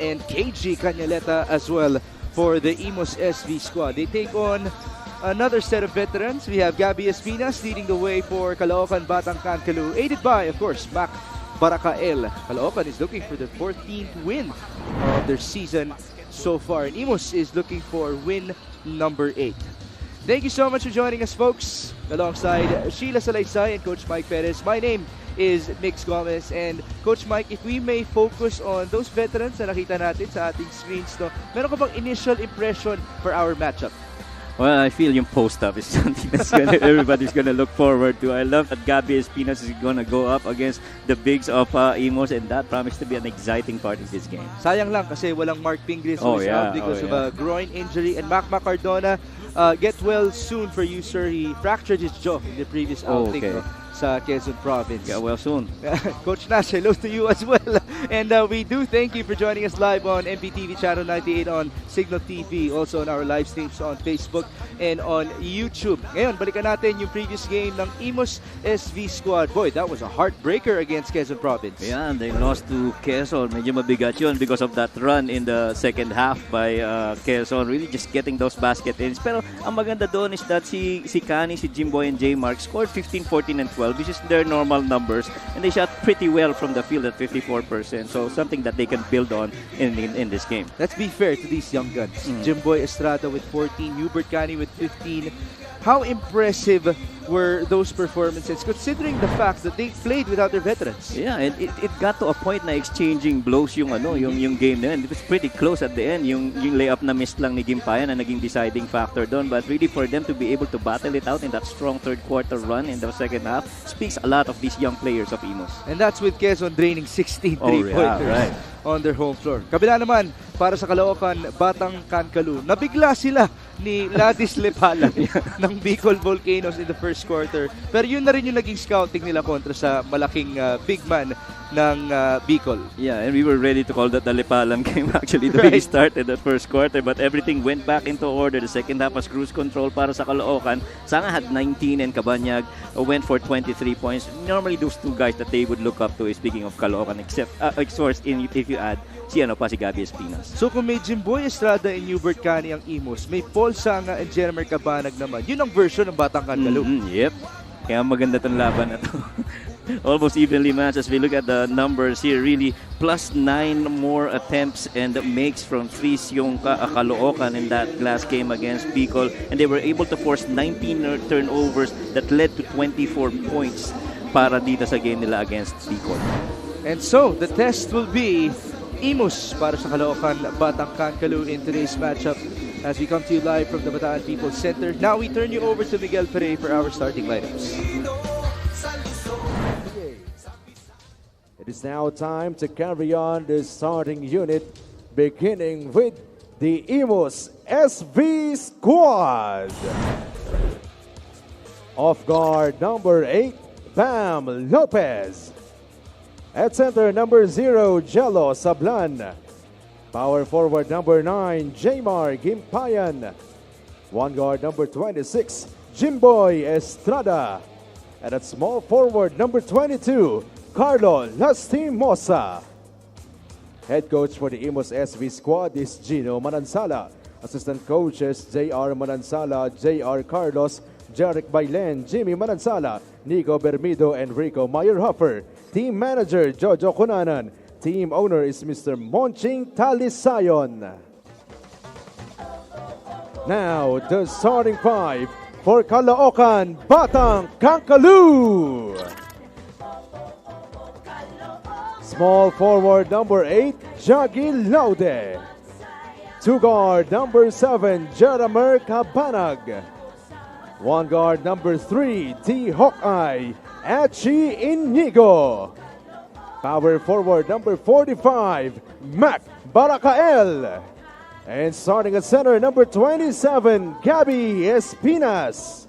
and KG Cañaleta as well for the IMUS SV squad. They take on another set of veterans. We have Gabby Espinas leading the way for Caloocan Batang Kaloo, aided by, of course, Mac Baracael. Caloocan is looking for the 14th win of their season so far, and IMUS is looking for win number 8. Thank you so much for joining us, folks. Alongside Sheila Salaysay and Coach Mike Perez, my name is Mix Gomez. And Coach Mike, if we may focus on those veterans na nakita natin sa ating screens, no, meron ka bang initial impression for our matchup? Well, I feel yung post-up is something that's everybody's gonna look forward to. I love that Gabby Espinas is gonna go up against the bigs of IMUS, and that promises to be an exciting part of this game. Sayang lang kasi walang Mark Pingris who is out because of a groin injury, and Mac Cardona, get well soon for you, sir. He fractured his jaw in the previous outing sa Quezon Province. Get well soon. Coach Nash, hello to you as well. And we do thank you for joining us live on MPTV Channel 98 on Signal TV, also on our live streams on Facebook and on YouTube. Ngayon, balikan natin yung previous game ng IMUS SV squad. Boy, that was a heartbreaker against Quezon Province. Yeah, and they lost to Quezon. Medyo mabigat yun because of that run in the second half by Quezon. Really just getting those basket ins. Pero ang maganda doon is that si Kani, si Jimboy, and J Mark scored 15, 14, and 12, which is their normal numbers. And they shot pretty well from the field at 54%. So something that they can build on in this game. Let's be fair to these young guns. Jimboy Estrada with 14, Hubert Cani with 15. How impressive were those performances considering the fact that they played without their veterans? Yeah, and it got to a point na exchanging blows yung game na yun. It was pretty close at the end. Yung layup na missed lang ni Gimpayan na naging deciding factor doon. But really for them to be able to battle it out in that strong third quarter run in the second half speaks a lot of these young players of IMUS. And that's with Quezon draining 16 three-pointers on their home floor. Kabila naman, para sa Caloocan Batang Kaloo, nabigla sila ni Ladis Lepala ng Bicol Volcanoes in the first quarter. Pero yun na rin yung naging scouting nila kontra sa malaking big man ng Bicol. Yeah, and we were ready to call that the Lepalam game actually the way it started the first quarter, but everything went back into order. The second half was cruise control para sa Caloocan. Sanga had 19 and Cabanyag went for 23 points. Normally those two guys that they would look up to, speaking of Caloocan, except if you add si Gabby Espinas. So kung may Jimboy Estrada and Hubert Cani ang IMUS, may Paul Sanga and Jeremy Cabanag naman. Yun ang version ng Batang Kaloo. Yep. Kaya maganda tong laban na to. Almost evenly matched as we look at the numbers here. Really, plus 9 more attempts and makes from threes yung Caloocan in that last game against Bicol. And they were able to force 19 turnovers that led to 24 points para dito sa game nila against Bicol. And so, the test will be IMUS para sa Caloocan Batang Kaloo in today's matchup as we come to you live from the Bataan People's Center. Now we turn you over to Miguel Pere for our starting lineups. It is now time to carry on the starting unit, beginning with the IMUS SV squad. Off guard, number 8, Bam Lopez. At center, number 0, Jello Sablan. Power forward, number 9, Jamar Gimpayan. One guard, number 26, Jimboy Estrada. And at small forward, number 22, Carlo Lastimosa. Head coach for the IMUS SV squad is Gino Manansala. Assistant coaches, J.R. Manansala, J.R. Carlos, Jeric Bailen, Jimmy Manansala, Nico Bermido, and Rico Meyerhofer. Team manager, Jojo Kunanan. Team owner is Mr. Monching Talisayon. Now, the starting 5 for Caloocan Batang Kaloo. Small forward, number 8, Jagi Laude. Two guard, number 7, Jeramer Cabanag. One guard, number 3, T. Hawkeye, Achi Inigo. Power forward, number 45, Mac Baracael. And starting at center, number 27, Gabby Espinas.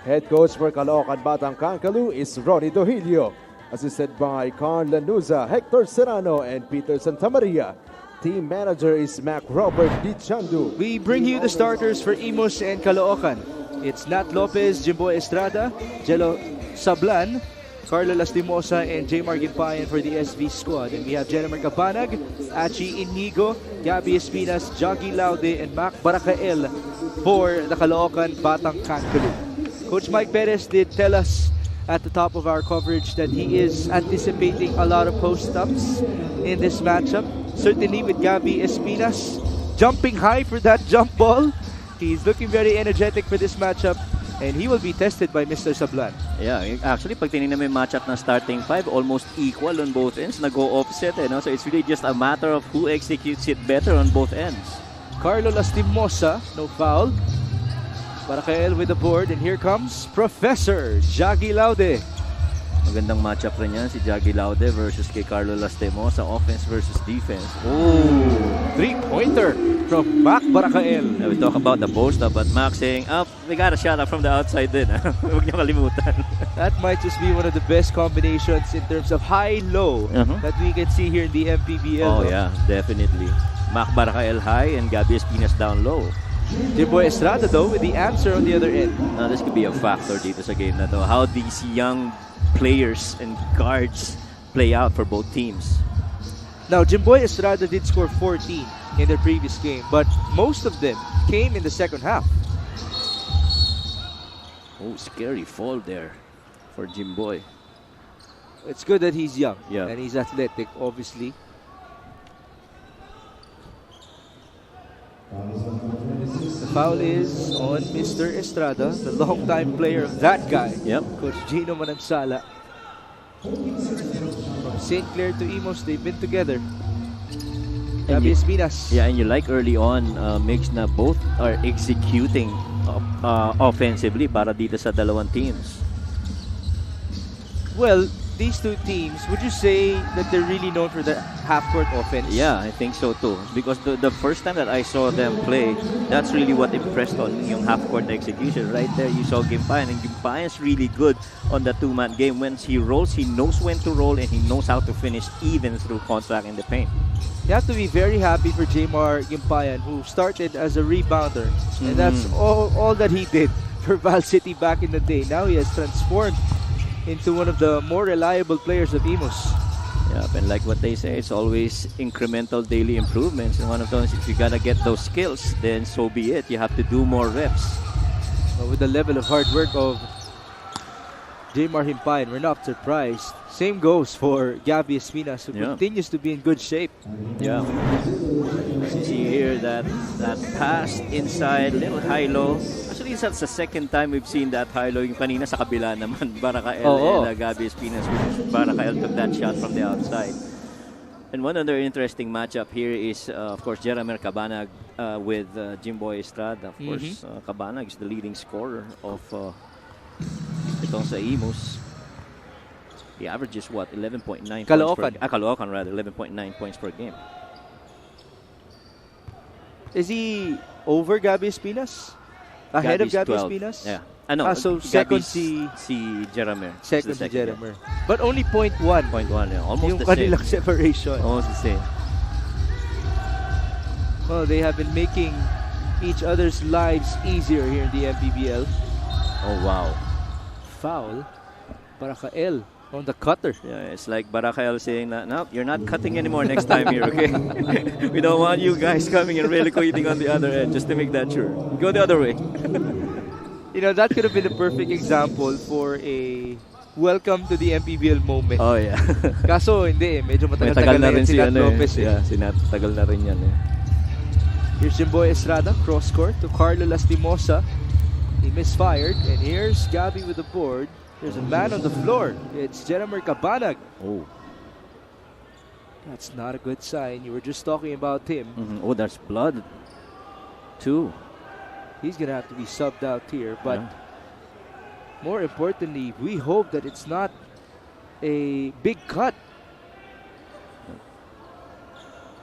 Head coach for Caloocan Batang Kaloo is Ronnie Dohilio. Assisted by Carl Lanuza, Hector Serrano, and Peter Santamaria. Team manager is Mac Robert Dichandu. We bring you the starters for IMUS and Caloocan. It's Nat Lopez, Jimboy Estrada, Jello Sablan, Carlo Lastimosa and Jmar Gimpayan for the SV squad. And we have Jennifer Cabanag, Achi Inigo, Gabby Espinas, Joggy Laude, and Mac Baracael for the Caloocan Batang Caloo. Coach Mike Perez did tell us at the top of our coverage that he is anticipating a lot of post-ups in this matchup. Certainly with Gabby Espinas jumping high for that jump ball. He's looking very energetic for this matchup, and he will be tested by Mr. Sablan. Yeah, actually, pag tinignan mo yung matchup ng starting five, almost equal on both ends. Nag-go offset, no? So it's really just a matter of who executes it better on both ends. Carlo Lastimosa, no foul. Baracael with the board, and here comes Professor Joggy Laude. Magandang matchup rin yan, si Joggy Laude versus kay Carlo Lastimosa, offense versus defense. Ooh, three-pointer from Mac Baracael. Now we talk about the post-up, but Mac saying, we got a shot up from the outside din. Huwag niyo kalimutan. That might just be one of the best combinations in terms of high-low that we can see here in the MPBL. Oh yeah, definitely. Mac Baracael high and Gabby Espinas down low. Jimboy Estrada though with the answer on the other end. Now this could be a factor dito sa game na to. How these young players and guards play out for both teams. Now, Jimboy Estrada did score 14 in their previous game, but most of them came in the second half. Oh, scary fall there for Jimboy. It's good that he's young and he's athletic, obviously. The foul is on Mr. Estrada, the longtime player of that guy. Coach Gino Manansala. From St. Clair to IMUS, they've been together. Gabby Espinas. Yeah, and you like early on, mix na both are executing offensively para dito sa dalawang teams. Well, these two teams, would you say that they're really known for the half-court offense? Yeah, I think so too. Because the first time that I saw them play, that's really what impressed on me, yung half-court execution. Right there, you saw Gimpayan, and Gimpayan's really good on the two-man game. When he rolls, he knows when to roll, and he knows how to finish even through contact in the paint. You have to be very happy for Jmar Gimpayan, who started as a rebounder. And that's all that he did for Val City back in the day. Now he has transformed into one of the more reliable players of IMUS. Yeah, and like what they say, it's always incremental daily improvements. And one of those, if you gotta get those skills, then so be it. You have to do more reps. But with the level of hard work of Jmar Gimpayan, we're not surprised. Same goes for Gabby Espinas, who continues to be in good shape. Yeah. You see here that pass inside, little high-low. Actually, that's the second time we've seen that high-low. Yung kanina sa kabila naman, Baracael and Gabby Espinas. Baracael took that shot from the outside. And one other interesting matchup here is, of course, Jeramer Cabanag with Jimboy Estrada. Of course, Cabanag is the leading scorer of itong sa IMUS. He averages what? 11.9 Caloocan. Caloocan rather, 11.9 points per game. Is he over Gabby Espinas? Ahead of Gabby Espinas? Yeah. So second si Jeramer. Second si Jeramer. But only 0.1. 0.1, yeah. Almost yung the same. kanilang separation. Almost the same. Well, they have been making each other's lives easier here in the MPBL. Oh, wow. Foul. Baracael on the cutter. Yeah, it's like Baracael saying that, no, you're not cutting anymore next time here, okay? We don't want you guys coming and reliquating on the other end, just to make that sure. Go the other way. You know, that could have been a perfect example for a welcome to the MPBL moment. Oh, yeah. Kaso, hindi eh. Medyo matagal na rin si Nat Lopez eh. Yeah, tagal na rin yan eh. Here's Jimboy Estrada, cross court to Carlo Lastimosa. He misfired, and here's Gabby with the board. There's a man on the floor. It's Jeramer Cabanag. Oh. That's not a good sign. You were just talking about him. Oh, there's blood, too. He's going to have to be subbed out here. But more importantly, we hope that it's not a big cut.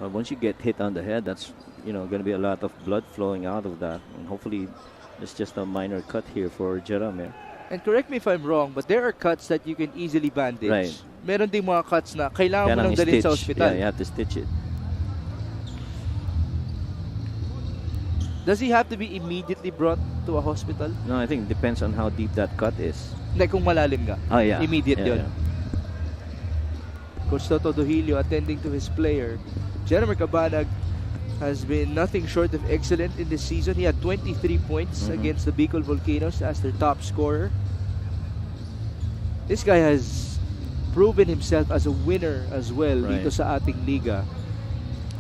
Well, once you get hit on the head, that's going to be a lot of blood flowing out of that. And hopefully, it's just a minor cut here for Jeramer. And correct me if I'm wrong, but there are cuts that you can easily bandage. Right. Meron ding mga cuts na kailangan mo nang dalhin sa ospital. Yeah, you have to stitch it. Does he have to be immediately brought to a hospital? No, I think it depends on how deep that cut is. Like kung malalim nga. Oh, yeah. Immediate yeah, yun. Yeah. Coach Toto Dohilio attending to his player. Jennifer Cabanag has been nothing short of excellent in this season. He had 23 points against the Bicol Volcanoes as their top scorer. This guy has proven himself as a winner as well dito sa ating liga.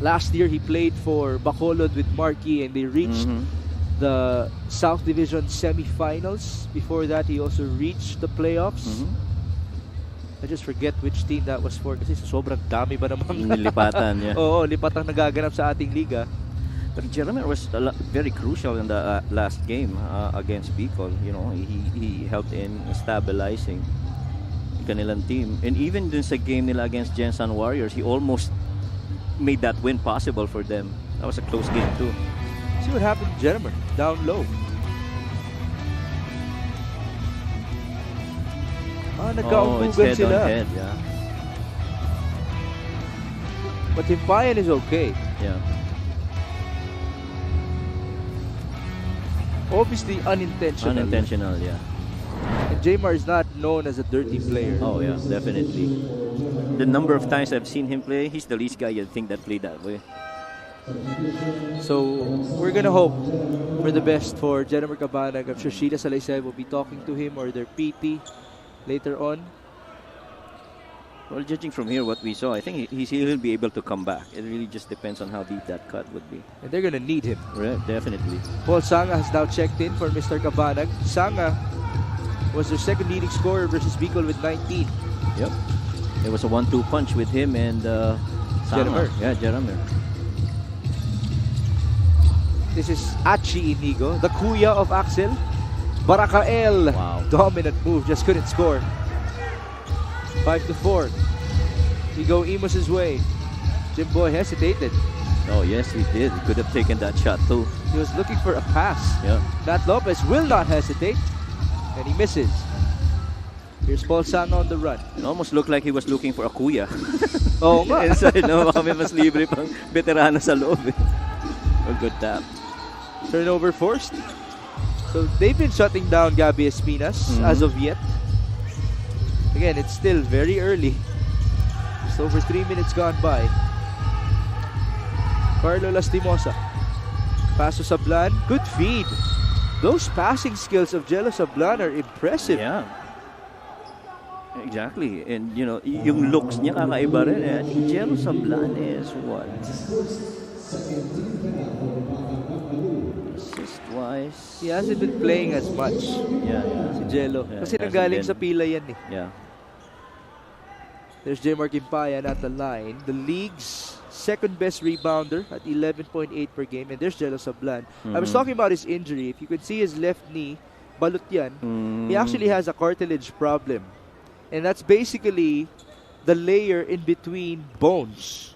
Last year, he played for Bacolod with Marquee and they reached the South Division semifinals. Before that, he also reached the playoffs. I just forget which team that was for kasi sobrang dami ba namang Lipatan, yeah. Oo, lipatang nagaganap sa ating liga. But Jeremy was very crucial in the last game against Bicol. You know, he helped in stabilizing the kanilang team. And even dun sa game nila against Gensan Warriors, he almost made that win possible for them. That was a close game too. See what happened to Jeremy down low. It's head sila. on head, yeah. But Himpayan is okay. Yeah. Obviously unintentional. Unintentional, yeah. And Jamar is not known as a dirty player. Oh yeah, definitely. The number of times I've seen him play, he's the least guy you'd think that played that way. So we're gonna hope for the best for Jennifer Cabanag. I'm sure Sheila Salaysay will be talking to him or their PT later on. Well, judging from here what we saw, I think he'll be able to come back. It really just depends on how deep that cut would be. And they're gonna need him. Right, definitely. Paul Sanga has now checked in for Mr. Cabanag. Sanga was their second leading scorer versus Bicol with 19. Yep. There was a 1-2 punch with him and Jeremy. Yeah, Jeremy. This is Achi Inigo, the kuya of Axel. Barakael. Wow. Dominant move, just couldn't score. 5-4. We go IMUS' way. Jimboy hesitated. Oh, yes, he did. He could have taken that shot too. He was looking for a pass. Yeah. Nat Lopez will not hesitate. And he misses. Here's Paul Sanga on the run. It almost looked like he was looking for a kuya. Oh, nga. Inside, no? Baka may mas libre pang veterano sa loob. A good tap. Turnover forced. So they've been shutting down Gabby Espinas as of yet. Again, it's still very early. Just over 3 minutes gone by. Carlo Lastimosa. Paso Sablan. Good feed. Those passing skills of Jello Sablan are impressive. Yeah. Exactly. And, you know, yung looks niya kakaiba rin. I think Jello Sablan is what? Assist-wise. He hasn't been playing as much. Yeah. Si Jello. Yeah, Kasi hasn't nanggaling been. sa pila yan eh. Yeah. There's J. Mark Impayan at the line. The league's second best rebounder at 11.8 per game. And there's Jello Sablan. I was talking about his injury. If you could see his left knee, balot yan. He actually has a cartilage problem. And that's basically the layer in between bones.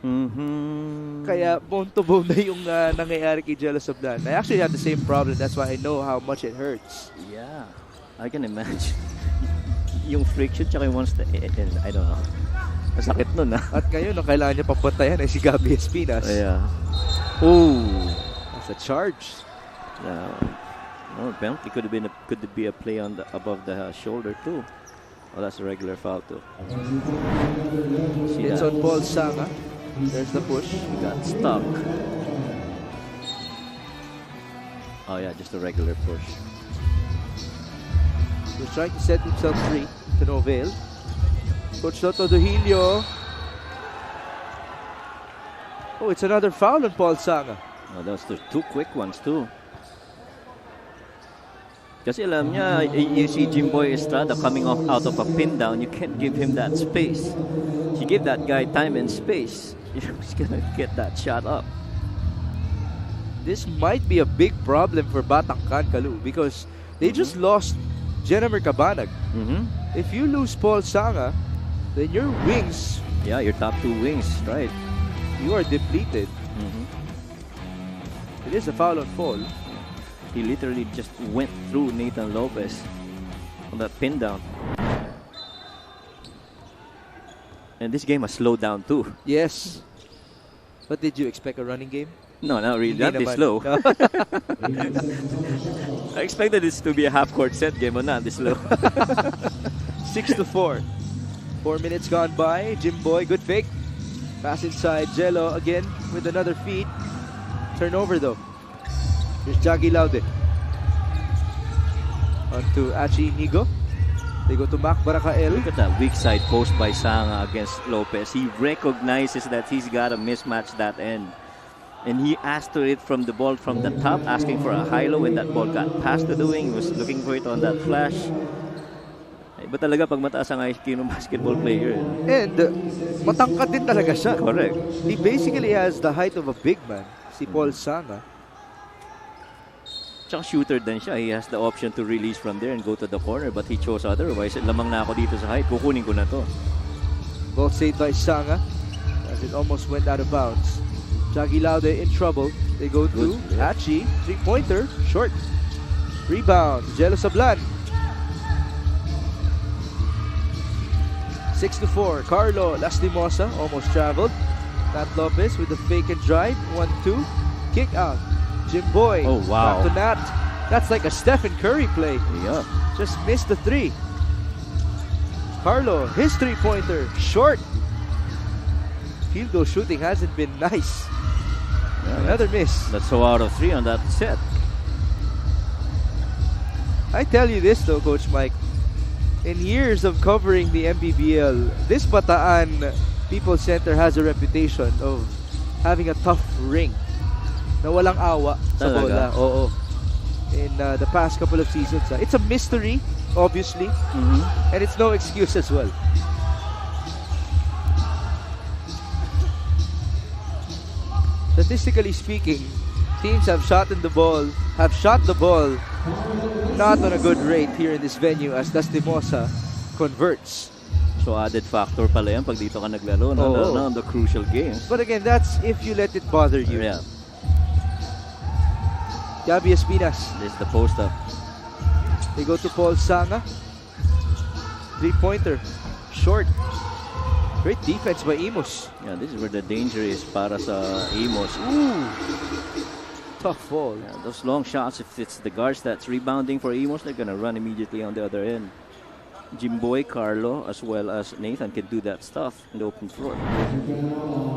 Kaya bone to bone na yung nangyayari kay Jello Sablan. I actually have the same problem. That's why I know how much it hurts. Yeah. I can imagine. Yung friction tsaka yung once I don't know. Masakit nun At ngayon, ang kailangan niya pampatayan ay si Gabby Espinas. Yeah. Oh, that's a charge. Yeah. No, penalty could be a play on the above the shoulder too. Oh, that's a regular foul too. See It's that? on Paul Sanga. There's the push. He got stuck. Oh yeah, just a regular push. He was trying to set himself free to no avail. Coach Toto Dohilio. Oh, it's another foul on Paul Sanga. Oh, those are two quick ones too. Kasi alam niya, you see Jimboy Estrada coming off out of a pin down, you can't give him that space. If you give that guy time and space, he's gonna get that shot up. This might be a big problem for Batancan Kalu because they just lost Jennifer Cabanag. If you lose Paul Sanga, then your wings, yeah, your top two wings, right? You are depleted. It is a foul on Paul. He literally just went through Nathan Lopez on that pin down. And this game has slowed down too. Yes. But did you expect a running game? No, not really. Not Hindi this naman. slow. I expected this to be a half-court set game, but not this slow. 6-4. 4 minutes gone by. Jimboy, good fake. Pass inside. Jello again with another feed. Turnover though. Here's Jaggy Laude. On to Achi Nigo. They go to Mac Barakael. Look at that weak side post by Sanga against Lopez. He recognizes that he's got to mismatch that end. And he asked to it from the ball from the top, asking for a high-low, and that ball got past the wing. He was looking for it on that flash. Iba talaga pag mataas ang IQ ng basketball player. And matangkad din talaga siya. Correct. He basically has the height of a big man, si Paul Sanga. Tsaka shooter din siya. He has the option to release from there and go to the corner, but he chose otherwise. Lamang na ako dito sa height. Kukunin ko na to. Ball saved by Sanga as it almost went out of bounds. Jaggy Laude in trouble. They go to Achi. 3-pointer. Short. Rebound. Jello Sablan. 6-4. Carlo Lastimosa almost traveled. Nat Lopez with the fake and drive. 1-2. Kick out. Jimboy. Oh, wow. Back to Nat. That's like a Stephen Curry play. Yeah. Just missed the 3. Carlo, his 3-pointer. Short. Field goal shooting hasn't been nice. Yeah, Another miss. That's so out of 3 on that set. I tell you this though, Coach Mike. In years of covering the MPBL, this Bataan People's Center has a reputation of having a tough ring. Na walang awa sa bola. Oo. In the past couple of seasons. It's a mystery, obviously. And it's no excuse as well. Statistically speaking, teams have shot the ball not on a good rate here in this venue as Lastimosa converts. So added factor pala yan pag dito ka naglaro on the crucial games. But again, that's if you let it bother you. Yeah. Gabi Espinas. This is the post up. They go to Paul Sanga. 3-pointer. Short. Great defense by IMUS. Yeah, this is where the danger is para sa IMUS. Ooh. Tough fall. Yeah, those long shots, if it's the guards that's rebounding for IMUS, they're gonna run immediately on the other end. Jimboy, Carlo, as well as Nathan can do that stuff in the open floor.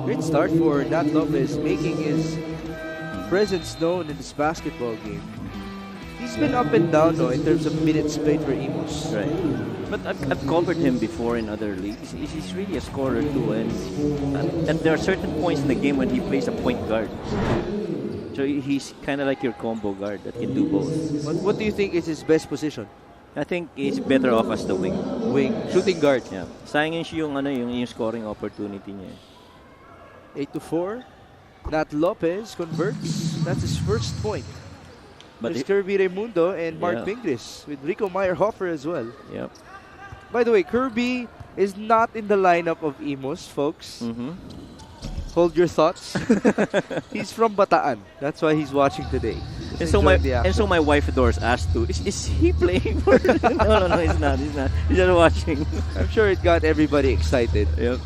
Great start for Nat Lopez, making his presence known in this basketball game. He's been up and down though in terms of minutes played for IMUS. Right. But I've covered him before in other leagues. He's really a scorer too, and there are certain points in the game when he plays a point guard. So he's kind of like your combo guard that can do both. What do you think is his best position? I think he's better off as the wing. Shooting guard. Yeah. Sayang siya yung scoring opportunity niya. 8-4. Nat Lopez converts. That's his first point. But there's Kirby Raimundo and Mark Pingris with Rico Meyerhofer as well. Yep. By the way, Kirby is not in the lineup of IMUS, folks. Hold your thoughts. He's from Bataan. That's why he's watching today. And so my wife Doris asked too, is he playing for No, he's not. He's just watching. I'm sure it got everybody excited. Yep.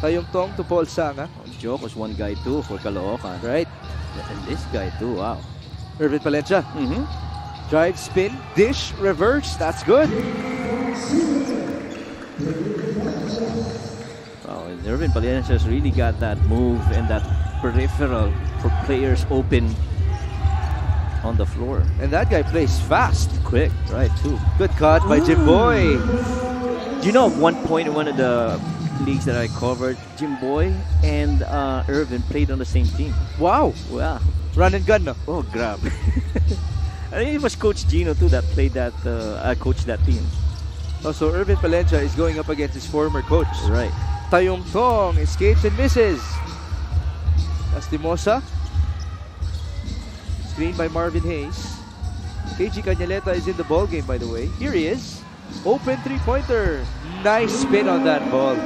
Tayong Tong to Paul Sanga. Joke was one guy too for Caloocan. Right. And this guy too, wow. Irvin Palencia. Drive, spin, dish, reverse. That's good. Wow, Irvin Palencia's really got that move and that peripheral for players open on the floor. And that guy plays fast. Quick, right, too. Good cut by Jimboy. Do you know at one point in one of the leagues that I covered, Jimboy and Irvin played on the same team. Wow. Wow. Run and gun, no? Oh, grab. I think it was Coach Gino too that played that, coached that team. Oh, so Irvin Palencia is going up against his former coach. Right. Tayong Tong escapes and misses. Lastimosa. Screen by Marvin Hayes. KG Cañaleta is in the ball game, by the way. Here he is. Open 3-pointer. Nice spin on that ball.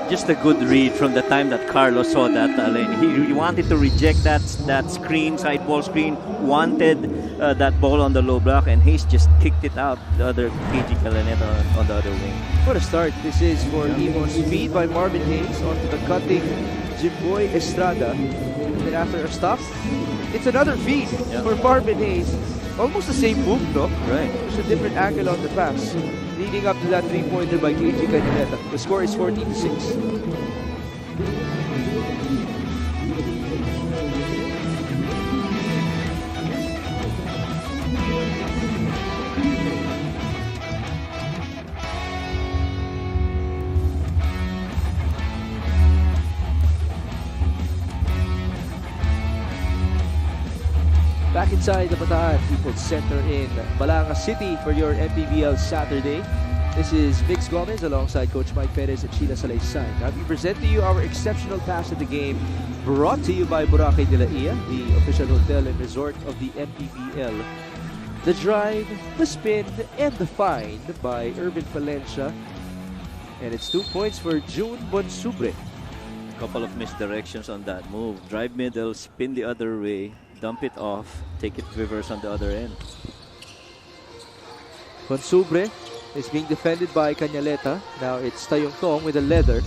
Just a good read from the time that Carlos saw that lane. He wanted to reject that screen, side ball screen, wanted that ball on the low block, and Hayes just kicked it out. The other KG Cañaleta on the other wing. What a start. This is for IMUS. Feed by Marvin Hayes onto the cutting Jimboy Estrada. And then after a stop, it's another feed for Marvin Hayes. Almost the same move, no? Right. Just a different angle on the pass. The leading up to that three-pointer by KG Canileta. The score is 14-6. Back inside the Bataan People's Center in Balanga City for your MPBL Saturday. This is Vix Gomez alongside Coach Mike Perez and Sheila Salaysay. Now we present to you our exceptional pass of the game, brought to you by Boracay de la Ia, the official hotel and resort of the MPBL. The drive, the spin, and the find by Irvin Palencia. And it's 2 points for June Bonsubre. Couple of misdirections on that move. Drive middle, spin the other way, dump it off, take it reverse on the other end. Bonsubre is being defended by Canileta. Now it's Tayongtong with a leather.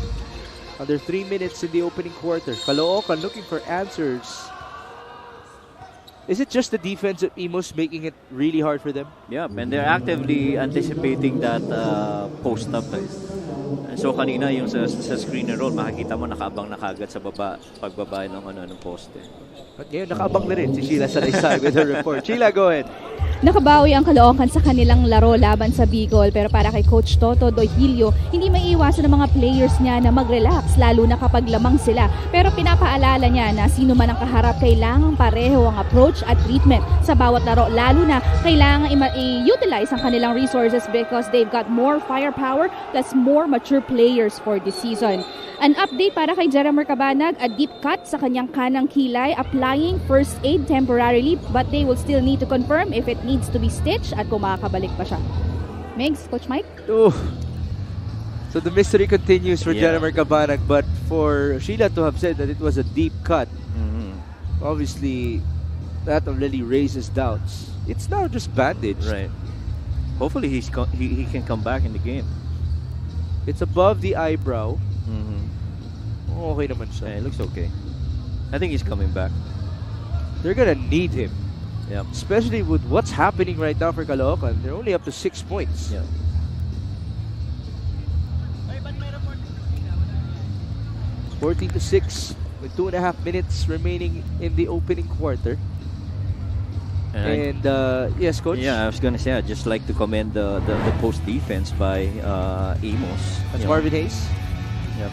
Under 3 minutes in the opening quarter. Caloocan looking for answers. Is it just the defense of IMUS making it really hard for them? Yeah, and they're actively anticipating that post-up. So kanina yung sa screen and roll, makikita mo nakaabang na kagad sa baba, pagbaba ng poste. But ngayon nakaabang na rin si Sheila Salaysay with her report. Sheila, go ahead. Nakabawi ang Caloocan sa kanilang laro laban sa Bicol, pero para kay Coach Toto Dohilio, hindi maiiwasan ng mga players niya na mag-relax lalo na kapag lamang sila. Pero pinapaalala niya na sino man ang kaharap, kailangang pareho ang approach at treatment sa bawat laro, lalo na kailangan i-utilize ang kanilang resources because they've got more firepower plus more mature players for this season. An update para kay Jeremy Cabanag, a deep cut sa kanyang kanang kilay, applying first aid temporarily, but they will still need to confirm if it needs to be stitched at kung makakabalik pa siya. Megs, Coach Mike? Oh. So the mystery continues for Jeremy Cabanag, but for Sheila to have said that it was a deep cut, obviously that already raises doubts. It's now just bandaged. Right. Hopefully he can come back in the game. It's above the eyebrow. Okay naman siya. Yeah, it looks okay. I think he's coming back. They're gonna need him. Yeah. Especially with what's happening right now for Caloocan. They're only up to 6 points. Yeah. (14-6) with 2.5 minutes remaining in the opening quarter. And yes, Coach? Yeah, I was going to say, I'd just like to commend the post defense by IMUS. That's Marvin Hayes. Yep.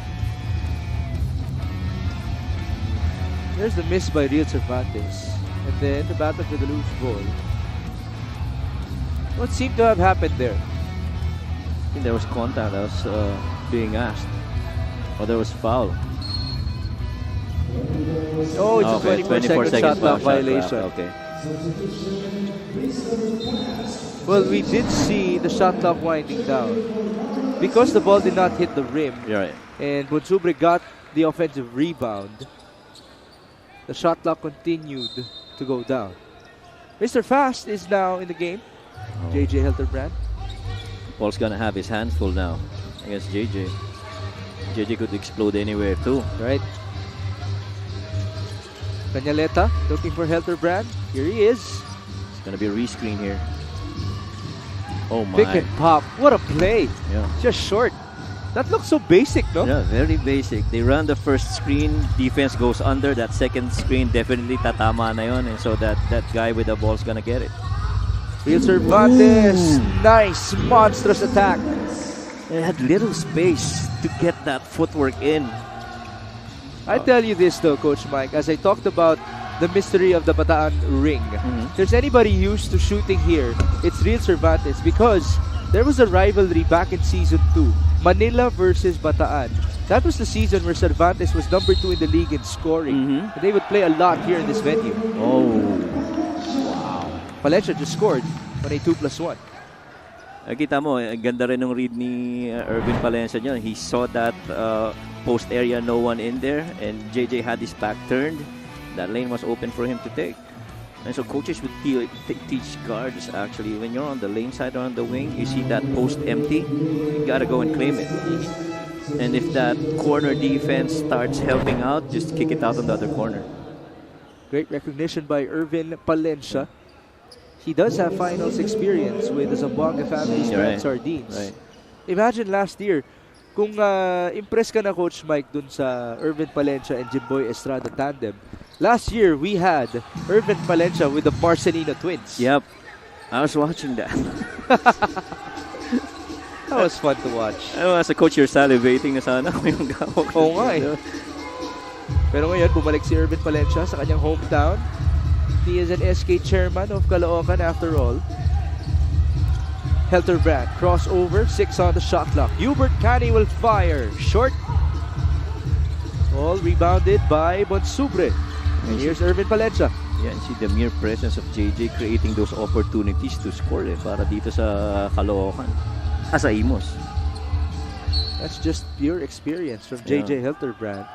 There's the miss by Real Cervantes. And then the battle for the loose ball. What seemed to have happened there? I think there was contact that was being asked. Or there was foul. Oh, it's a 24-second shot clock violation. Okay. Well, we did see the shot clock winding down. Because the ball did not hit the rim, You're right. and Bonsubre got the offensive rebound, the shot clock continued to go down. Mr. Fast is now in the game. JJ Hilterbrand. Paul's gonna have his hands full now against JJ. JJ could explode anywhere too. Right. Canileta looking for Hilterbrand. Here he is. It's gonna be a rescreen here. Oh my. Pick and pop. What a play. Yeah. Just short. That looks so basic, no? Yeah, very basic. They run the first screen, defense goes under. That second screen definitely tatama na yun, and so that guy with the ball's gonna get it. Real Cervantes. Nice, monstrous attack. They had little space to get that footwork in. I tell you this though, Coach Mike, as I talked about the mystery of the Bataan ring. If there's anybody used to shooting here, it's Real Cervantes, because there was a rivalry back in Season 2. Manila versus Bataan. That was the season where Cervantes was number 2 in the league in scoring. And they would play a lot here in this venue. Oh. Wow. Palencia just scored on a 2+1. Kita mo, ganda rin ng read ni Irvin Palencia niya. He saw that post area, no one in there, and JJ had his back turned. That lane was open for him to take. And so coaches would teach guards, actually, when you're on the lane side or on the wing, you see that post empty, you gotta go and claim it. And if that corner defense starts helping out, just kick it out on the other corner. Great recognition by Irvin Palencia. he does have finals experience with the Zamboanga Family Strand Sardines. Right. Imagine last year, kung impress ka na Coach Mike dun sa Irvin Palencia and Jimboy Estrada tandem, last year we had Irvin Palencia with the Marcelino twins. Yep. I was watching that. That was fun to watch. As a coach, you're salivating na sana kung yung gawak. Oo nga eh. Pero ngayon, bumalik si Irvin Palencia sa kanyang hometown. He is an SK chairman of Caloocan after all. Helterbrand, crossover, 6 on the shot clock. Hubert Cani will fire. Short. All rebounded by Bonsubre. And here's Irvin Palencia. Yeah, and see the mere presence of JJ creating those opportunities to score para dito sa Caloocan. As a IMUS. That's just pure experience from JJ Helterbrand.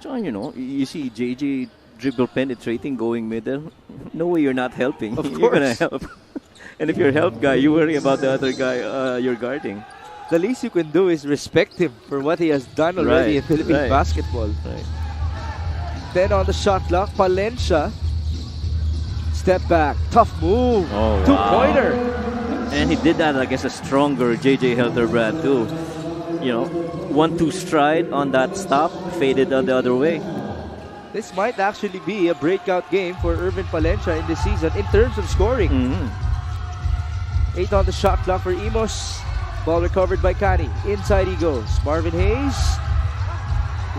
So, you know, you see JJ dribble penetrating, going middle. No way you're not helping. Of You're gonna course. help. And if you're help guy, you worry about the other guy you're guarding. The least you can do is respect him for what he has done already in Philippine basketball. Right. 10 on the shot clock. Palencia. Step back. Tough move. Oh, wow. Two-pointer. And he did that against a stronger JJ Helterbrand too. You know, 1-2 stride on that stop, faded on the other way. This might actually be a breakout game for Irvin Palencia in this season in terms of scoring. 8 on the shot clock for IMUS. Ball recovered by Cani. Inside he goes. Marvin Hayes.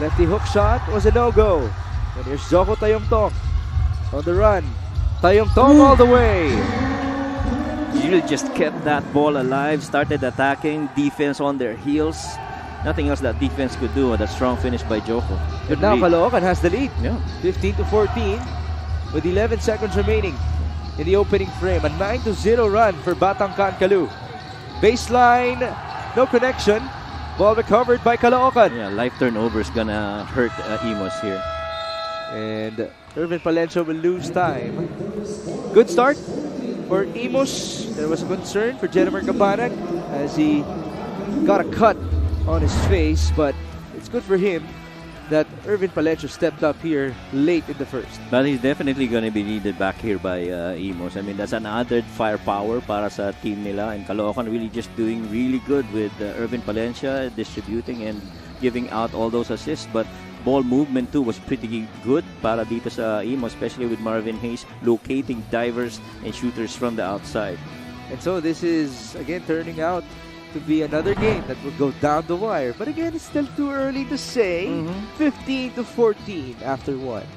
Lefty hook shot was a no-go. And here's Zoko Tayongtong on the run. Tayongtong all the way. You really just kept that ball alive, started attacking, defense on their heels. Nothing else that defense could do. A strong finish by Joko. But now Caloocan has the lead. Yeah. 15-14 with 11 seconds remaining in the opening frame. A 9-0 run for Batangkan Kaloo. Baseline, no connection. Ball recovered by Caloocan. Yeah, life turnover is gonna hurt IMUS here. And Irvin Palencia will lose time. Good start for IMUS. There was a concern for Jennifer Cabanag as he got a cut on his face, but it's good for him that Irvin Palencia stepped up here late in the first. But he's definitely going to be needed back here by IMUS. I mean, that's an added firepower para sa team nila. And Caloocan really just doing really good with Irvin Palencia distributing and giving out all those assists. But ball movement too was pretty good para dito sa IMUS, especially with Marvin Hayes locating divers and shooters from the outside. And so this is, again, turning out to be another game that will go down the wire. But again, it's still too early to say. 15-14 after one.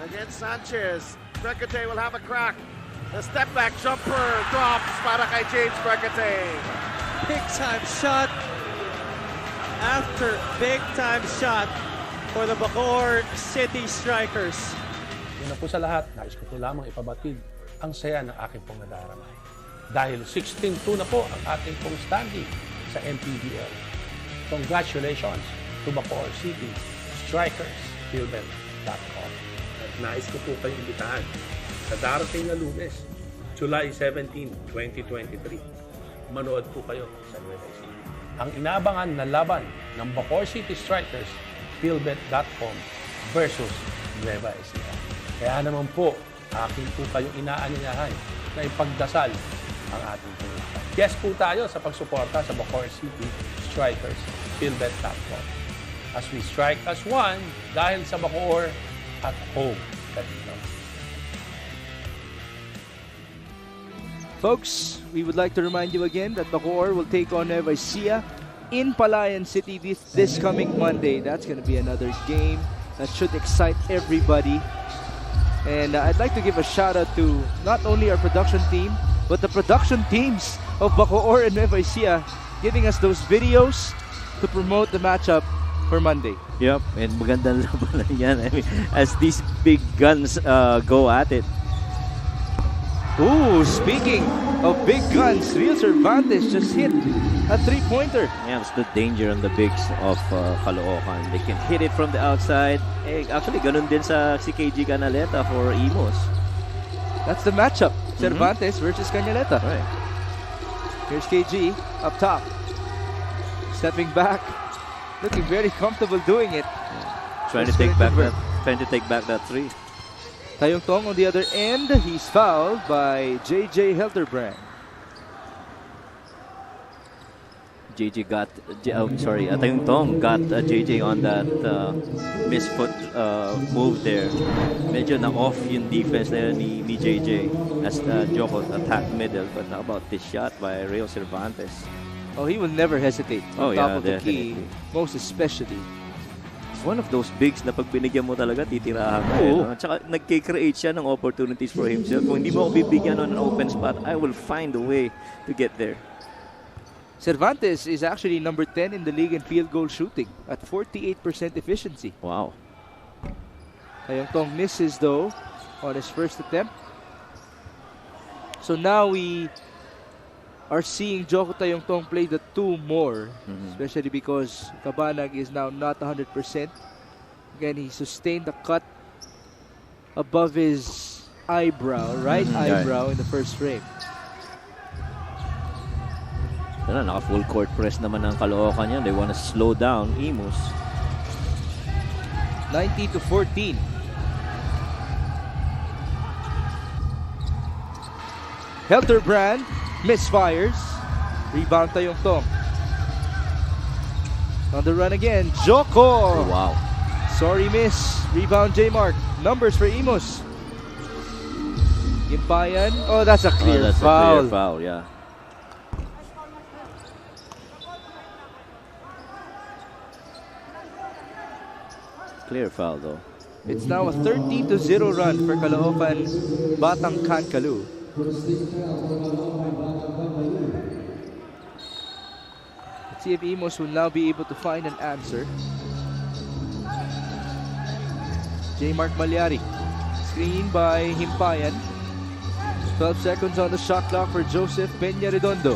Against Sanchez. Brecate will have a crack. The step back jumper drops para kay James Brecate. Big time shot after big time shot for the Bacoor City Strikers. Una po sa lahat, nais ko po lamang ipabatid ang saya ng aking pong nadarama. Dahil 16-2 na po ang ating pong standing sa MPBL. Congratulations to Bacoor City Strikers. Philbel.com. At nais ko po kayong imbitahan sa darating na Lunes, July 17, 2023. Manood po kayo sa Nueva Ecija. Ang inaabangan na laban ng Bacoor City Strikers, Philbet.com versus Nueva Ecija. Kaya naman po, akin po kayong inaanyayahan na ipagdasal ang ating pangalaman. Yes po tayo sa pagsuporta sa Bacoor City Strikers, Philbet.com. As we strike as one dahil sa Bacoor at home. Folks, we would like to remind you again that Bacoor will take on Nueva Ecija in Palayan City this coming Monday. That's going to be another game that should excite everybody. And I'd like to give a shout out to not only our production team, but the production teams of Bacoor and Nueva Ecija, giving us those videos to promote the matchup for Monday. Yep, and magandang labanan yan. I mean, as these big guns go at it. Ooh, speaking of big guns, Real Cervantes just hit a three-pointer. Yeah, that's the danger on the bigs of Caloocan. They can hit it from the outside. Eh, actually, ganun din sa si KG Canaleta for IMUS. That's the matchup. Cervantes versus Canaleta. Right. Here's KG up top. Stepping back. Looking very comfortable doing it. Trying to take back that three. Tayong Tong on the other end. He's fouled by JJ Helterbrand. Tayong Tong got JJ on that misfoot move there. Medyo na-off yung defense there ni JJ as Joko attacked middle. But how about this shot by Real Cervantes? Oh, he will never hesitate on top of the key, definitely. most especially. It's one of those bigs na pag binigyan mo talaga, titirahan ka. Eh, no? Tsaka nagkikreate siya ng opportunities for himself. Kung hindi mo ako bibigyan on an open spot, I will find a way to get there. Cervantes is actually number 10 in the league in field goal shooting at 48% efficiency. Wow. Tayong Tong misses though on his first attempt. So now we are seeing Joko Tayong Tong play the two more, especially because Cabanag is now not 100%. Again, he sustained the cut above his eyebrow, right eyebrow in the first frame. Naka-full court press naman ng Caloocan yan. They want to slow down IMUS. 19-14. Helterbrand misfires. Rebound Tayong Tong. On the run again, Joko. Oh, wow. Sorry, miss. Rebound J-Mark. Numbers for IMUS. Gimpayan. Oh, that's a clear foul. A clear foul, yeah. Clear foul though. It's now a 13-0 run for Caloocan Batang Kaloo. Let's see if IMUS will now be able to find an answer. J. Mark Malyari. Screen by Himpayan. 12 seconds on the shot clock for Joseph Peña Redondo.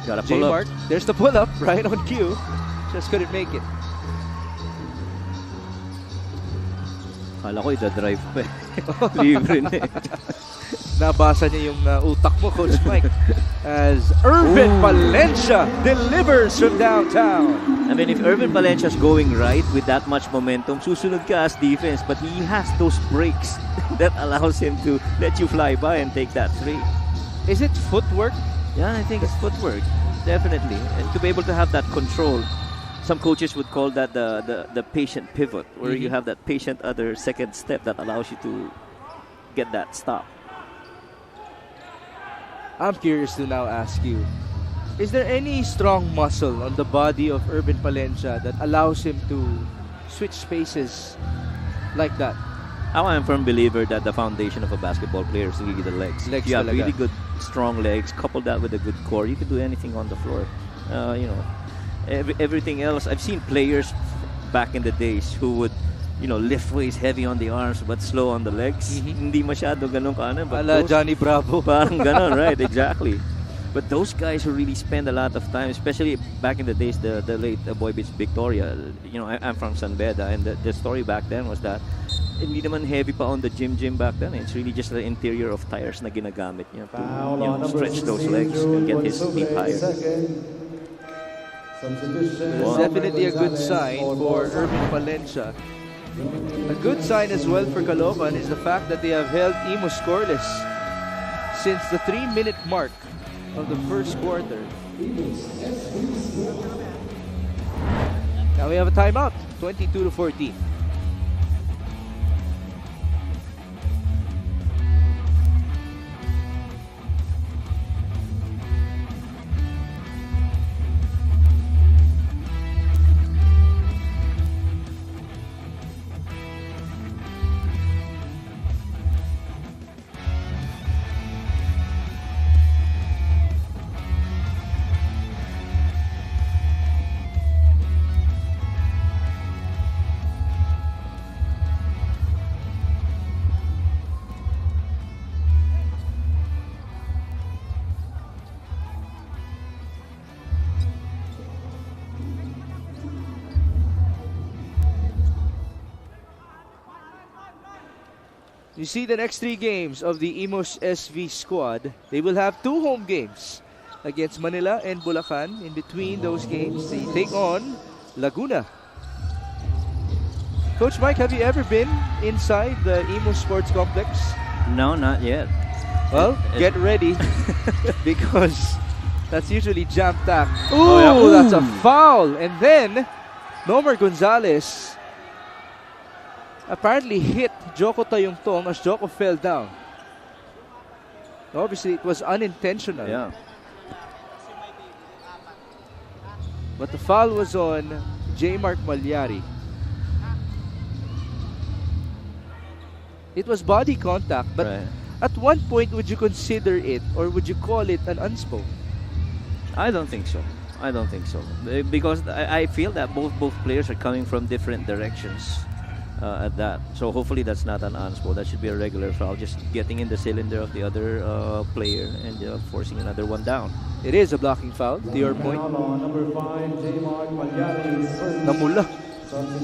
Gotta J. pull up. Mark, there's the pull-up right on cue. Just couldn't make it. Kala ko ita-drive pa eh. Libre na eh. Nabasa niya yung utak mo, Coach Mike. As Irvin Palencia delivers from downtown. I mean, if Irvin Palencia's going right with that much momentum, susunod ka as defense, but he has those breaks that allows him to let you fly by and take that three. Is it footwork? Yeah, I think it's footwork. Definitely. And to be able to have that control. Some coaches would call that the patient pivot, where you have that patient other second step that allows you to get that stop. I'm curious to now ask you, is there any strong muscle on the body of Irvin Palencia that allows him to switch spaces like that? I'm a firm believer that the foundation of a basketball player is really the legs. Legs you have talaga. really good, strong legs. Couple that with a good core, you can do anything on the floor. You know, everything else. I've seen players back in the days who would, you know, lift weights heavy on the arms but slow on the legs. Hindi masyado ganun kaano. Ala Johnny Bravo. Parang ganon, right? Exactly. But those guys who really spend a lot of time, especially back in the days, the late Boy Beach Victoria, you know, I'm from San Beda, and the story back then was that hindi naman heavy pa on the gym back then. It's really just the interior of tires na ginagamit niya to, you know, stretch those legs and get his feet higher. It's definitely a good sign for Irvin Palencia. A good sign as well for Caloocan is the fact that they have held IMUS scoreless since the 3-minute mark of the first quarter. Now we have a timeout, 22-14. You see the next 3 games of the IMUS SV squad. They will have 2 home games against Manila and Bulacan. In between those games, they take on Laguna. Coach Mike, have you ever been inside the IMUS Sports Complex? No, not yet. Well, get ready because that's usually jam-packed. Oh, yeah. Ooh, that's a foul. And then, Nomer Gonzalez apparently hit Joko Tayungtong as Joko fell down. Obviously, it was unintentional. Yeah. But the foul was on J. Mark Malyari. It was body contact, but Right. at one point, would you consider it or would you call it an unspo? I don't think so. I don't think so. Because I feel that both players are coming from different directions at that. So hopefully that's not an unspo. That should be a regular foul. Just getting in the cylinder of the other player and forcing another one down. It is a blocking foul, to your point. Number 5, J-Mark Malyari. Namula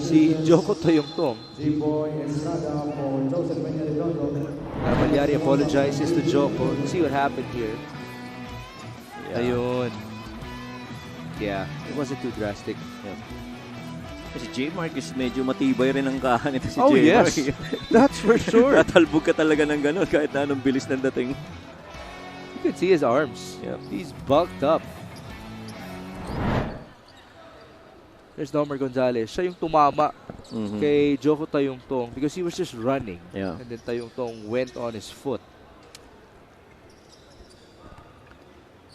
si Joko Tayungtong. Jimboy Estrada for Joseph Manyari. Malyari apologizes to Joko. See what happened here. Ayun. Yeah, it wasn't too drastic. Yeah. Kasi J-Mark is medyo matibay rin ang kahan ito si Oh, J-Mark. yes. That's for sure. Tatalbog ka talaga ng ganun kahit na anong bilis ng dating. You can see his arms. Yep. He's bulked up. There's Nomer Gonzalez. Siya yung tumama kay Joko Tayungtong because he was just running. Yeah. And then Tayungtong went on his foot.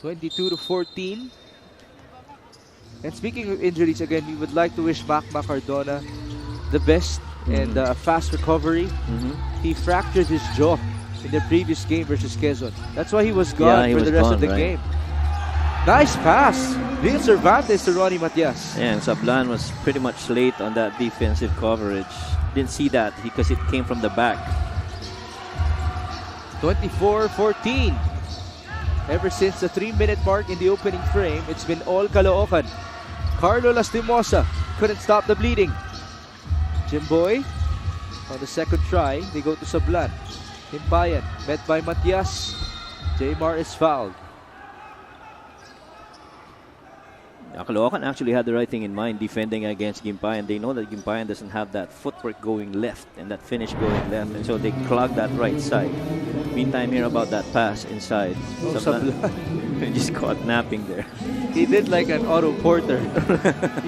22-14. And speaking of injuries, again, we would like to wish Mac Cardona the best and a fast recovery. He fractured his jaw in the previous game versus Quezon. That's why he was gone for the rest of the game. Nice pass. Real Cervantes to Ronnie Matias. Yeah, and Sablan was pretty much late on that defensive coverage. Didn't see that because it came from the back. 24-14. Ever since the 3-minute mark in the opening frame, it's been all Caloocan. Carlo Lastimosa couldn't stop the bleeding. Jimboy on the second try, they go to Sablan. Himpayan met by Matias. Jaymar is fouled. Caloocan actually had the right thing in mind defending against Gimpayan. They know that Gimpayan doesn't have that footwork going left and that finish going left, and so they clog that right side. Meantime, hear about that pass inside. Oh, Sablan just caught napping there. He did like an Otto Porter.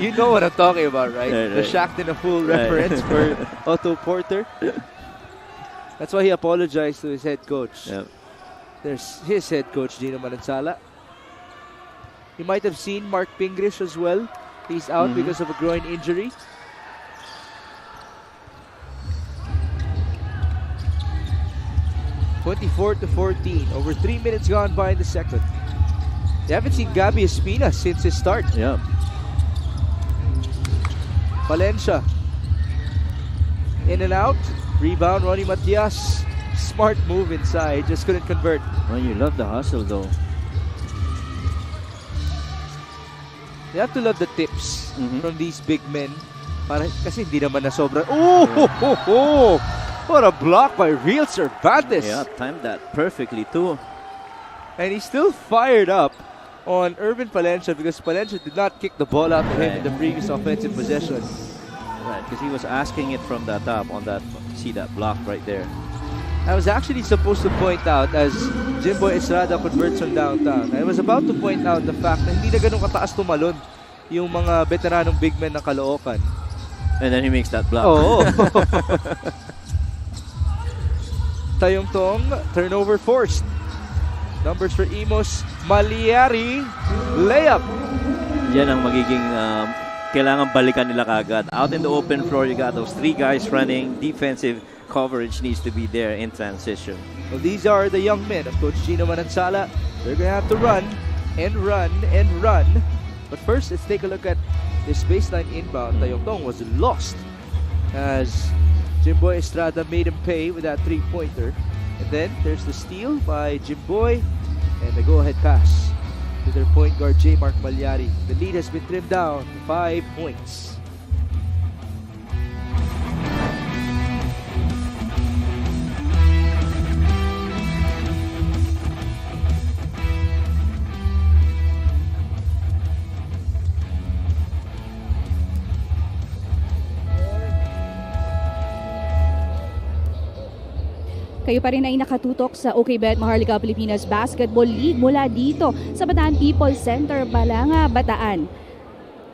You know what I'm talking about, right? Right, The right. Shacked in a Fool reference for Otto Porter. That's why he apologized to his head coach. Yep. There's his head coach, Gino Manansala. You might have seen Mark Pingrish as well. He's out because of a groin injury. (24-14). Over 3 minutes gone by in the second. You haven't seen Gabby Espina since his start. Yeah. Valencia. In and out. Rebound, Ronnie Matias. Smart move inside. Just couldn't convert. Well, you love the hustle though. You have to love the tips from these big men. Kasi hindi naman na sobrang... Oh! What a block by Real Cervantes. Yeah, timed that perfectly too. And he's still fired up on Irvin Palencia because Palencia did not kick the ball out to him in the previous offensive possession. Right, because he was asking it from the top on that. See that block right there. I was actually supposed to point out as Jimboy Estrada converts on downtown. I was about to point out the fact na hindi na ganun kataas tumalon yung mga veteranong big men ng Caloocan. And then he makes that block. Oo. Tayungtong, turnover forced. Numbers for IMUS, Malyari, layup. Yan ang magiging kailangan balikan nila kagad. Out in the open floor, you got those 3 guys running. Defensive coverage needs to be there in transition. Well, these are the young men of Coach Gino Manansala. They're going to have to run and run and run. But first, let's take a look at this baseline inbound. Tayungtong was lost as Jimboy Estrada made him pay with that 3-pointer. And then there's the steal by Jimboy and the go-ahead pass to their point guard, J. Mark Malyari. The lead has been trimmed down to 5 points. Kayo pa rin ay nakatutok sa OKBet Maharlika Pilipinas Basketball League mula dito sa Bataan People Center, Balanga, Bataan.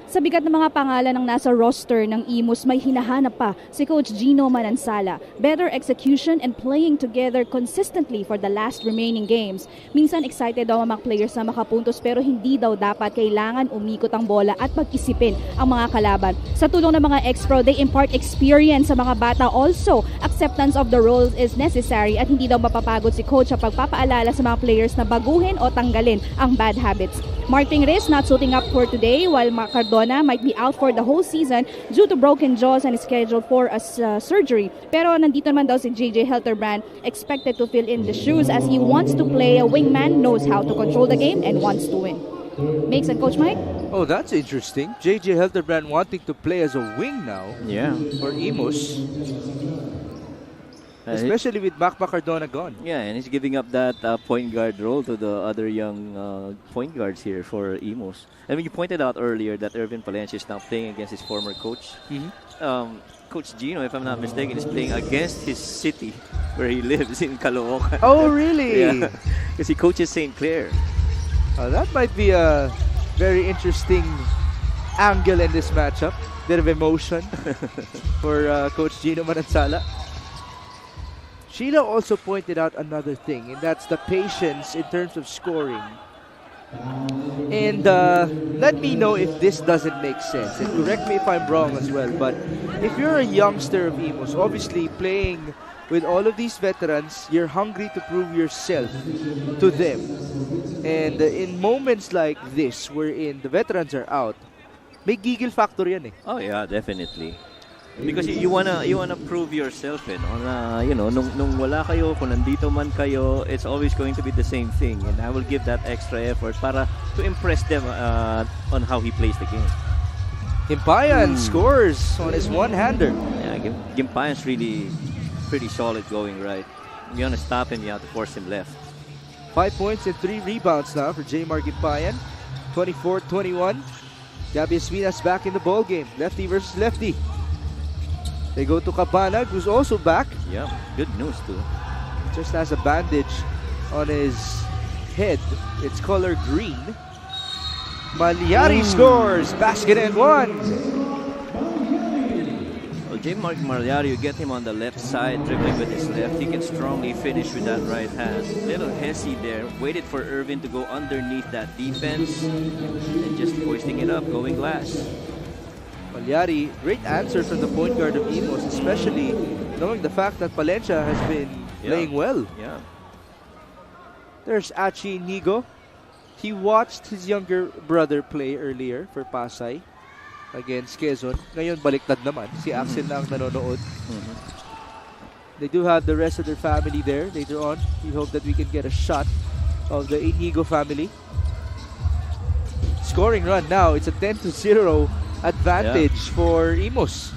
Sa bigat ng mga pangalan ng nasa roster ng IMUS, may hinahanap pa si Coach Gino Manansala. Better execution and playing together consistently for the last remaining games. Minsan excited daw ang mga players na makapuntos pero hindi daw dapat kailangan umikot ang bola at pag-isipin ang mga kalaban. Sa tulong ng mga ex-pro, they impart experience sa mga bata. Also, acceptance of the roles is necessary at hindi daw mapapagod si Coach sa pagpapaalala sa mga players na baguhin o tanggalin ang bad habits. Mark Pingris not suiting up for today while Mark Cardona might be out for the whole season due to broken jaws and is scheduled for a surgery. Pero nandito naman daw si JJ Helterbrand, expected to fill in the shoes as he wants to play a wingman, knows how to control the game and wants to win. Makes and Coach Mike? Oh, that's interesting. JJ Helterbrand wanting to play as a wing now. Yeah. For IMUS. Especially with Mac Cardona gone. Yeah, and he's giving up that point guard role to the other young point guards here for IMUS. I mean, you pointed out earlier that Irvin Palencia is now playing against his former coach. Coach Gino, if I'm not mistaken, is playing against his city where he lives in Caloocan. Oh, really? Yeah, because he coaches St. Clair. That might be a very interesting angle in this matchup. Bit of emotion for Coach Gino Manansala. Sheila also pointed out another thing, and that's the patience in terms of scoring. And let me know if this doesn't make sense, and correct me if I'm wrong as well, but if you're a youngster of IMUS, obviously playing with all of these veterans, you're hungry to prove yourself to them. And in moments like this, wherein the veterans are out, may giggle factor yan eh. Oh yeah, definitely. Because you wanna prove yourself, you know, nung wala kayo, kung nandito man kayo, it's always going to be the same thing, and I will give that extra effort para to impress them on how he plays the game. Gimpayan scores on his one-hander. Yeah, Gimpayan's really pretty solid going right. If you wanna stop him, you have to force him left. 5 points and 3 rebounds now for Jmar Gimpayan. 24-21. Gabby Espinas back in the ball game. Lefty versus lefty. They go to Cabanag, who's also back. Yeah, good news too. Just has a bandage on his head. It's color green. Malyari scores. Basket and one. Well, J-Mark Malyari, you get him on the left side, dribbling with his left. He can strongly finish with that right hand. Little Hesse there. Waited for Irvin to go underneath that defense. And just hoisting it up, going glass. Malyari, great answer from the point guard of IMUS, especially knowing the fact that Palencia has been playing well. Yeah. There's Achi Nigo. He watched his younger brother play earlier for Pasay against Quezon. Ngayon, baliktad naman. Si Axel na ang nanonood. They do have the rest of their family there later on. We hope that we can get a shot of the Inigo family. Scoring run now. It's a 10-0 advantage for IMUS.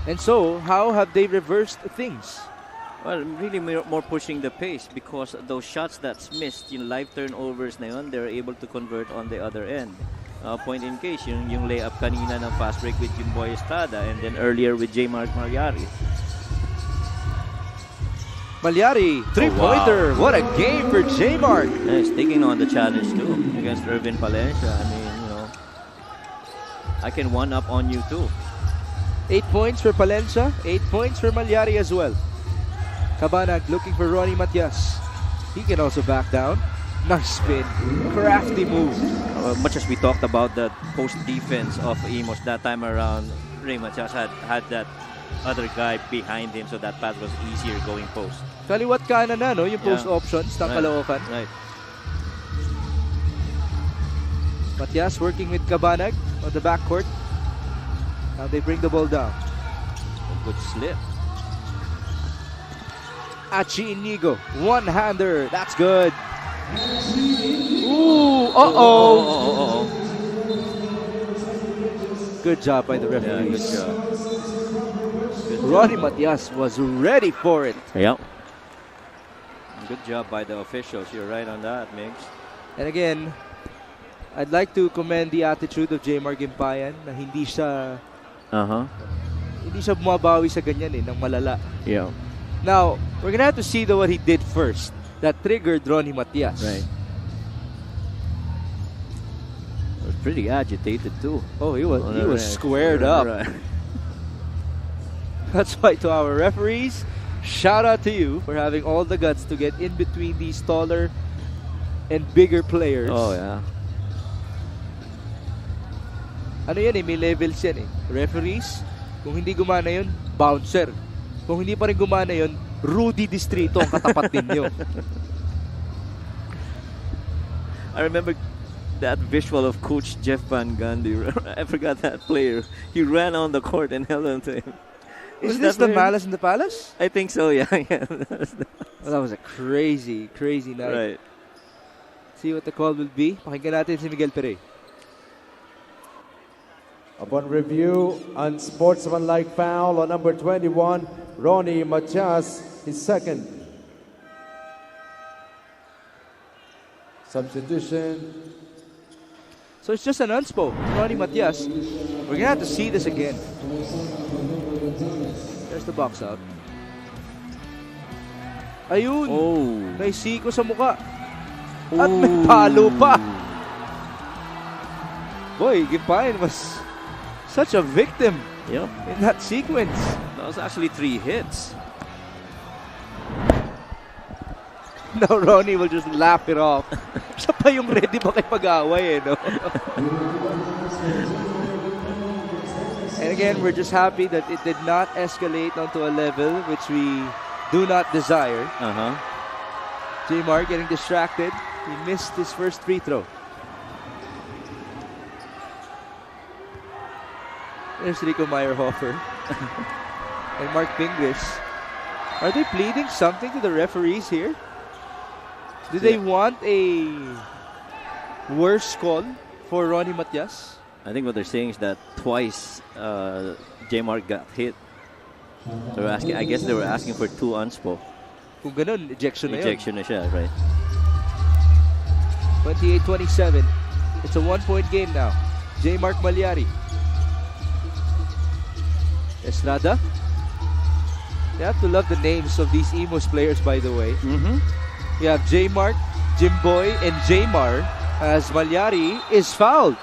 And so, how have they reversed things? Well, really more pushing the pace because those shots that's missed, yung live turnovers na yun, they're able to convert on the other end. Point in case, yung layup kanina ng fast break with Jimboy Estrada and then earlier with J-Mark Malyari. Malyari, three-pointer. What a game for J-Mark. Yeah, he's taking on the challenge too against Irvin Palencia. I mean, I can one-up on you too. 8 points for Palencia, 8 points for Malyari as well. Cabanag looking for Ronnie Matias. He can also back down. Nice spin. Crafty move. Much as we talked about the post defense of IMUS that time around, Ray Matias had that other guy behind him, so that pass was easier going post. Kaliwat kanan na, no? Yung post options ng Caloocan. Right. Matias working with Cabanag on the backcourt. Now they bring the ball down. A good slip. Achi Inigo, one-hander. That's good. Ooh, uh-oh. Good job by the referees. Yeah, good job. Ronnie Matias was ready for it. Yeah. Good job by the officials. You're right on that, Migs. And again, I'd like to commend the attitude of Jmar Gimpayan na hindi siya hindi siya bumabawi sa ganyan ng malala. Yeah. Now, we're gonna have to see what he did first. That triggered Ronnie Matias. Right. Was pretty agitated too. Oh, he was squared up. Right. That's why to our referees, shout out to you for having all the guts to get in between these taller and bigger players. Oh yeah. Ano yan may levels yan Referees, kung hindi gumana yun, bouncer. Kung hindi pa rin gumana yun, Rudy Distrito ang katapat ninyo. I remember that visual of Coach Jeff Van Gundy. I forgot that player. He ran on the court and held on to him. Is this the Malice in the Palace? I think so, yeah. Well, that was a crazy, crazy night. Right. See what the call will be. Pakinggan natin si Miguel Pere. Upon review, unsportsmanlike foul on number 21, Ronnie Matias, his second. Substitution. So it's just an unspo. Ronnie Matias. We're going to have to see this again. There's the box out. Ayun. Oh. Naisiko sa muka. At may palo pa. Boy, Gipain was such a victim in that sequence. That was actually 3 hits. Now Ronnie will just laugh it off. Siya pa yung ready makipag-away no? And again, we're just happy that it did not escalate onto a level which we do not desire. J-Mark getting distracted. He missed his first free throw. There's Rico Meyerhofer and Mark Pingris. Are they pleading something to the referees here? Do they want a worse call for Ronnie Matias? I think what they're saying is that twice J-Mark got hit. They're asking, I guess they were asking for 2 unspo. Kung ganun, ejection na yun. Ejection na siya, right? 28-27. It's a 1-point game now. J-Mark Malyari. Estrada. You have to love the names of these IMUS players, by the way. You have J-Mark, Jimboy, and J-Mar as Malyari is fouled.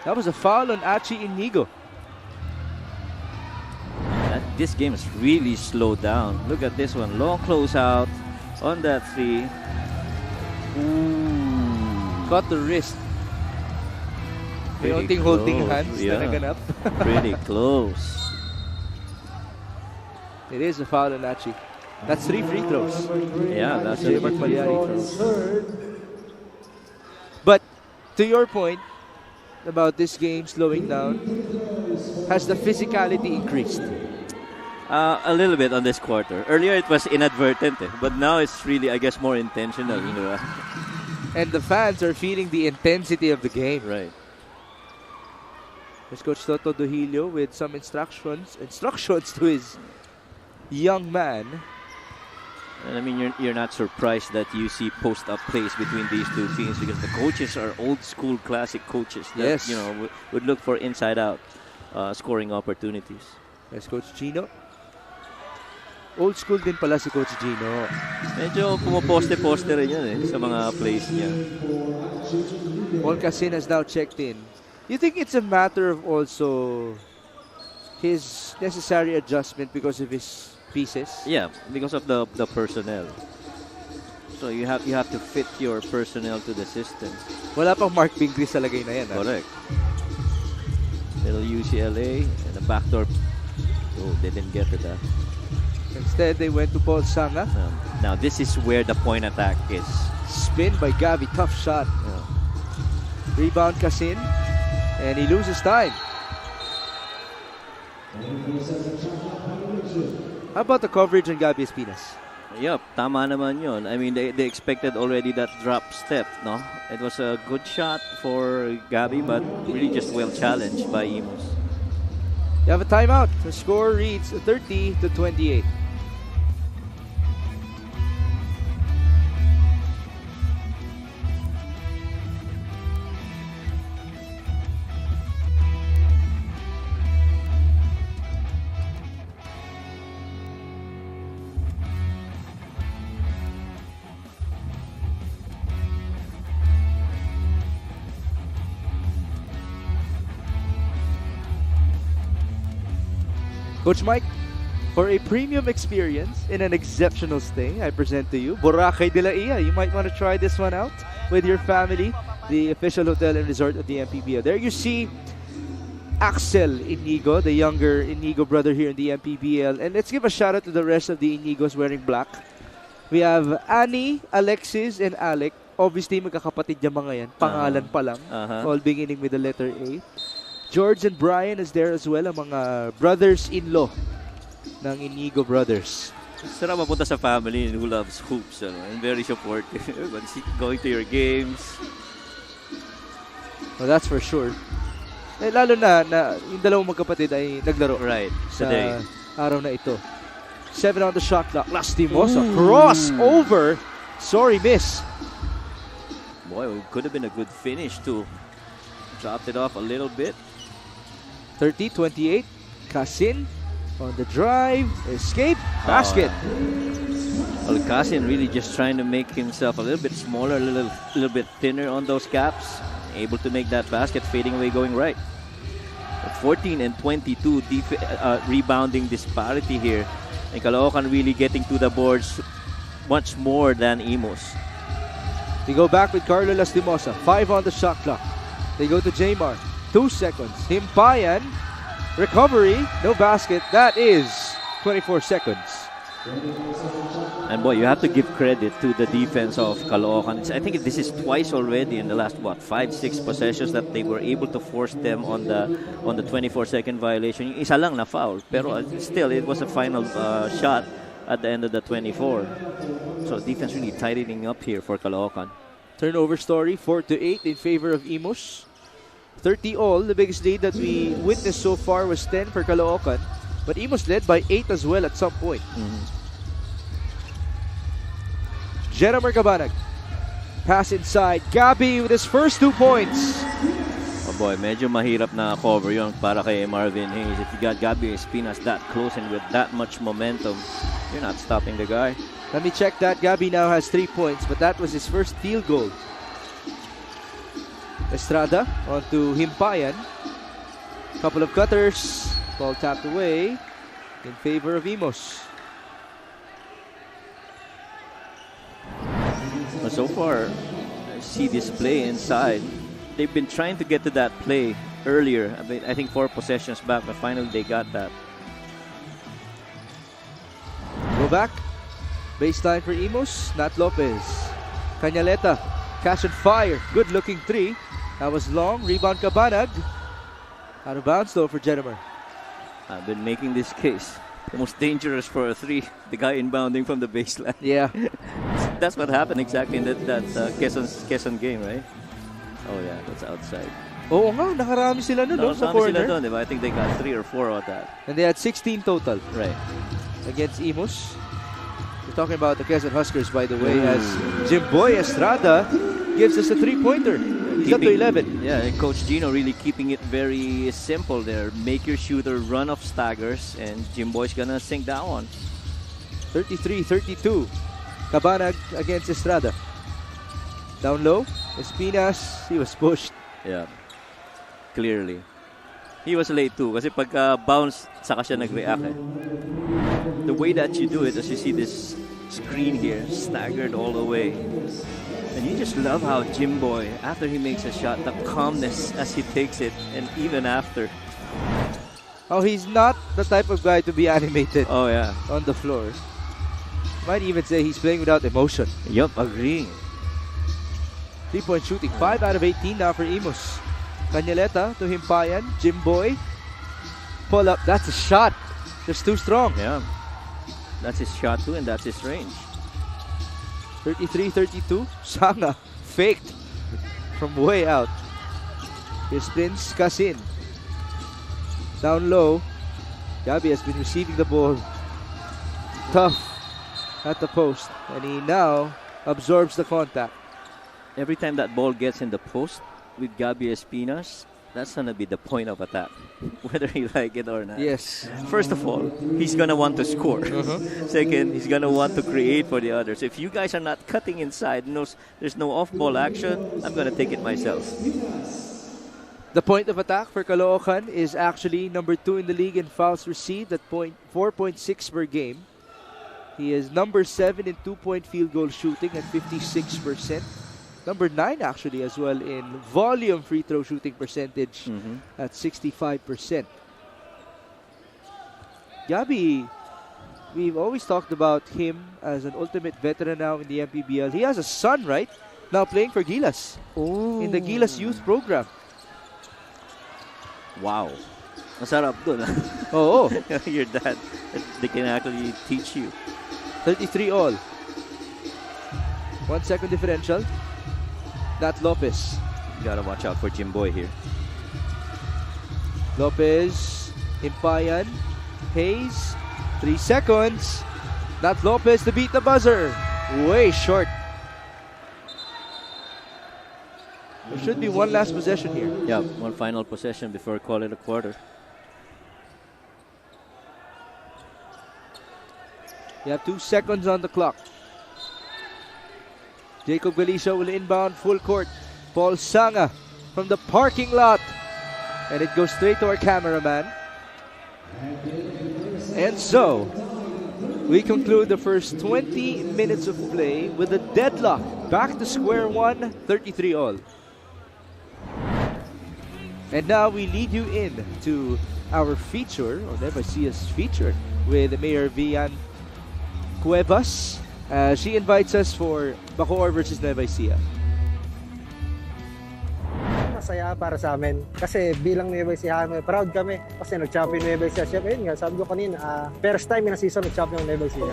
That was a foul on Achi Inigo. This game is really slowed down. Look at this one. Long closeout on that 3. Ooh. Got the wrist. Holding hands na naganap. Pretty close. It is a foul on Achi. That's 3 free throws. Yeah, that's a J-Mark Malyari throws. But to your point about this game slowing down, has the physicality increased? A little bit on this quarter. Earlier it was inadvertent, but now it's really, I guess, more intentional. And the fans are feeling the intensity of the game. Right. There's Coach Toto Duhilio with some instructions to his young man. And I mean, you're not surprised that you see post-up plays between these two teams because the coaches are old-school, classic coaches that would look for inside-out scoring opportunities. There's Coach Gino. Old school din pala si Coach Gino. Medyo pumoposte-poste rin yan sa mga plays niya. Paul Casin has now checked in. You think it's a matter of also his necessary adjustment because of his pieces? Yeah, because of the personnel. So you have to fit your personnel to the system. Wala pang Mark Pingris sa lagay na yan. Correct. Little UCLA and a backdoor. Oh, they didn't get to that. Instead, they went to Paul Sanga. Now this is where the point attack is. Spin by Gavi, tough shot. Rebound Casin, and he loses time. How about the coverage on Gabi Espinas? Yup, tama naman yun. I mean, they expected already that drop step, no? It was a good shot for Gabi, but really just well challenged by IMUS. You have a timeout. The score reads 30-28. Coach Mike, for a premium experience in an exceptional stay, I present to you Boracay de la Ia. You might want to try this one out with your family, the official hotel and resort of the MPBL. There you see Axel Inigo, the younger Inigo brother here in the MPBL. And let's give a shout out to the rest of the Inigos wearing black. We have Annie, Alexis, and Alec. Obviously, magkakapatid yung mga yan. Pangalan pa lang. All beginning with the letter A. George and Brian is there as well, ang mga brothers-in-law ng Inigo brothers. Sarap mapunta sa family who loves hoops, and very supportive. Going to your games. Well, that's for sure. Eh, lalo na yung dalawang magkapatid ay naglaro sa today. Araw na ito. 7 on the shot clock. Lastimosa. Crossover. Sorry, miss. Boy, it could have been a good finish too. Dropped it off a little bit. 30-28. Casin on the drive. Escape. Basket. Well, Casin really just trying to make himself a little bit smaller, a little bit thinner on those caps. Able to make that basket, fading away, going right. 14 and 22 rebounding disparity here. And Caloocan really getting to the boards much more than IMUS. They go back with Carlo Lastimosa. 5 on the shot clock. They go to Jamar. 2 seconds. Himpayan. Recovery. No basket. That is 24 seconds. And boy, you have to give credit to the defense of Caloocan. I think this is twice already in the last 5-6 possessions that they were able to force them on the 24-second violation. Yung isa lang na foul, pero still it was a final shot at the end of the 24. So defense really tightening up here for Caloocan. Turnover story 4-8 in favor of IMUS. 30 all. The biggest lead that we witnessed so far was 10 for Caloocan, but IMUS led by 8 as well at some point. Jennifer Cabanag. Pass inside. Gabby with his first 2 points. Oh boy, medyo mahirap na cover yun para kay Marvin Hayes. If you got Gabby Espinas that close and with that much momentum, you're not stopping the guy. Let me check that. Gabby now has 3 points, but that was his first field goal. Estrada onto Himpayan. Couple of cutters. Ball tapped away in favor of IMUS. So far, I see this play inside. They've been trying to get to that play earlier. I think 4 possessions back, but finally they got that. Go back. Baseline for IMUS. Nat Lopez. Cañaleta. Cash and fire. Good looking 3. That was long. Rebound Cabanag. Out of bounds though for Jennifer. I've been making this case. The most dangerous for a 3, the guy inbounding from the baseline. Yeah. That's what happened exactly in that Quezon game, right? Oh yeah, that's outside. Oo nga, nakarami sila nun sa corner. Sila dun, I think they got 3 or 4 of that. And they had 16 total. Right. Against IMUS. We're talking about the Quezon Huskers, by the way, as Jimboy Estrada gives us a 3-pointer. He's up to 11. Yeah, and Coach Gino really keeping it very simple there. Make your shooter run off staggers, and Jimboy's gonna sink that one. 33-32. Cabanag against Estrada. Down low. Espinas, he was pushed. Yeah. Clearly. He was late too kasi pagka bounce saka siya nag-react eh. The way that you do it, as you see this screen here, staggered all the way. And you just love how Jimboy, after he makes a shot, the calmness as he takes it, and even after. Oh, he's not the type of guy to be animated. Oh yeah. On the floor. Might even say he's playing without emotion. Yup, agree. 3-point shooting, 5 out of 18 now for IMUS. Cañaleta to Himpayan. Jimboy. Pull up. That's a shot. Just too strong. Yeah. That's his shot too, and that's his range. 33-32. Sanga faked from way out. He spins Casin. Down low. Gabi has been receiving the ball. Tough at the post. And he now absorbs the contact. Every time that ball gets in the post with Gabi Espinas, that's going to be the point of attack, whether he like it or not. Yes. First of all, he's going to want to score. Second, he's going to want to create for the others. If you guys are not cutting inside, there's no off-ball action, I'm going to take it myself. The point of attack for Caloocan is actually number 2 in the league in fouls received at 4.6 per game. He is number 7 in 2-point field goal shooting at 56%. Number 9 actually as well in volume free throw shooting percentage at 65%. Gabby, we've always talked about him as an ultimate veteran now in the MPBL. He has a son, right? Now playing for Gilas in the Gilas youth program. Wow. Masarap dun. Oo. Your dad, they can actually teach you. 33 all. 1 second differential. Nat Lopez. You gotta watch out for Jimboy here. Lopez, Impayan, Hayes, 3 seconds. Nat Lopez to beat the buzzer. Way short. There should be one last possession here. Yeah, one final possession before call it a quarter. You have 2 seconds on the clock. Jacob Galicia will inbound full court. Paul Sanga from the parking lot. And it goes straight to our cameraman. And so, we conclude the first 20 minutes of play with a deadlock. Back to square one, 33 all. And now we lead you in to our feature, or Nueva Ecia's feature, with Mayor Vian Cuevas. She invites us for Bacoor versus Nueva Ecija. Masaya para sa amin kasi bilang Nueva Ecija, proud kami kasi nag-champion Nueva Ecija. Siyempre yun nga, sabi ko kanina, first time in a season nag-champion Nueva Ecija.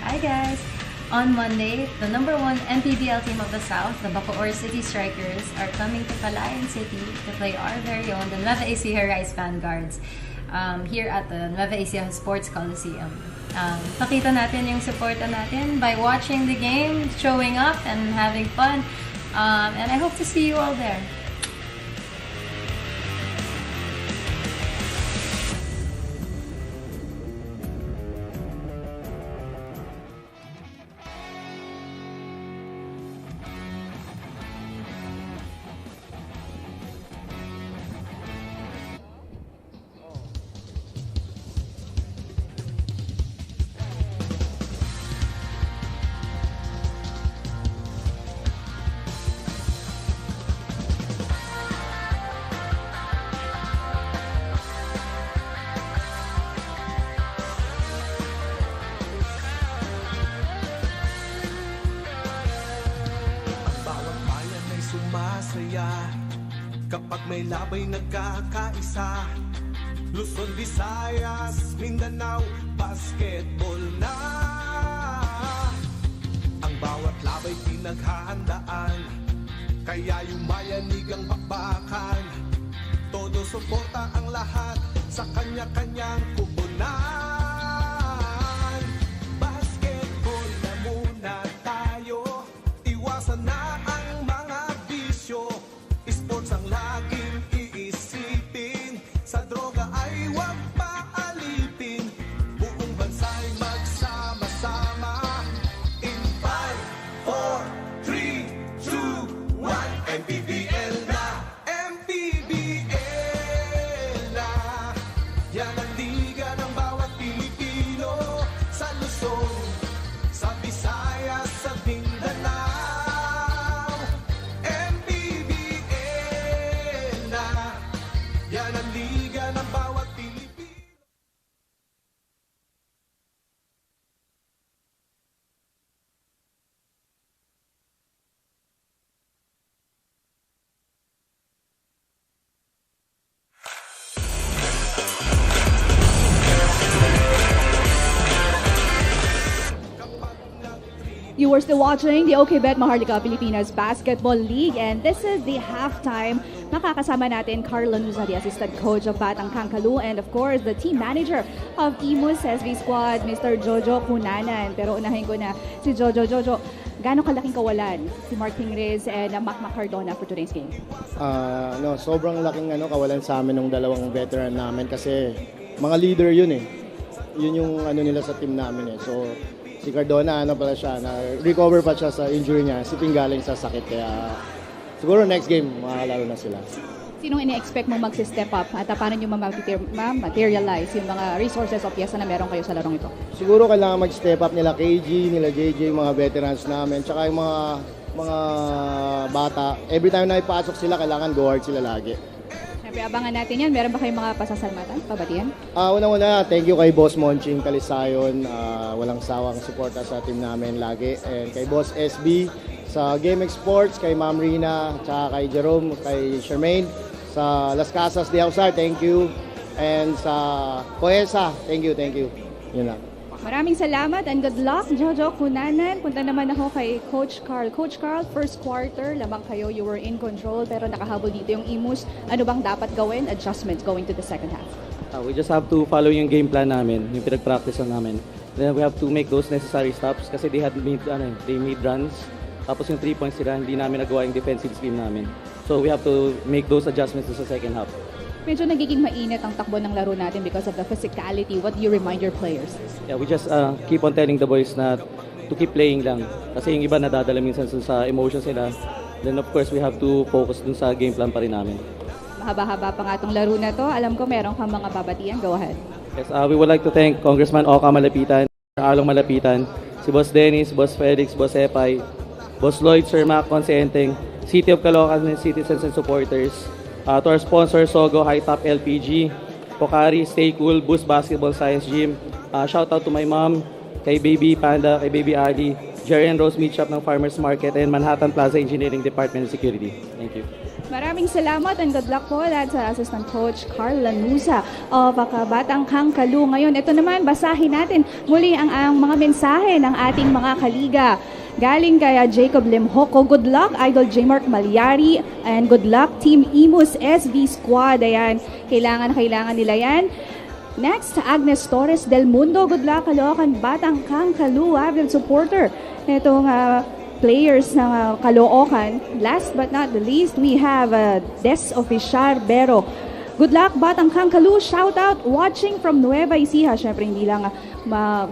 Hi guys! On Monday, the #1 MPBL team of the South, the Bacoor City Strikers, are coming to Calayan City to play our very own, the Nueva Ecija Rice Vanguards, here at the Nueva Ecija Sports Coliseum. Pakita natin yung suporta natin by watching the game, showing up, and having fun. And I hope to see you all there. Kapag may labay nagkakaisa, Luzon, Visayas, Mindanao, basketball na. Ang bawat labay pinaghahandaan, kaya yumayanig ang bakbakan. Todo suporta ang lahat sa kanya-kanyang kubunan. Basketball na muna tayo, iwasan na ang mga bisyo. Sports ang laging iisipin, sa droga ay huwag paalipin. Buong bansa'y magsama-sama. In 5, 4, 3, 2, 1, MPBL na, MPBL na. Yan ang liga ng bawat Pilipino, sa Luzon, sa Visayas, sa Mindanao. Yan ang liga ng bawat Pilipino. You are still watching the OKBet Maharlika Pilipinas Basketball League, and this is the halftime. Makakasama natin Carlo Nuza, the assistant coach of Batang Kaloo, and of course the team manager of IMUS SV Squad, Mr. Jojo Cunanan. Pero unahin ko na si Jojo. Jojo, gaano kalaking kawalan si Mark Tingres and Mac Cardona for today's game? Sobrang laking kawalan sa amin ng dalawang veteran namin kasi mga leader yun eh. Yun yung nila sa team namin eh. So Si Cardona, ano pala siya, na-recover pa siya sa injury niya, siping galing sa sakit. Kaya siguro next game, makakalaro na sila. Sinong ini-expect mo mag-step up at paano nyo ma-materialize yung mga resources o pyesa na meron kayo sa larong ito? Siguro kailangan mag-step up nila KG, nila JJ, mga veterans namin, tsaka yung mga bata. Every time na ipasok sila, kailangan go hard sila lagi. Siyempre, abangan natin yan. Meron ba kayong mga pasasalamatan, pabatian? Una-una, thank you kay Boss Monching Kalisayon. Walang sawang suporta sa team namin lagi. And kay Boss SB, sa GameX Sports, kay Ma'am Rina, tsaka kay Jerome, kay Charmaine. Sa Las Casas de Ausar, thank you. And sa Poesa, thank you. Yun lang. Maraming salamat and good luck, Jojo Kunanan. Punta naman ako kay Coach Carl. Coach Carl, first quarter, lamang kayo, you were in control, pero nakahabol dito yung IMUS. Ano bang dapat gawin? Adjustments going to the second half. We just have to follow yung game plan namin, yung pinag-practice namin. Then we have to make those necessary stops kasi they made runs. Tapos yung 3 points sila, hindi namin nagawa yung defensive scheme namin. So we have to make those adjustments sa second half. Medyo nagiging mainit ang takbo ng laro natin because of the physicality. What do you remind your players? Yeah, we just keep on telling the boys na to keep playing lang. Kasi yung iba nadadala minsan sa emotions nila. Then of course, we have to focus dun sa game plan pa rin namin. Mahaba-haba pa nga itong laro na to. Alam ko meron kang mga babatian. Go ahead. Yes, we would like to thank Congressman Oka Malapitan, Along Malapitan, si Boss Dennis, Boss Felix, Boss Epay, Boss Lloyd, Sir Mac Consenteng, City of Caloocan and citizens and supporters, to our sponsor, Sogo, High Top LPG, Pocari, Stay Cool, Boost Basketball Science Gym. Shout out to my mom, kay Baby Panda, kay Baby Ali, Jerry and Rose Meat Shop ng Farmers Market, and Manhattan Plaza Engineering Department and Security. Thank you. Maraming salamat and good luck po lahat sa Assistant Coach Carl Lanusa of Batang Kangkalu. Ngayon, ito naman, basahin natin muli ang mga mensahe ng ating mga kaliga. Galing kay Jacob Lemhoco, good luck Idol J. Mark Malyari, and good luck Team IMUS SV Squad. Ayan, kailangan nila yan. Next, Agnes Torres del Mundo, good luck Caloocan Batang Kangkalu, avid supporter itong players ng Caloocan. Last but not the least, we have Des Official Bero. Good luck Batang Kangkalu, shout out watching from Nueva Ecija. Syempre hindi lang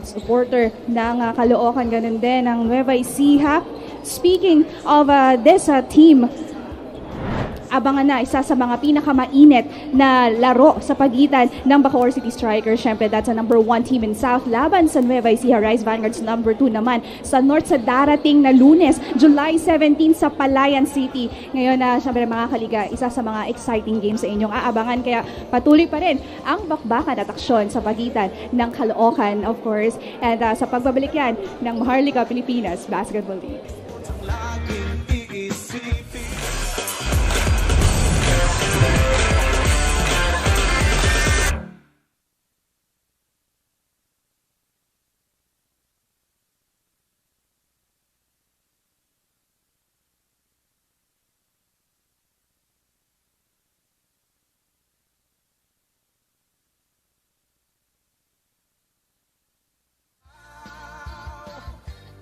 supporter ng Caloocan, ganun din ang Nueva Ecija. Speaking of this team, abangan na isa sa mga pinakamainit na laro sa pagitan ng Bacoor City Strikers. Syempre, that's a number 1 team in South laban sa Nueva Ecija Rise Vanguards. Number 2 naman sa North sa darating na Lunes, July 17 sa Palayan City. Ngayon na, syempre mga kaliga, isa sa mga exciting games sa inyong aabangan. Kaya patuloy pa rin ang bakbakan at aksyon sa pagitan ng Caloocan, of course, and sa pagbabalik yan ng Maharlika Pilipinas Basketball League.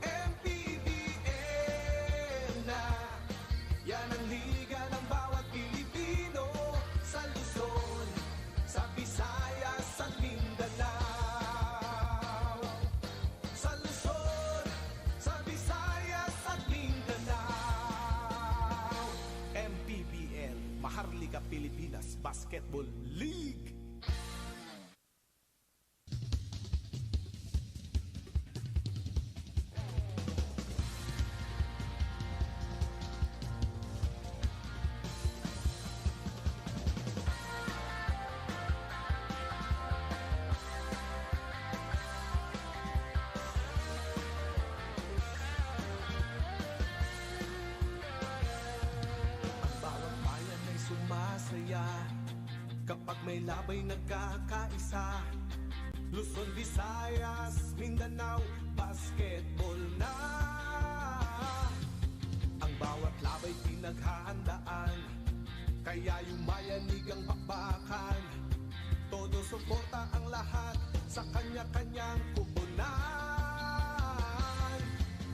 MPBL na, yan ang liga ng bawat Pilipino. Sa Luzon, sa Visayas, sa Mindanao. Sa Luzon, sa Visayas, at Mindanao. MPBL, Maharlika Pilipinas Basketball League. Sumasaya kapag may labay nagkakaisa. Luzon, Visayas, Mindanao, basketball na. Ang bawat labay pinaghahandaan, kaya yumayanig ang bakbakan. Todo suporta ang lahat sa kanya-kanyang kupunan.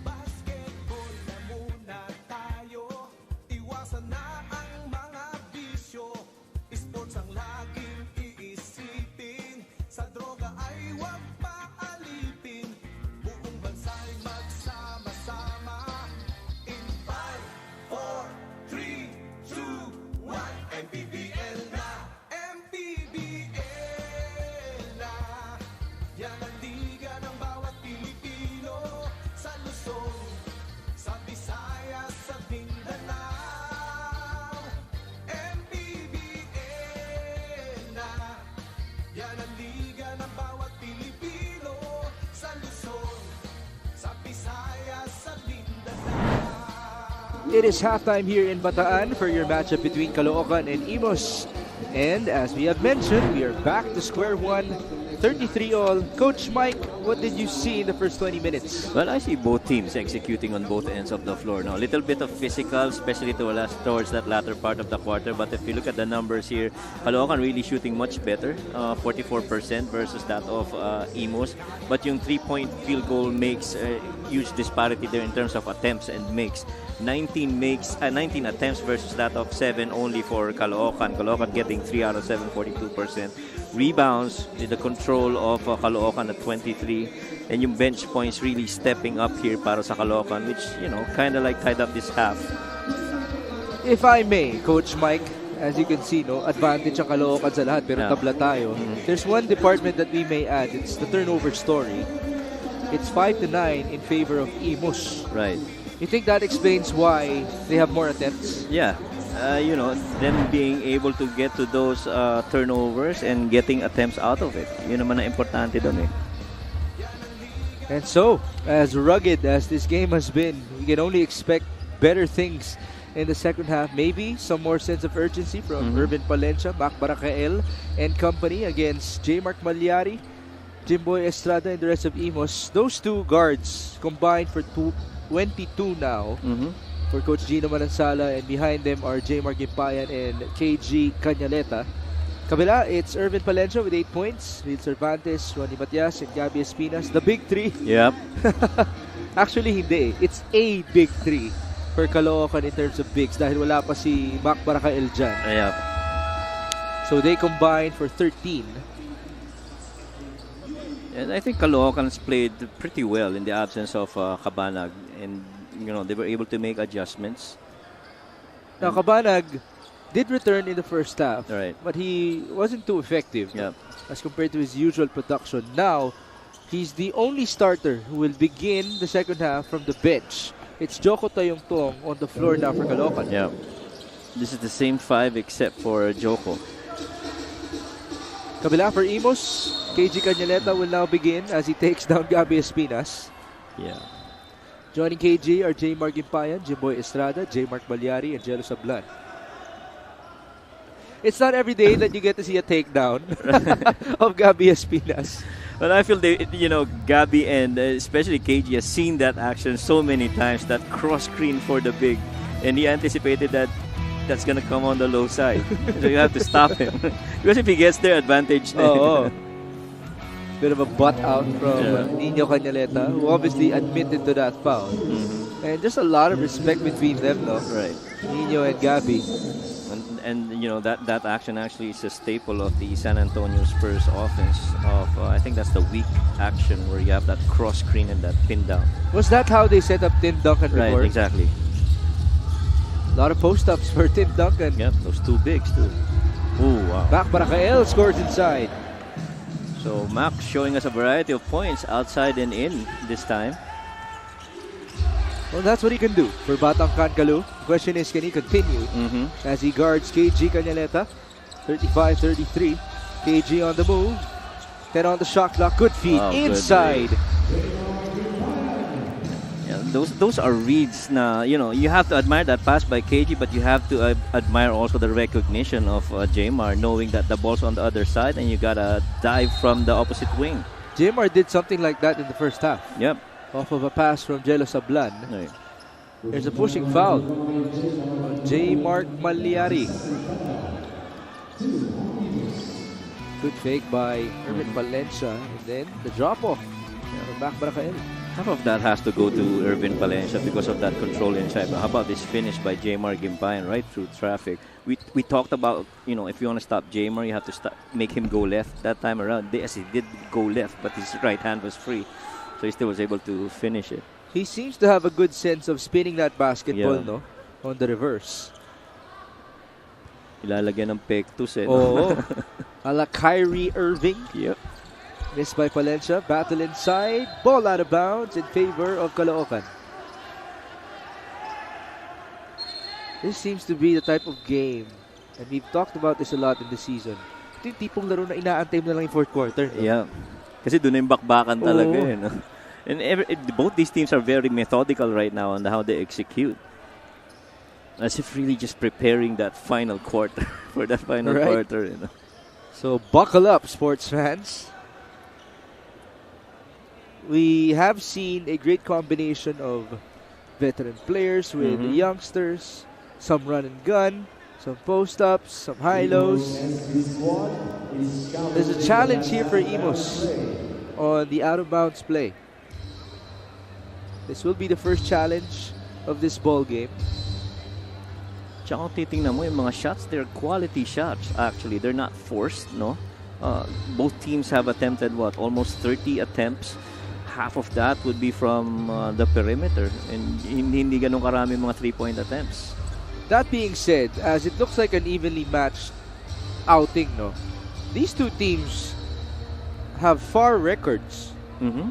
Basketball na muna tayo, iwasan na ang mga bisyo. Sports ang laging iisipin, sa droga ay huwag paalipin. Buong bansa It is halftime here in Bataan for your matchup between Caloocan and IMUS. And as we have mentioned, we are back to square one, 33-all. Coach Mike, what did you see in the first 20 minutes? Well, I see both teams executing on both ends of the floor. Now, a little bit of physical, especially towards that latter part of the quarter. But if you look at the numbers here, Caloocan really shooting much better, 44% versus that of IMUS. But yung 3-point field goal makes a huge disparity there in terms of attempts and makes. 19 attempts versus that of 7 only for Caloocan. Caloocan getting 3 out of 7, 42%. Rebounds, the control of Caloocan at 23. And yung bench points really stepping up here para sa Caloocan, which, kind of like tied up this half. If I may, Coach Mike, as you can see, advantage ang Caloocan sa lahat, pero tabla tayo. There's one department that we may add. It's the turnover story. It's 5-9 in favor of IMUS. Right. You think that explains why they have more attempts? Yeah. Them being able to get to those turnovers and getting attempts out of it. Yun naman ang importante doon eh. And so, as rugged as this game has been, we can only expect better things in the second half. Maybe some more sense of urgency from Irvin Palencia, Mac Baracael, and company against J. Mark Malyari, Jimboy Estrada, and the rest of IMUS. Those two guards combined for 22 now for Coach Gino Manansala, and behind them are J. Mark Gimpayan and KG Cañaleta. Kabila, it's Irvin Palencia with 8 points, Will Cervantes, Ronnie Matias, and Gabby Espinas. The big three. Yep. Actually, hindi. It's a big three for Caloocan in terms of bigs dahil wala pa si Mac Baracael dyan. Yep. So they combined for 13. And I think Caloocan's played pretty well in the absence of Cabanag, and they were able to make adjustments. Now Cabanag did return in the first half, right, but he wasn't too effective as compared to his usual production. Now he's the only starter who will begin the second half from the bench. It's Joko Tayongtong on the floor now for Caloocan. Yeah, this is the same 5 except for Joko. Kabila for IMUS, KG Cañaleta will now begin as he takes down Gabby Espinas. Yeah. Joining KG are J. Mark Gimpayan, Jimboy Estrada, J. Mark Malyari, and Jello Sablan. It's not every day that you get to see a takedown of Gabby Espinas. But I feel Gabby and especially KG has seen that action so many times, that cross screen for the big, and he anticipated that's gonna come on the low side. So you have to stop him. Because if he gets there, advantage. Bit of a butt out from Nino Cañaleta, who obviously admitted to that foul. And just a lot of respect between them, though. Right. Nino and Gabby. And that action actually is a staple of the San Antonio Spurs offense. I think that's the weak action where you have that cross screen and that pin down. Was that how they set up Tim Duncan before? Right, exactly. A lot of post-ups for Tim Duncan. Yep, those two bigs too. Ooh, wow. Mac Baracael scores inside. So Mac showing us a variety of points outside and in this time. Well, that's what he can do for Batang Kankalo. The question is, can he continue as he guards KG Cañaleta? 35-33. KG on the move. 10 on the shot clock. Good feed inside. Those are reads na, you have to admire that pass by KG, but you have to admire also the recognition of Jmar, knowing that the ball's on the other side and you gotta dive from the opposite wing. Jmar did something like that in the first half. Yep. Off of a pass from Jello Sablan. Right. There's a pushing foul. J. Mark Malyari. Good fake by Irvin Palencia. And then the drop-off from Mac Baracael. Half of that has to go to Irvin Palencia because of that control inside. But how about this finish by Jmar Gimpayan right through traffic? We talked about, if you want to stop Jmar, you have to make him go left. That time around, yes, he did go left, but his right hand was free. So he still was able to finish it. He seems to have a good sense of spinning that basketball, no? On the reverse. Ilalagyan ng pectus eh. Oo. Ala Kyrie Irving. Yep. Missed by Palencia. Battle inside. Ball out of bounds in favor of Caloocan. This seems to be the type of game, and we've talked about this a lot in the season. Ito yung tipong laro na inaantay mo na lang yung fourth quarter. No? Yeah. Kasi doon yung bakbakan talaga eh. No? And both these teams are very methodical right now on how they execute. As if really just preparing that final quarter for that final Right. quarter. You know. So buckle up, sports fans. We have seen a great combination of veteran players with youngsters, some run and gun, some post-ups, some high-lows. There's a challenge here for IMUS on the out-of-bounds play. This will be the first challenge of this ball game. Tsaka kung titingnan mo yung mga shots, they're quality shots actually. They're not forced, no? Both teams have attempted almost 30 attempts. Half of that would be from the perimeter, and hindi ganun karami mga 3-point attempts. That being said, as it looks like an evenly matched outing, no? These two teams have far records.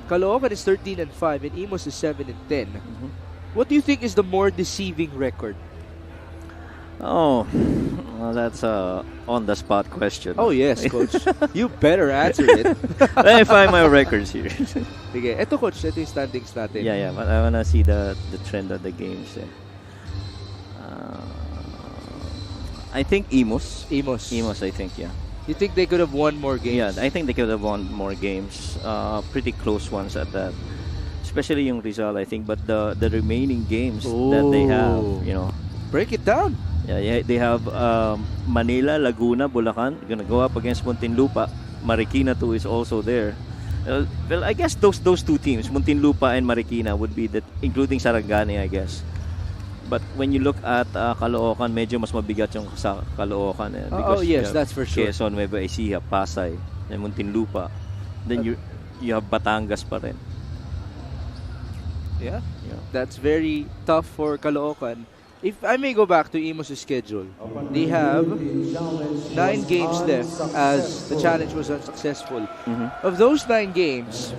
Caloocan is 13-5 and IMUS is 7-10. What do you think is the more deceiving record? Oh, well, that's a on-the-spot question. Oh yes, coach. You better answer it. Let me find my records here. Sige, eto coach, ito yung standings natin. Yeah. I wanna see the trend of the games. I think IMUS, I think, yeah. You think they could have won more games? Yeah, I think they could have won more games. Pretty close ones at that. Especially yung Rizal, I think. But the remaining games that they have, you know. Break it down. Yeah, they have Manila, Laguna, Bulacan. Gonna go up against Muntinlupa. Marikina too is also there. Well, I guess those two teams, Muntinlupa and Marikina, would be including Sarangani, I guess. But when you look at Caloocan, medyo mas mabigat yung sa Caloocan. Oh yes, that's for sure. Quezon, Nueva Ecija, Pasay, and Muntinlupa. Then you have Batangas pa rin. Yeah, that's very tough for Caloocan. If I may go back to IMUS' schedule, they have 9 games left as the challenge was unsuccessful. Of those 9 games,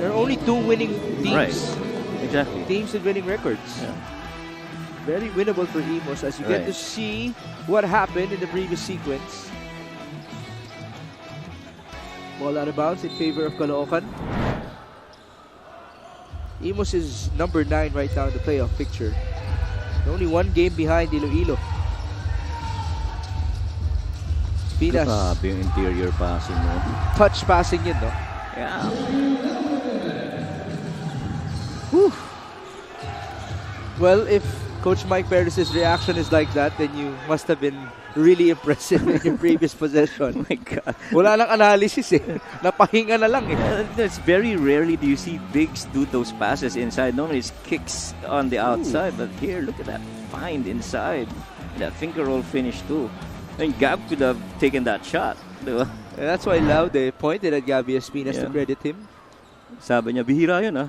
there are only 2 winning teams. Right. Exactly. Teams with winning records. Yeah. Very winnable for IMUS as you get to see what happened in the previous sequence. Ball out of bounds in favor of Caloocan. IMUS is number 9 right now in the playoff picture. They're only 1 game behind Iloilo. Pinas. Grabe yung interior passing mo. Touch passing yun, no? Yeah. Whew. Well, if Coach Mike Perez's reaction is like that, then you must have been really impressive in your previous possession. Oh my God. Wala nang analysis eh. Napahinga na lang eh. It's very rarely do you see bigs do those passes inside. Normally it's kicks on the outside, but here, look at that find inside. That finger roll finish too. I mean, Gab could have taken that shot. Diba? And that's why Laude pointed at Gabby Espinas to credit him. Sabi niya, bihira yun ah.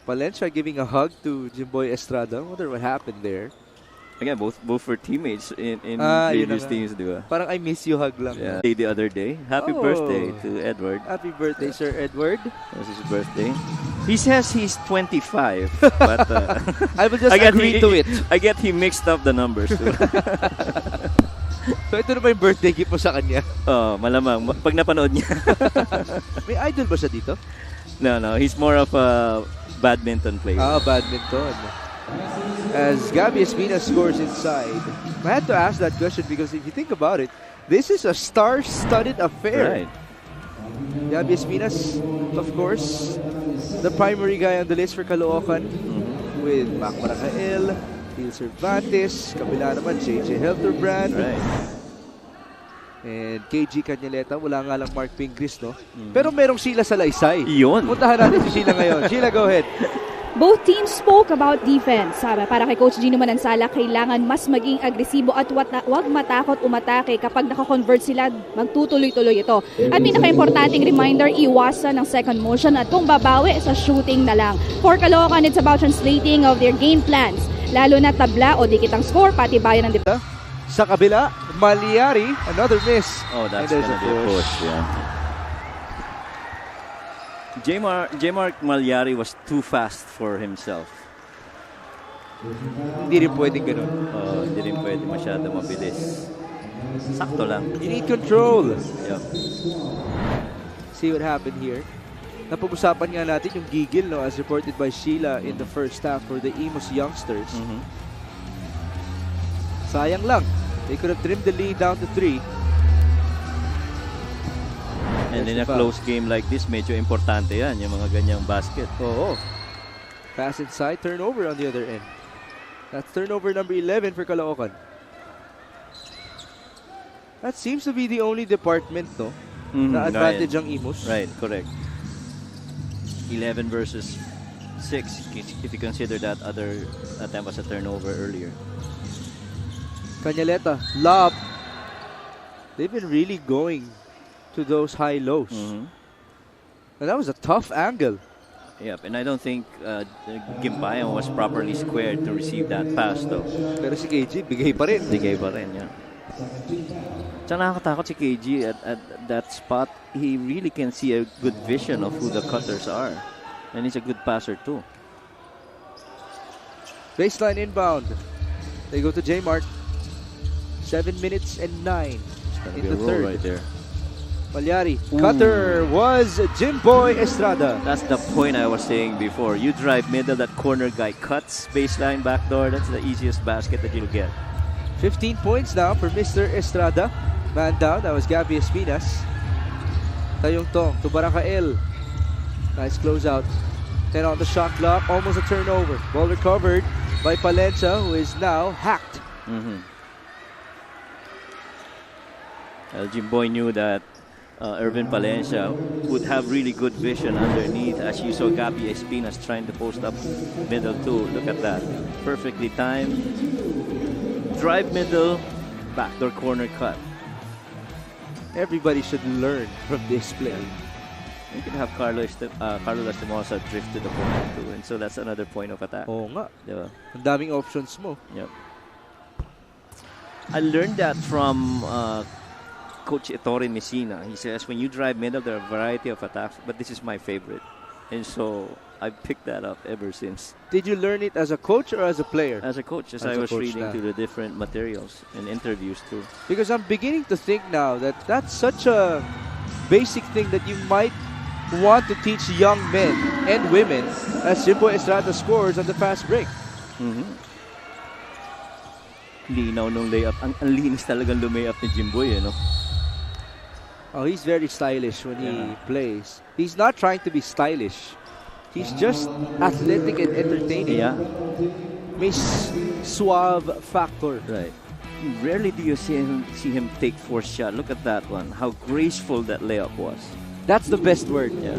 Valencia giving a hug to Jimboy Estrada. I wonder what happened there. Again, both were teammates in previous teams, di ba? Parang I miss you hug lang. Yeah. The other day. Happy birthday to Edward. Happy birthday, Sir Edward. It was his birthday. He says he's 25, but I will just agree to it. I get he mixed up the numbers too. So ito na ba yung birthday gift mo sa kanya? Oh, malamang. Pag napanood niya. May idol ba siya dito? No. He's more of a badminton player. Badminton. As Gabby Espina scores inside. I had to ask that question because if you think about it, this is a star-studded affair. Right. Gabby Espinas, of course, the primary guy on the list for Caloocan with Mac Maracael, Phil Cervantes, kabila naman JJ Helterbrand. Right. And KG Canyaleta, wala nga lang Mark Pingris, no? Pero merong Sheila Salaysay. Iyon. Puntahan natin si Sheila ngayon. Sheila, go ahead. Both teams spoke about defense. Sabi, para kay Coach Gino Manansala, kailangan mas maging agresibo at wag matakot umatake. Kapag nakakonvert sila, magtutuloy-tuloy ito. At pinaka-importanting reminder, iwasan ng second motion at kung babawi sa shooting na lang. For Caloocan, it's about translating of their game plans. Lalo na tabla o dikitang score, pati bayan ng Sa kabila, Maliari, another miss. Oh, that's gonna be a push, yeah. J-Mark Malyari was too fast for himself. Hindi rin pwedeng ganun. Hindi rin pwede masyado mabilis. Sakto lang. You need control. Yeah. See what happened here. Napag-usapan nga natin yung gigil, no, as reported by Sheila in the first half for the IMUS youngsters. Sayang lang. They could have trimmed the lead down to 3. And in a close game like this, medyo importante yan, yung mga ganyang basket. Oo. Pass inside, turnover on the other end. That's turnover number 11 for Caloocan. That seems to be the only department, no? Na advantage ang IMUS. Right, correct. 11 versus 6 if you consider that other attempt as a turnover earlier. Cañaleta, lob. They've been really going to those high lows. And that was a tough angle. Yep, and I don't think Gimbayan was properly squared to receive that pass though. Pero si KG, bigay pa rin. Bigay pa rin, yeah. Tsaka nakakatakot si KG at that spot. He really can see a good vision of who the cutters are. And he's a good passer too. Baseline inbound. They go to J-Mart. 7 minutes and 9 in the third. Right there. Palyari. Cutter was Jimboy Estrada. That's the point I was saying before. You drive middle, that corner guy cuts, baseline, backdoor. That's the easiest basket that you'll get. 15 points now for Mr. Estrada. Man down, that was Gabby Espinas. Tayong Tong to Barangkael. Nice closeout. 10 on the shot clock, almost a turnover. Ball recovered by Palencia, who is now hacked. Well, Jimboy knew that Irvin Palencia would have really good vision underneath, as you saw Gabby Espinas trying to post up middle too. Look at that. Perfectly timed. Drive middle, backdoor corner cut. Everybody should learn from this play. You can have Carlo Lastimosa drift to the corner too, and so that's another point of attack. Oo nga. Diba? Ang daming options mo. Yep. I learned that from Coach Ettore Messina. He says when you drive middle, there are a variety of attacks, but this is my favorite. And so I picked that up ever since. Did you learn it as a coach or as a player? As a coach, as I was reading through the different materials and interviews too. Because I'm beginning to think now that that's such a basic thing that you might want to teach young men and women as Jimboy Estrada scores on the fast break. Linaw nung layup. Ang linis talagang lumayup ni Jimboy, no? Oh, he's very stylish when he plays. He's not trying to be stylish. He's just athletic and entertaining. Yeah. May suave factor. Right. Rarely do you see him take forced shot. Look at that one. How graceful that layup was. That's the best word. Yeah.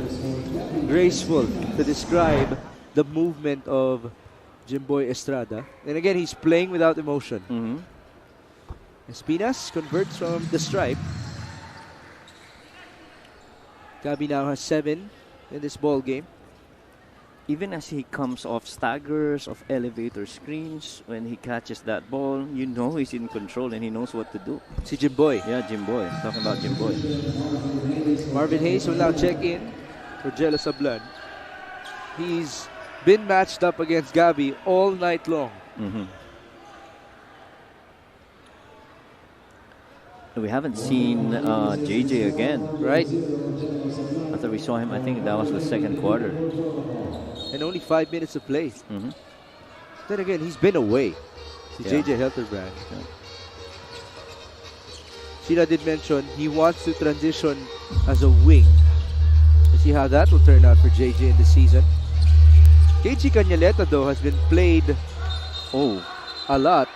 Graceful to describe the movement of Jimboy Estrada. And again, he's playing without emotion. Espinas converts from the stripe. Gabi now has 7 in this ball game. Even as he comes off staggers, of elevator screens, when he catches that ball, you know he's in control and he knows what to do. Si Jimboy. Yeah, Jimboy. Talking about Jimboy. Marvin Hayes will now check in for Jello Sablan. He's been matched up against Gabi all night long. We haven't seen JJ again. Right. After we saw him, I think that was the second quarter. And only 5 minutes of play. Then again, he's been away. Si JJ Helterbrand. Sheila did mention he wants to transition as a wing. Let's see how that will turn out for JJ in the season. KG Cañaleta, though, has been played a lot.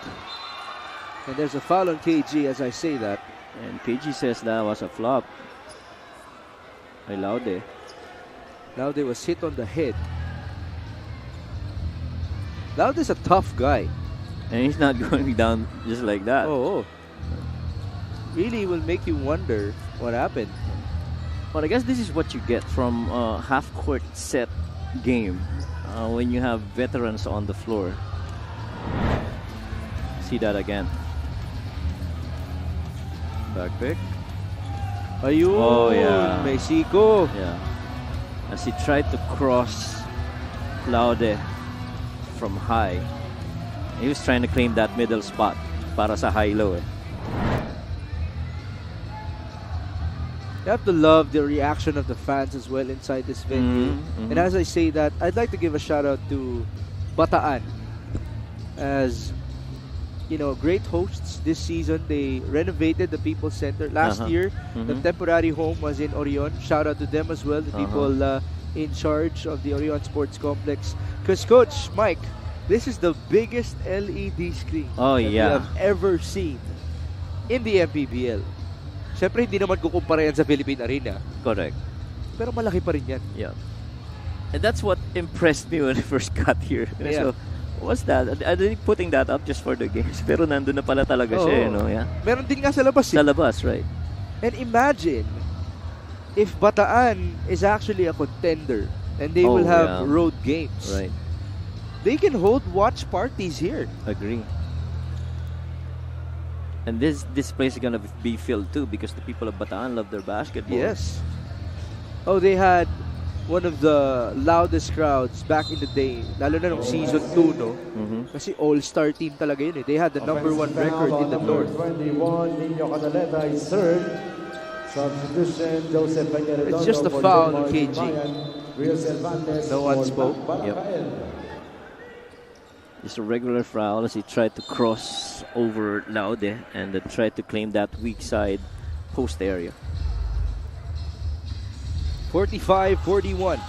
And there's a foul on KG as I say that. And KG says that was a flop. By Laude. Laude was hit on the head. Laude's a tough guy. And he's not going down just like that. Really will make you wonder what happened. But I guess this is what you get from a half-court set game when you have veterans on the floor. See that again. Back pick. Ayun! Oh, yeah. Mexico. Yeah. As he tried to cross Laude from high. He was trying to claim that middle spot para sa high-low. You have to love the reaction of the fans as well inside this venue. And as I say that, I'd like to give a shout out to Bataan as great hosts this season. They renovated the People's Center last year. The temporary home was in Orion. Shout out to them as well, the people in charge of the Orion Sports Complex. Because Coach Mike, this is the biggest LED screen that we have ever seen in the MPBL. Siyempre, hindi naman kukumpara yan sa Philippine Arena. Correct. Pero malaki pa rin yan. Yeah. And that's what impressed me when I first got here. So, what's that? I didn't putting that up just for the games. Pero nandun na pala talaga siya, Yeah. Meron din nga sa labas. Sa labas, right. And imagine if Bataan is actually a contender and they will have road games. Right. They can hold watch parties here. Agree. And this place is gonna be filled too because the people of Bataan love their basketball. Yes. Oh, they had one of the loudest crowds back in the day, lalo na nung season 2, no? Kasi all-star team talaga yun. They had the #1 record in the North. 21, Nino Canaleta is third. Substitution, Joseph Peña-Redondo. It's just a foul on KG. No one spoke. Yep. It's a regular foul as he tried to cross over Laude and tried to claim that weak side post area. 45-41.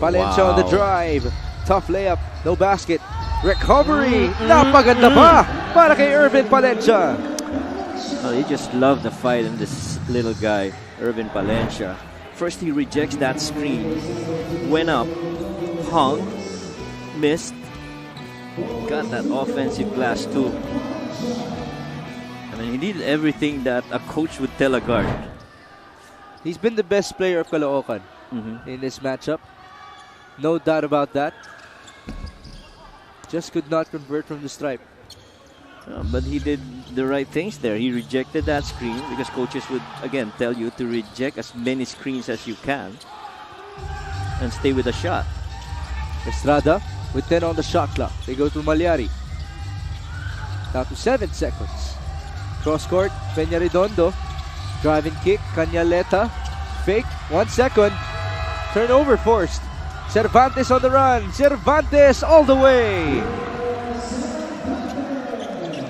Palencia on the drive. Tough layup. No basket. Recovery. Napaganda pa para kay Irvin Palencia. Oh, he just loved the fight in this little guy, Irvin Palencia. First he rejects that screen. Went up. Hung. Missed. Got that offensive glass too. I mean, he did everything that a coach would tell a guard. He's been the best player of Caloocan in this matchup. No doubt about that. Just could not convert from the stripe. But he did the right things there. He rejected that screen because coaches would, again, tell you to reject as many screens as you can and stay with the shot. Estrada with 10 on the shot clock. They go to Malyari. Down to 7 seconds. Cross court, Peña-Redondo. Driving kick, Canaleta. Fake, 1 second. Turnover forced. Cervantes on the run. Cervantes all the way.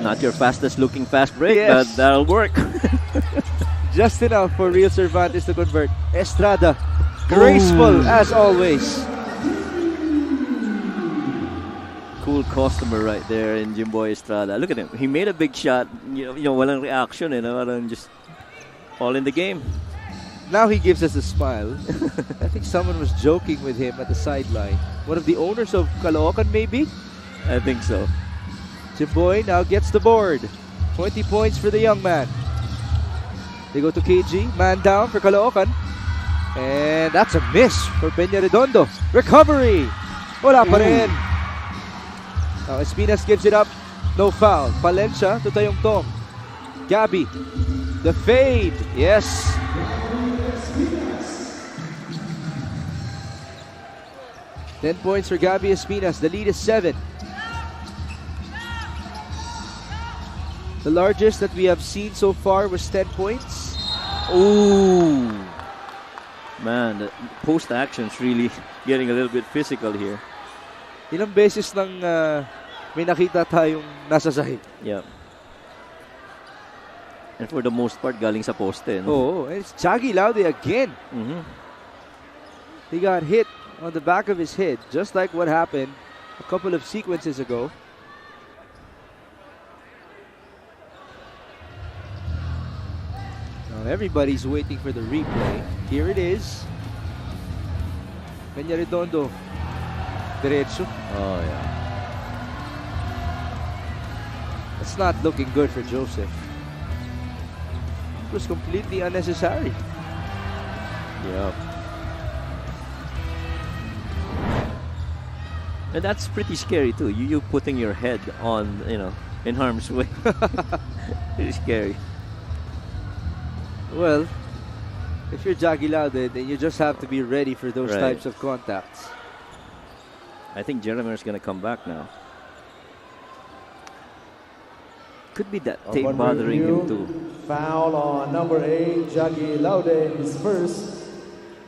Not your fastest looking fast break, but that'll work. Just enough for real Cervantes to convert. Estrada, graceful as always. Cool customer right there in Jimboy Estrada. Look at him. He made a big shot. Walang reaction. Just all in the game. Now he gives us a smile. I think someone was joking with him at the sideline. One of the owners of Caloocan, maybe? I think so. Jimboy now gets the board. 20 points for the young man. They go to KG. Man down for Caloocan. And that's a miss for Peña-Redondo. Recovery. Wala pa rin. Now Espinas gives it up. No foul. Palencia to Tayong Tong. Gabby. The fade. Yes. Ten points for Gabby Espinas. The lead is 7. The largest that we have seen so far was 10 points. Ooh. Man, the post action's really getting a little bit physical here. Ilang beses nang may nakita tayong nasa sahig. Yeah. And for the most part, galing sa poste. No? Oh, and it's Chagi Laude again. He got hit on the back of his head, just like what happened a couple of sequences ago. Now everybody's waiting for the replay. Here it is. Peña-Redondo. Derecho. Oh, yeah. It's not looking good for Joseph. It was completely unnecessary. Yeah. And that's pretty scary too. You putting your head on, in harm's way. Pretty scary. Well, if you're Jagi Laude, then you just have to be ready for those types of contacts. I think Jeremir's going to come back now. Could be that tape bothering him too. Foul on number 8, Jaggy Laude, his first.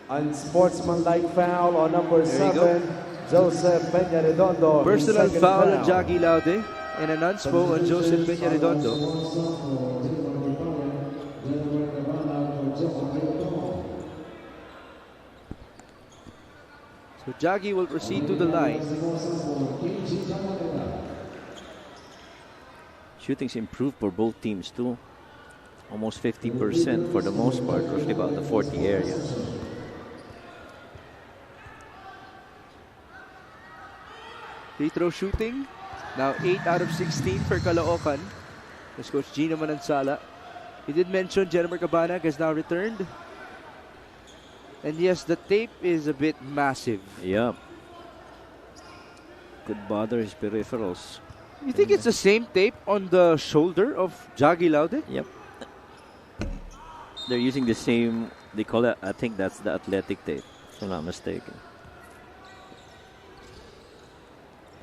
Unsportsmanlike foul on number 7, Joseph Peña Redondo. Personal foul on Jaggy Laude and an unspo on Joseph Peña Redondo. So Jaggy will proceed to the line. Shooting's improved for both teams too. Almost 50% for the most part, roughly about the 40 area. Free throw shooting, now 8 out of 16 for Caloocan. As Coach Gino Manansala. He did mention Jennifer Cabanag has now returned. And yes, the tape is a bit massive. Yep. Could bother his peripherals. You think it's the same tape on the shoulder of Jaggy Laude? Yep. They're using the same, they call it, I think that's the athletic tape, if I'm not mistaken.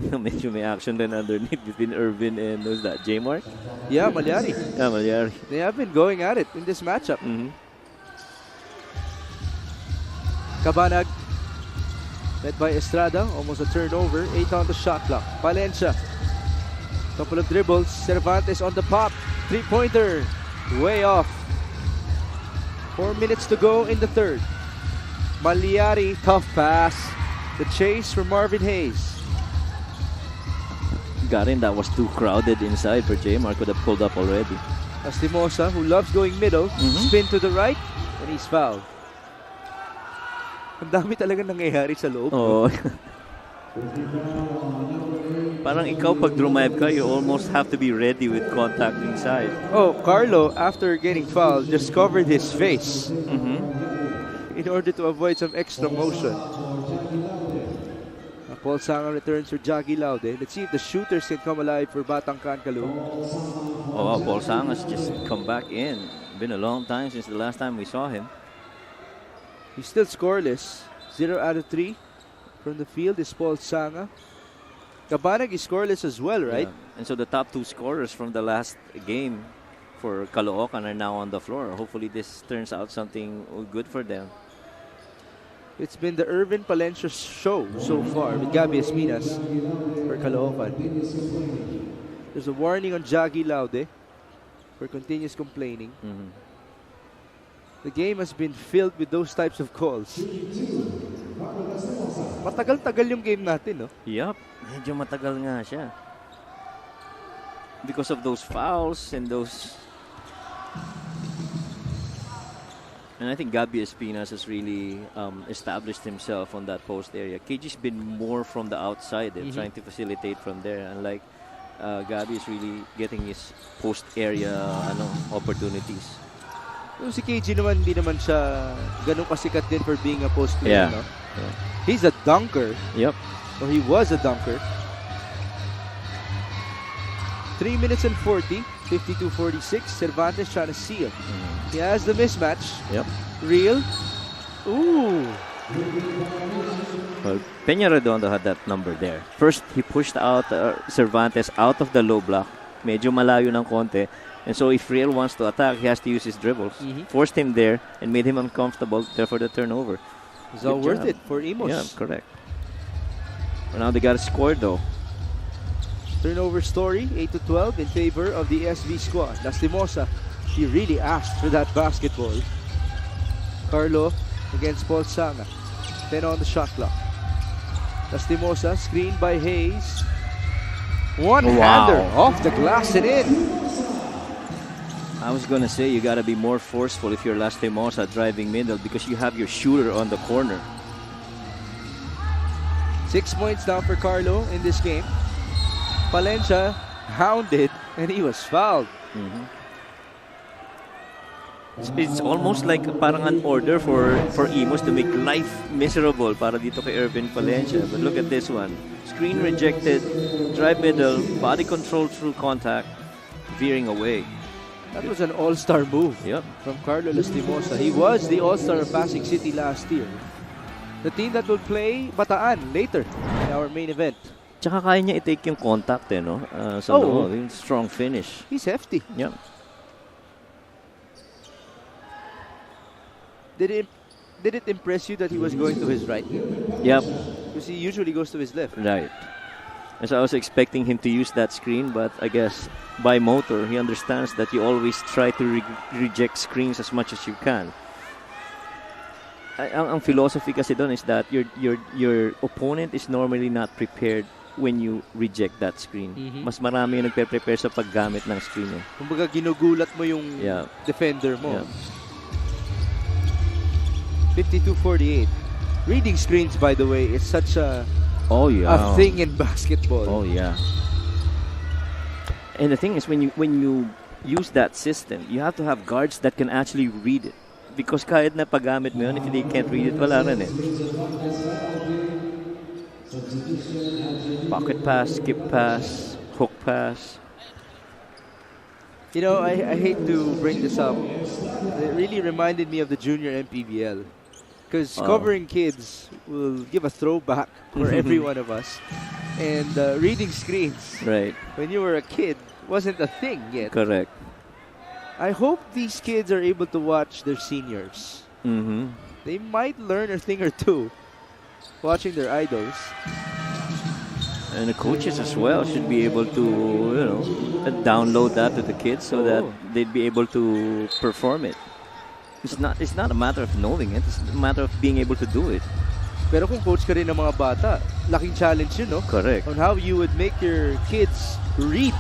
Medyo may action then underneath between Irvin and who's that, J-Mark? Yeah, Malyari. Yeah, Malyari. They have been going at it in this matchup. Cabanag, led by Estrada, almost a turnover, 8 on the shot clock. Valencia, couple of dribbles, Cervantes on the pop, three-pointer, way off. 4 minutes to go in the third. Malyari, tough pass. The chase from Marvin Hayes. Garin, that was too crowded inside for J-Mark, could have pulled up already. Lastimosa, who loves going middle, spin to the right, and he's fouled. Ang dami talaga nangyayari sa loob. Oh. Parang ikaw pag drumive ka, you almost have to be ready with contact inside. Oh, Carlo, after getting fouled, just covered his face in order to avoid some extra motion. Paul Sanga returns for Jaggy Laude. Let's see if the shooters can come alive for Batangkan Kaloo. Oh, wow, Paul Sanga's just come back in. Been a long time since the last time we saw him. He's still scoreless. 0 out of 3 from the field is Paul Sanga. Cabanag is scoreless as well, right? Yeah. And so the top 2 scorers from the last game for Caloocan are now on the floor. Hopefully this turns out something good for them. It's been the Irvin Palencia show so far with Gabby Espinas for Caloocan. There's a warning on Jaggy Laude for continuous complaining. The game has been filled with those types of calls. Matagal-tagal yung game natin, no? Yup, medyo matagal nga siya. Because of those fouls and those... And I think Gabby Espinas has really established himself on that post area. KG's been more from the outside and trying to facilitate from there. Unlike Gabby is really getting his post area opportunities. Si KG naman, hindi naman siya ganun kasikat din for being a post player. No? Yeah. He's a dunker. Yep. Or he was a dunker. 3 minutes and 40. 52-46. Cervantes trying to seal. He has the mismatch. Yep. Real. Ooh. Well, Peña Redondo had that number there. First, he pushed out Cervantes out of the low block. Medyo malayo ng konti. And so if Real wants to attack, he has to use his dribbles. Forced him there and made him uncomfortable. Therefore, the turnover. It's all worth it for IMUS. Yeah, correct. But now they got to score though. Turnover story, 8-12 in favor of the SV squad. Lastimosa, he really asked for that basketball. Carlo against Paul Sanga. 10 on the shot clock. Lastimosa, screened by Hayes. One-hander off the glass and in. I was going to say you got to be more forceful if you're Lastimosa driving middle because you have your shooter on the corner. 6 points down for Carlo in this game. Palencia hounded and he was fouled. It's almost like parang an order for IMUS to make life miserable para dito kay Irvin Palencia. But look at this one. Screen rejected, drive middle, body control through contact, veering away. That was an all-star move from Carlo Lastimosa. He was the all-star of Pasig City last year. The team that will play Bataan later in our main event. Tsaka kaya niya i-take yung contact no? Sa loob, yung strong finish. He's hefty. Yeah. Did it impress you that he was going to his right? Yep. Because he usually goes to his left. Right. And so I was expecting him to use that screen, but I guess by motor, he understands that you always try to reject screens as much as you can. Ang philosophy kasi doon is that your opponent is normally not prepared when you reject that screen. Mas marami yung nagpe-prepare sa paggamit ng screen. Kumbaga ginugulat mo yung defender mo. 52-48. Reading screens, by the way, is such a thing in basketball. Oh yeah. And the thing is, when you use that system, you have to have guards that can actually read it. Because kahit na paggamit mo yun, if they can't read it, wala rin Pocket pass, skip pass, hook pass. You know, I hate to bring this up. It really reminded me of the junior MPBL. Because covering kids will give a throwback for every one of us. And reading screens, when you were a kid, wasn't a thing yet. Correct. I hope these kids are able to watch their seniors. They might learn a thing or two watching their idols. And the coaches as well should be able to, download that to the kids so that they'd be able to perform it. It's not a matter of knowing it. It's a matter of being able to do it. Pero kung coach ka rin ng mga bata, laking challenge yun, no? Correct. On how you would make your kids read.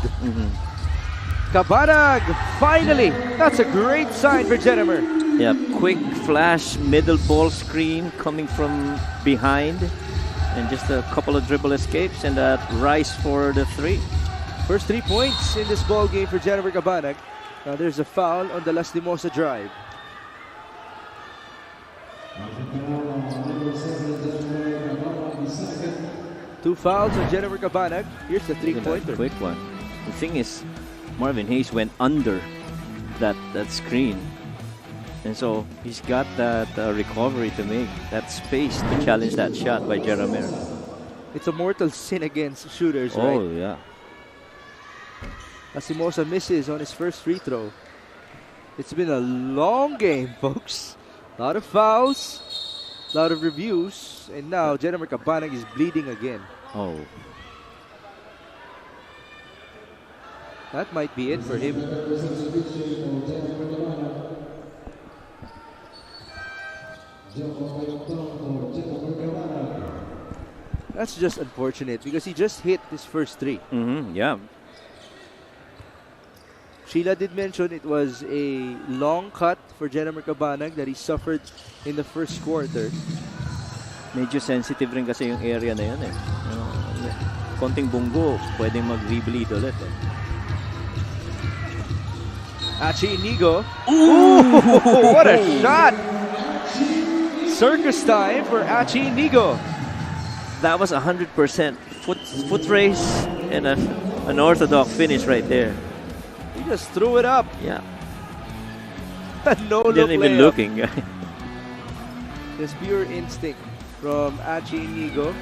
Cabanag, finally! That's a great sign for Jennifer. Yeah, quick flash middle ball screen coming from behind. And just a couple of dribble escapes and that rise for the three. First 3 points in this ball game for Jennifer Cabanag. Now there's a foul on the Lastimosa drive. Two fouls on Jennifer Cabanag. Here's the three-pointer. Quick one. The thing is, Marvin Hayes went under that screen. And so he's got that recovery to make, that space to challenge that shot by Jeremiah. It's a mortal sin against shooters, right? Oh, yeah. Lastimosa misses on his first free throw. It's been a long game, folks. A lot of fouls, a lot of reviews, and now Jennifer Cabanag is bleeding again. Oh. That might be it for him. That's just unfortunate because he just hit his first three. Yeah. Sheila did mention it was a long cut for Jennifer Cabanag that he suffered in the first quarter. Medyo sensitive rin kasi yung area na yun konting bunggo, pwedeng mag-rebleed ulit Achi Inigo. Ooh, what a shot! Circus time for Achi Inigo. That was 100% foot race and an orthodox finish right there. He just threw it up. Yeah. No look Didn't even layup. looking. Just pure instinct from Achi Inigo.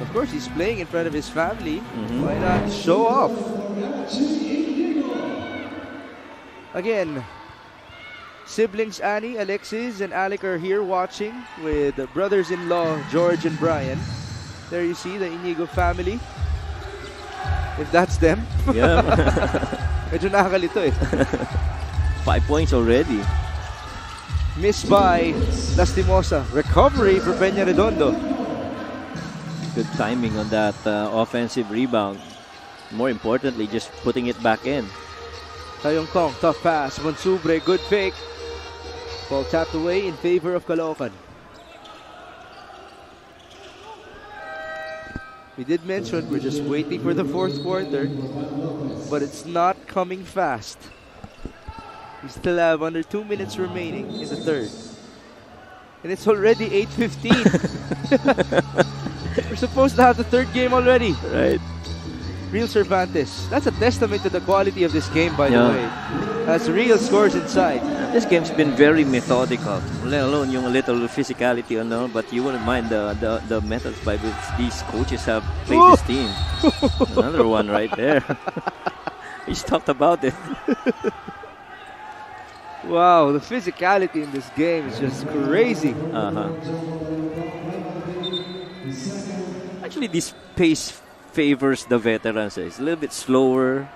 Of course, he's playing in front of his family. Why not show off? Again, siblings Annie, Alexis, and Alec are here watching with brothers-in-law George and Brian. There you see the Inigo family. If that's them. Yeah. Medyo nakakalito eh. 5 points already. Missed by Lastimosa. Recovery for Peña Redondo. Good timing on that offensive rebound. More importantly, just putting it back in. Tayong Tong, tough pass. Monsubre, good fake. Ball tapped away in favor of Caloocan. We did mention we're just waiting for the fourth quarter, but it's not coming fast. We still have under 2 minutes remaining in the third. And it's already 8:15. We're supposed to have the third game already. Right. Real Cervantes. That's a testament to the quality of this game, by the way. As real scores inside. This game's been very methodical, let alone yung little physicality, but you wouldn't mind the methods by which these coaches have played this team. Another one right there. We just talked about it. Wow, the physicality in this game is just crazy. Actually, this pace favors the veterans. It's a little bit slower,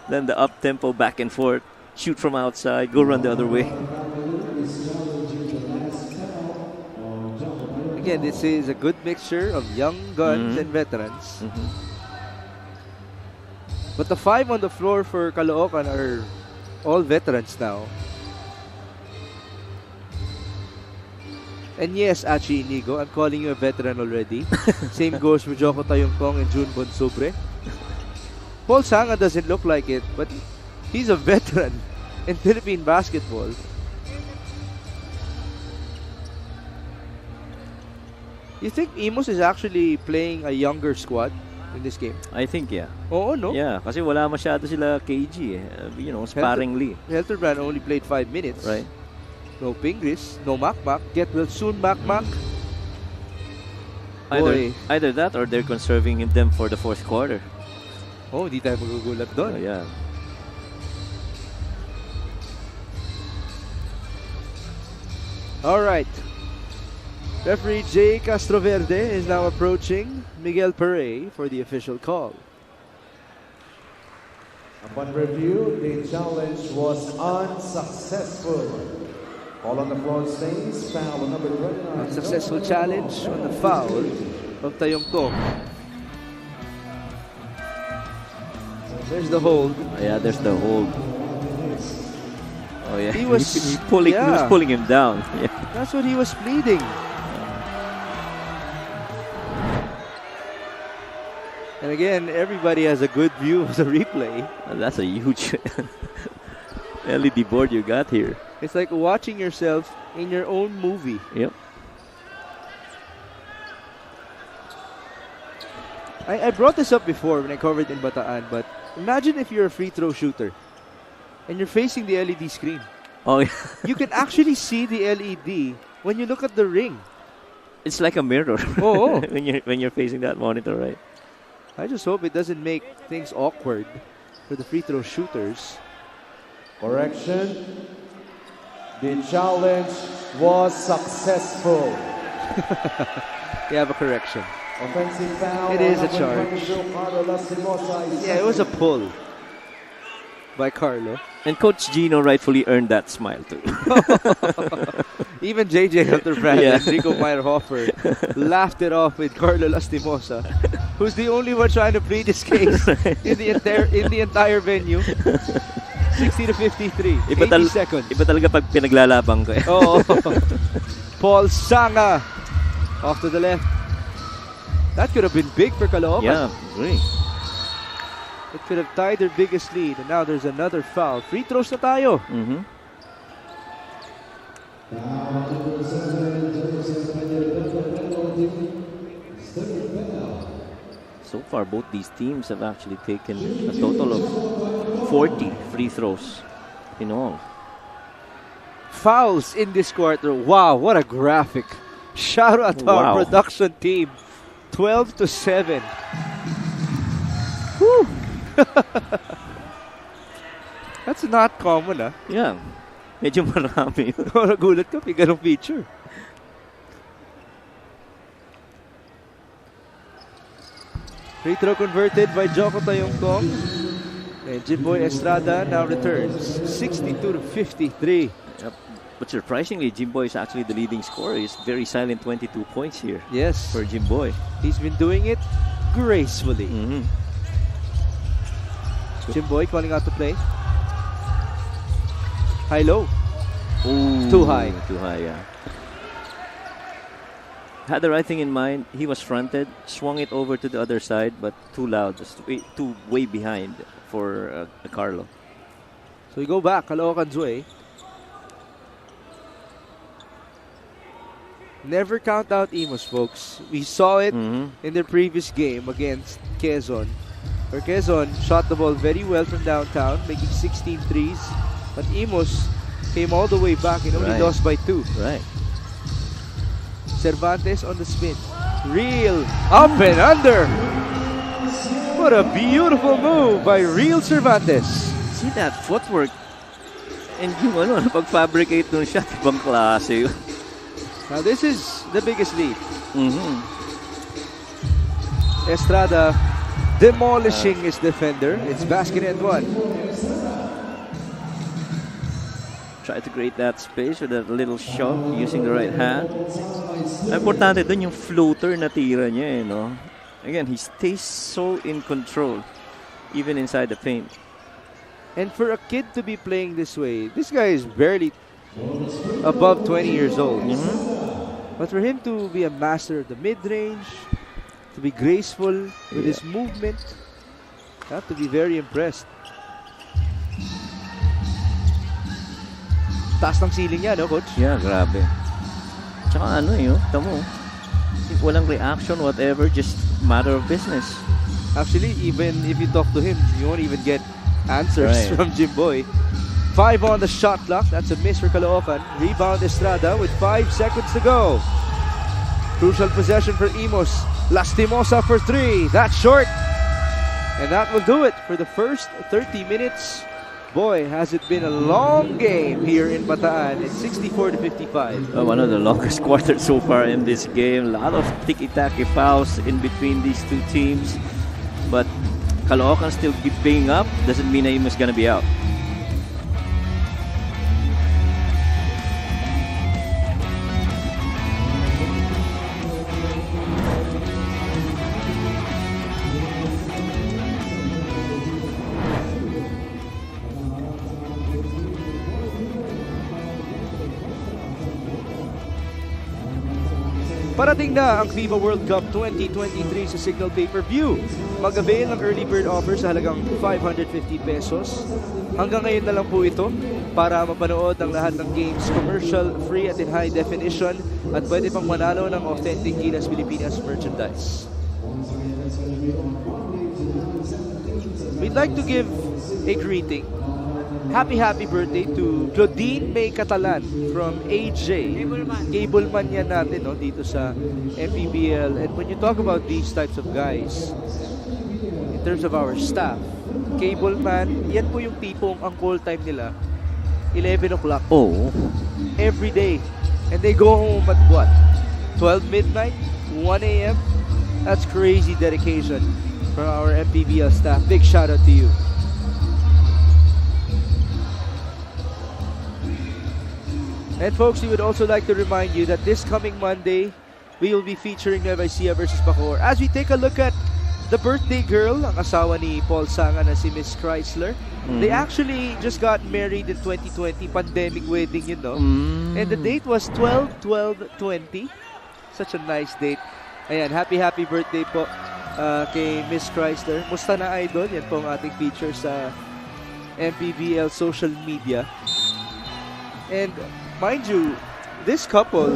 than the up-tempo back and forth. Shoot from outside, go run the other way. Again, this is a good mixture of young guns and veterans. But the 5 on the floor for Caloocan are all veterans now. And yes, Achi Inigo, I'm calling you a veteran already. Same goes for Joko Tayongtong and Jun Bonsubre. Paul Sanga doesn't look like it, but he's a veteran in Philippine basketball. You think IMUS is actually playing a younger squad in this game? I think, yeah. Oo, no? Yeah, kasi wala masyado sila KG, sparingly. Helterbrand only played 5 minutes. Right. No Pingris, no Makmak. Get well soon, Makmak. Either that or they're conserving them for the fourth quarter. Oh, di tayo magugulat doon. Oh, yeah. All right. Referee Jay Castroverde is now approaching Miguel Pere for the official call. Upon review, the challenge was unsuccessful. All on the floor stays, foul on number 29. Unsuccessful challenge on the foul of Tayongtong. There's the hold. Yeah, there's the hold. Oh yeah, he was pulling him down. Yeah. That's what he was pleading. And again, everybody has a good view of the replay. That's a huge LED board you got here. It's like watching yourself in your own movie. Yep. I brought this up before when I covered in Bataan, but imagine if you're a free throw shooter and you're facing the LED screen. Oh, yeah. You can actually see the LED when you look at the ring. It's like a mirror. Oh. when you're facing that monitor, right? I just hope it doesn't make things awkward for the free throw shooters. Correction. The challenge was successful. You have a correction. Offensive foul. It is a charge. Yeah, it was a pull by Carlo. And Coach Gino rightfully earned that smile too. Even JJ Helterbrand and Rico Meyerhofer laughed it off with Carlo Lastimosa, who's the only one trying to plead his case in the entire venue. 60-53. 80 seconds. Iba talaga pag pinaglalabang ko. Oh. Paul Sanga off to the left. That could have been big for Caloocan. Yeah, great. It could have tied their biggest lead. And now there's another foul. Free throws na tayo. So far, both these teams have actually taken a total of 40 free throws in all. Fouls in this quarter. Wow, what a graphic. Shout out to our production team. 12-7. Whew. That's not common, Yeah. Medyo marami. Nagulat ka, may ganong feature. Free throw converted by Joko Tayongtong. And Jimboy Estrada now returns. 62-53. Yep. But surprisingly, Jimboy is actually the leading scorer. He's very silent 22 points here. Yes. For Jimboy. He's been doing it gracefully. Jimboy calling out the play. High-low. Too high. Too high, yeah. Had the right thing in mind. He was fronted, swung it over to the other side, but too loud, just way behind for Carlo. So we go back, Caloocan's way. Never count out IMUS, folks. We saw it in their previous game against Quezon, where Quezon shot the ball very well from downtown, making 16 threes. But IMUS came all the way back and only lost by 2. Right. Cervantes on the spin. Real up and under. What a beautiful move by Real Cervantes. See that footwork. And yung pag-fabricate ng shot, ibang klase yun. Now this is the biggest lead. Mm-hmm. Estrada demolishing his defender. It's basket and 1. Try to create that space with that little shot using the right hand. Importante dun yung floater na tira niya, no? Again, he stays so in control, even inside the paint. And for a kid to be playing this way, this guy is barely above 20 years old. But for him to be a master of the mid-range, to be graceful with his movement, you have to be very impressed. Taas ng ceiling niya, no, Coach? Yeah, grabe. Tsaka tamo, walang reaction, whatever, just matter of business. Actually, even if you talk to him, you won't even get answers from Jimboy. 5 on the shot clock. That's a miss for Caloocan. Rebound Estrada with 5 seconds to go. Crucial possession for IMUS. Lastimosa for 3. That's short. And that will do it for the first 30 minutes. Boy, has it been a long game here in Bataan. It's 64-55. One of the longest quarters so far in this game. A lot of tiki-taki fouls in between these two teams. But Caloocan still keep paying up. Doesn't mean IMUS gonna be out. Parating na ang FIBA World Cup 2023 sa Signal Pay-Per-View. Mag-avail ng early bird offer sa halagang 550 pesos. Hanggang ngayon na lang po ito para mapanood ang lahat ng games commercial, free at in high definition at pwede pang manalo ng authentic Gilas Pilipinas merchandise. We'd like to give a greeting. Happy birthday to Claudine May Catalan from AJ. Cableman yan natin dito sa MPBL. And when you talk about these types of guys, in terms of our staff, Cableman, yan po yung tipong ang call time nila, 11 o'clock. Oh. Every day. And they go home at what? 12 midnight? 1 a.m.? That's crazy dedication from our MPBL staff. Big shout out to you. And folks, we would also like to remind you that this coming Monday, we will be featuring Nueva Ecija versus Bacoor. As we take a look at the birthday girl, ang asawa ni Paul Sanga na si Miss Chrysler. They actually just got married in 2020, pandemic wedding, you know. And the date was 12/12/20. Such a nice date. Ayan, happy birthday po kay Miss Chrysler. Musta na idol? Yan po ang ating feature sa MPBL social media. And mind you, this couple,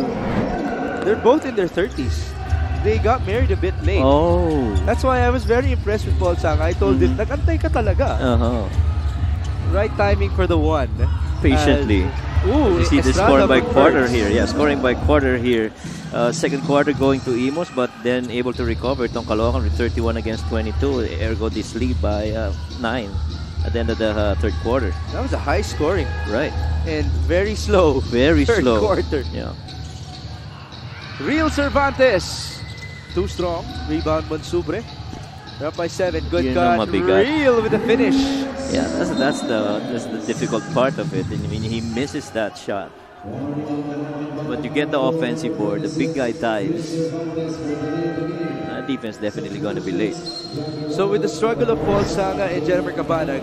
they're both in their 30s. They got married a bit late. Oh. That's why I was very impressed with Paul Sanga. I told him, nag-antay ka talaga. Right timing for the one. Patiently. You see the scoring by quarter here. Yeah, scoring by quarter here. Second quarter going to IMUS, but then able to recover itong Caloocan with 31 against 22. Ergo this lead by 9 at the end of the third quarter. That was a high scoring. Right. And very slow. Very third slow. quarter. Yeah. Real Cervantes. Too strong. Rebound Bonsubre. Up by 7. Good cut. Real with the finish. Yeah, that's the difficult part of it. I mean, he misses that shot. But you get the offensive board. The big guy dives. Defense definitely going to be late. So with the struggle of Paul Sanga and Jennifer Cabanag,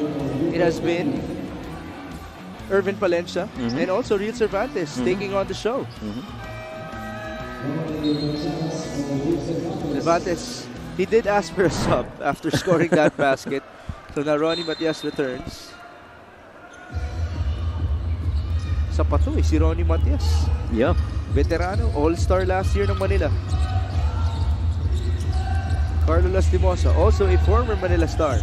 it has been Irvin Palencia and also Real Cervantes taking on the show. Cervantes, he did ask for a sub after scoring that basket. So now Ronnie Matias returns. Sapato si Ronnie Matias. Yeah. Veterano, all-star last year ng Manila. Carlo Lastimosa, also a former Manila star.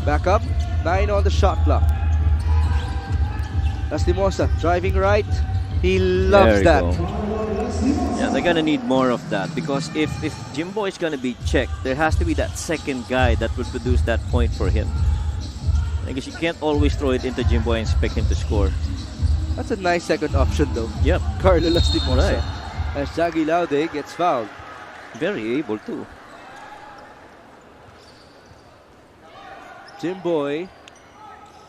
Back up, 9 on the shot clock. Lastimosa driving right. He loves There that. you go. Yeah, they're gonna need more of that because if Jimbo is gonna be checked, there has to be that second guy that will produce that point for him. I guess you can't always throw it into Jimbo and expect him to score. That's a nice second option though. Yep. Carlo Lastimosa. Right. As Jaggy Laude gets fouled. Very able too. Jimboy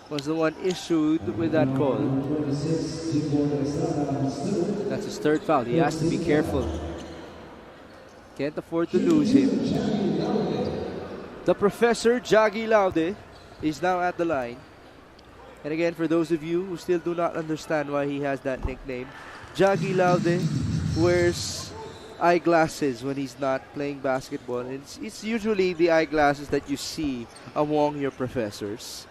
was the one issued with that call. That's his third foul. He has to be careful. Can't afford to lose him. The Professor, Jaggy Laude, is now at the line. And again, for those of you who still do not understand why he has that nickname, Jaggy Laude wears eyeglasses when he's not playing basketball. It's usually the eyeglasses that you see among your professors.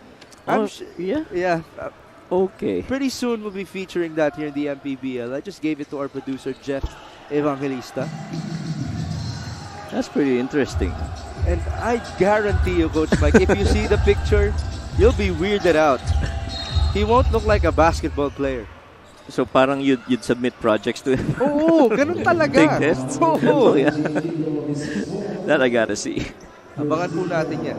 Yeah? Yeah. Okay. Pretty soon we'll be featuring that here in the MPBL. I just gave it to our producer, Jeff Evangelista. That's pretty interesting. And I guarantee you, Coach Mike, if you see the picture, you'll be weirded out. He won't look like a basketball player. So parang you'd submit projects to him? Oo, ganun talaga. Take tests? Oo. Oh, yeah. That I gotta see. Abangan po natin yan.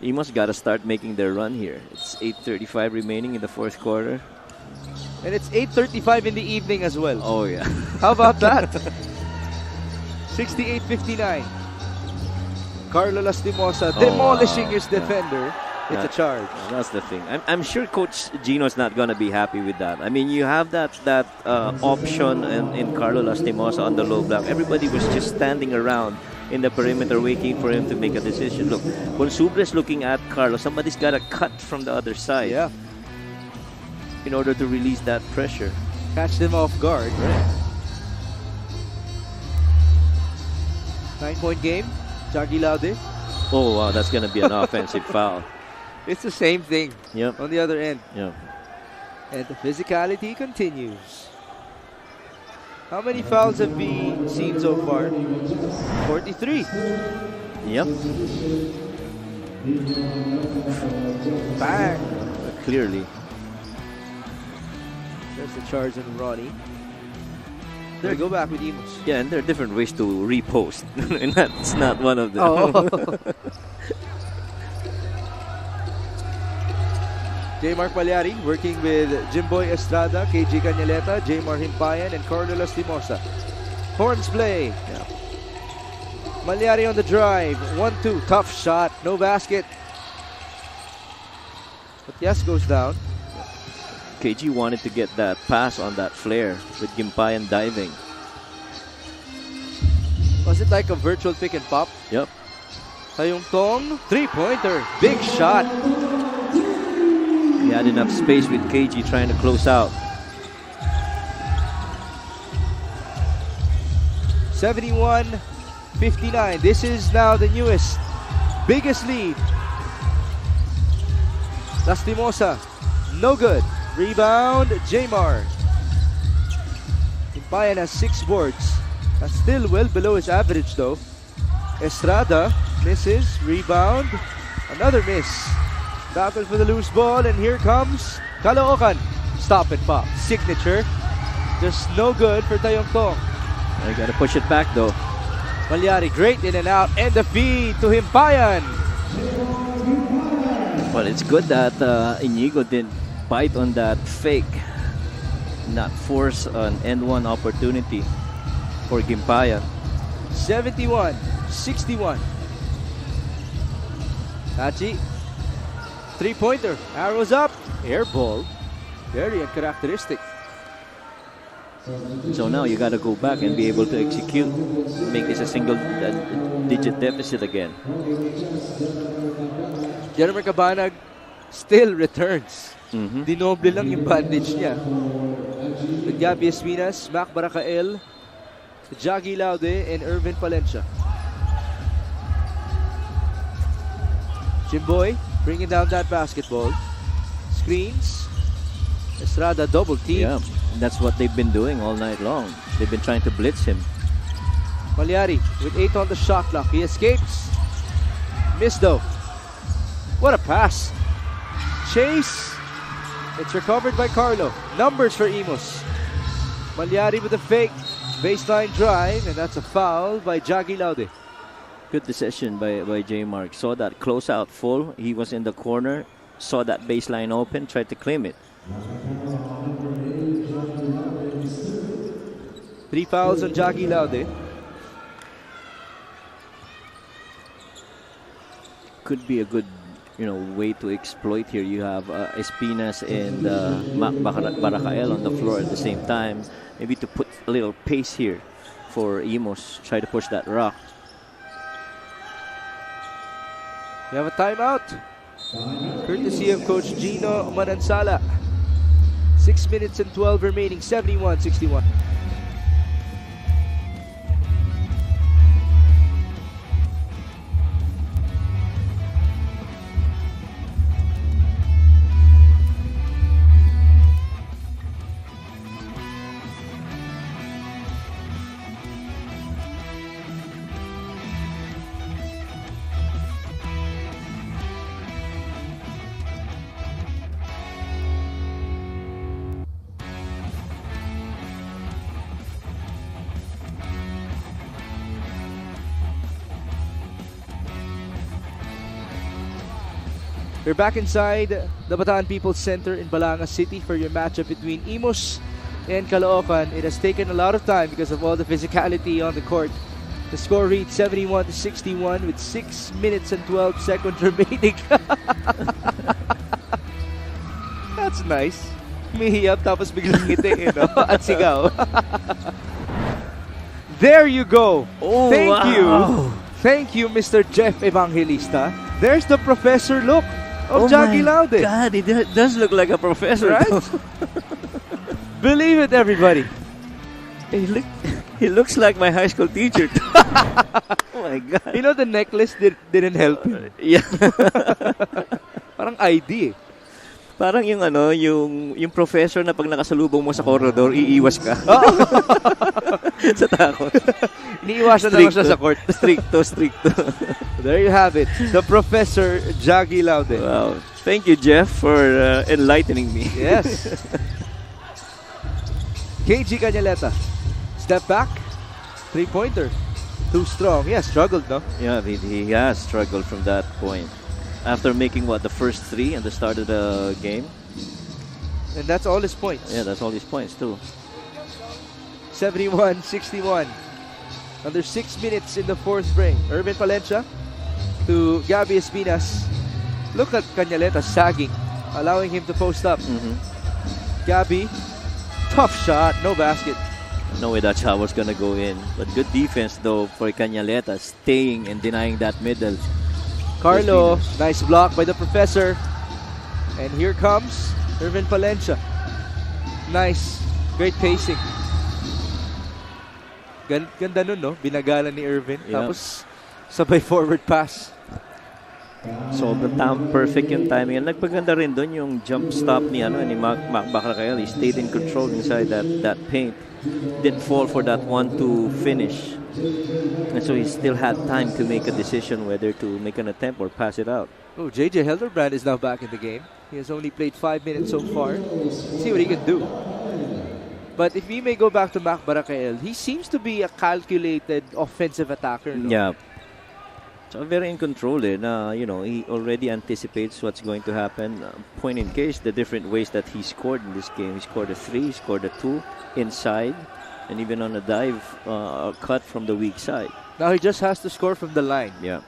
IMUS gotta start making their run here. It's 8:35 remaining in the fourth quarter. And it's 8:35 in the evening as well. Oh, yeah. How about that? 68-59. Carlo Lastimosa demolishing his defender. It's a charge. That's the thing. I'm sure Coach Gino's not gonna be happy with that. I mean, you have that option in Carlo Lastimosa on the low block. Everybody was just standing around in the perimeter waiting for him to make a decision. Look, when Subre's looking at Carlo, somebody's got to cut from the other side. Yeah. In order to release that pressure. Catch them off guard. Right. 9-point game. Jaggy Laude. Oh, wow, that's going to be an offensive foul. It's the same thing. Yep. On the other end. Yep. And the physicality continues. How many fouls have we seen so far? 43. Yep. Bang. Clearly. There's the charge on Ronnie. There, go back with IMUS. Yeah, and there are different ways to repost. And that's not one of them. Oh. J. Mark Pagliari working with Jimboy Estrada, KG Cañaleta, J. Mar Himpayan, and Carlo Lastimosa. Horns play. Yeah. Pagliari on the drive. 1-2. Tough shot. No basket. But yes, goes down. KG wanted to get that pass on that flare with Gimpayan diving. Was it like a virtual pick and pop? Yep. Tayong Tong, three-pointer. Big shot. He had enough space with KG trying to close out. 71-59. This is now the newest, biggest lead. Lastimosa, no good. Rebound, Jamar. Himpayan has 6 boards. That's still well below his average though. Estrada misses. Rebound. Another miss. Battle for the loose ball, and here comes Caloocan. Stop and pop. Signature. Just no good for Tayong Tong. I gotta push it back though. Pagliari, great in and out. And the feed to Himpayan. Well, it's good that Inigo didn't bite on that fake, not force an end-one opportunity for Gimpayan. 71-61. Tachi, three-pointer, arrows up, air ball, very uncharacteristic. So now you got to go back and be able to execute, make this a single-digit deficit again. Jeremy Cabanag still returns. Dinoble lang yung bandage niya. With Gabby Espinas, Mac Baracael, Jaggy Laude, and Irvin Palencia. Jimboy bringing down that basketball. Screens. Estrada double team. Yeah, that's what they've been doing all night long. They've been trying to blitz him. Pagliari with 8 on the shot clock. He escapes. Missed though. What a pass. Chase. It's recovered by Carlo. Numbers for IMUS. Malyari with a fake. Baseline drive, and that's a foul by Jaggy Laude. Good decision by J. Mark. Saw that close out full. He was in the corner. Saw that baseline open. Tried to claim it. 3 fouls on Jaggy Laude. Could be a good, way to exploit here. You have Espinas and Mac Barakael on the floor at the same time. Maybe to put a little pace here for IMUS. Try to push that rock. We have a timeout. Courtesy of Coach Gino Manansala. 6 minutes and 12 remaining. 71-61. We're back inside the Bataan People's Center in Balanga City for your matchup between IMUS and Caloocan. It has taken a lot of time because of all the physicality on the court. The score reads 71-61 with 6 minutes and 12 seconds remaining. That's nice. Humihiyap tapos biglang ngiti, at sigaw. There you go. Oh, Thank wow. you. Thank you, Mr. Jeff Evangelista. There's the professor look of Jaggy Laude. God, it does look like a professor, right? Believe it, everybody. He looks like my high school teacher. Oh my God. You know, the necklace didn't help him. Yeah. Parang ID eh. Parang yung professor na pag nakasalubong mo sa corridor, iiwas ka. Sa takot. Iniiwasan naman siya sa court. Stricto. There you have it. The Professor Jaggy Laude. Wow. Thank you, Jeff, for enlightening me. Yes. KG Cañaleta. Step back. 3-pointer. Too strong. Yeah, struggled, no? Yeah, he has struggled from that point. After making, the first 3 at the start of the game? And that's all his points. Yeah, that's all his points, too. 71-61. Under 6 minutes in the fourth frame. Irvin Palencia to Gabby Espinas. Look at Cañaleta sagging, allowing him to post up. Gabby, tough shot, no basket. No way that shot was gonna go in. But good defense though for Cañaleta, staying and denying that middle. Carlo, nice block by the professor. And here comes Irvin Palencia. Nice, great pacing. Ganda nun, no? Binagalan ni Irvin. Yeah. Tapos, sabay forward pass. Sobrang perfect yung timing. And nagpaganda rin doon yung jump stop ni Mac Barakael. He stayed in control inside that paint. Didn't fall for that 1-2 finish. And so he still had time to make a decision whether to make an attempt or pass it out. Oh, JJ Helderbrand is now back in the game. He has only played 5 minutes so far. Let's see what he can do. But if we may go back to Mac Barakael, he seems to be a calculated offensive attacker. No? Yeah. So very in control na, he already anticipates what's going to happen. Point in case, the different ways that he scored in this game. He scored a 3, he scored a 2 inside, and even on a dive cut from the weak side. Now he just has to score from the line. Yeah.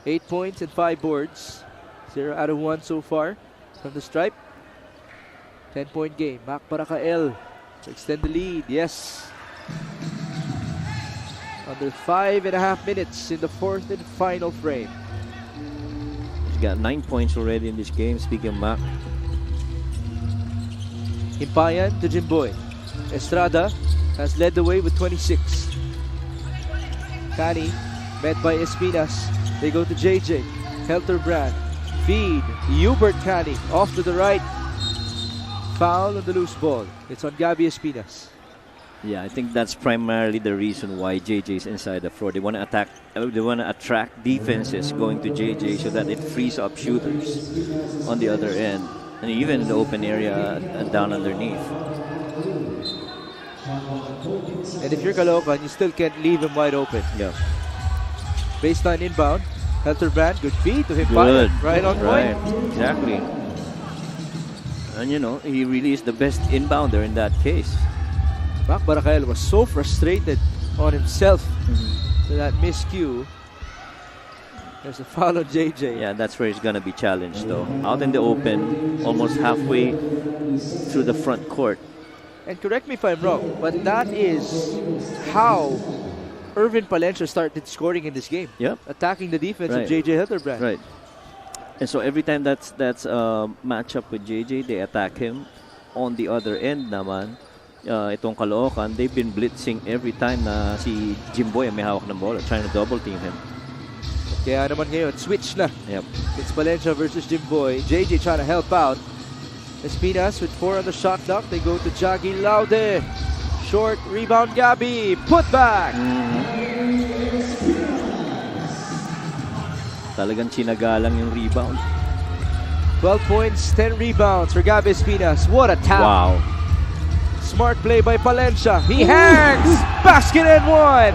8 points and 5 boards. 0 out of 1 so far from the stripe. 10-point game. Mac Barakael to extend the lead. Yes. Under 5.5 minutes in the fourth and final frame. He's got 9 points already in this game. Speaking of Mac. Himpayan to Jimboy. Estrada has led the way with 26. Cani met by Espinas. They go to JJ. Helterbrand. Feed. Hubert Cani off to the right. Foul on the loose ball. It's on Gabby Espinas. Yeah, I think that's primarily the reason why JJ is inside the floor. They want to attack. They want to attract defenses going to JJ so that it frees up shooters on the other end, and even in the open area down underneath. And if you're Caloocan, you still can't leave him wide open. Yeah. Baseline inbound. Helterbrand, good feed to him. Good. Right on point. Exactly. And you know, he really is the best inbounder in that case. Mac Baracael was so frustrated on himself to that miscue. There's a foul on JJ. Yeah, that's where he's going to be challenged, though. Out in the open, almost halfway through the front court. And correct me if I'm wrong, but that is how Irvin Palencia started scoring in this game. Yep. Attacking the defense of JJ Helterbrand. Right. And so every time that's matchup with JJ, they attack him. On the other end naman, itong Caloocan, they've been blitzing every time na si Jimboy may hawak ng bola, trying to double team him. Kaya naman ngayon, switch na. Yep. It's Palencia versus Jimboy. JJ trying to help out. Espinas with 4 on the shot clock. They go to Jaggy Laude. Short rebound, Gabi. Put back. Talagang sinagalang yung rebound. 12 points, 10 rebounds for Gabi Espinas. What a tap. Wow. Smart play by Palencia. He hangs. Basket and one.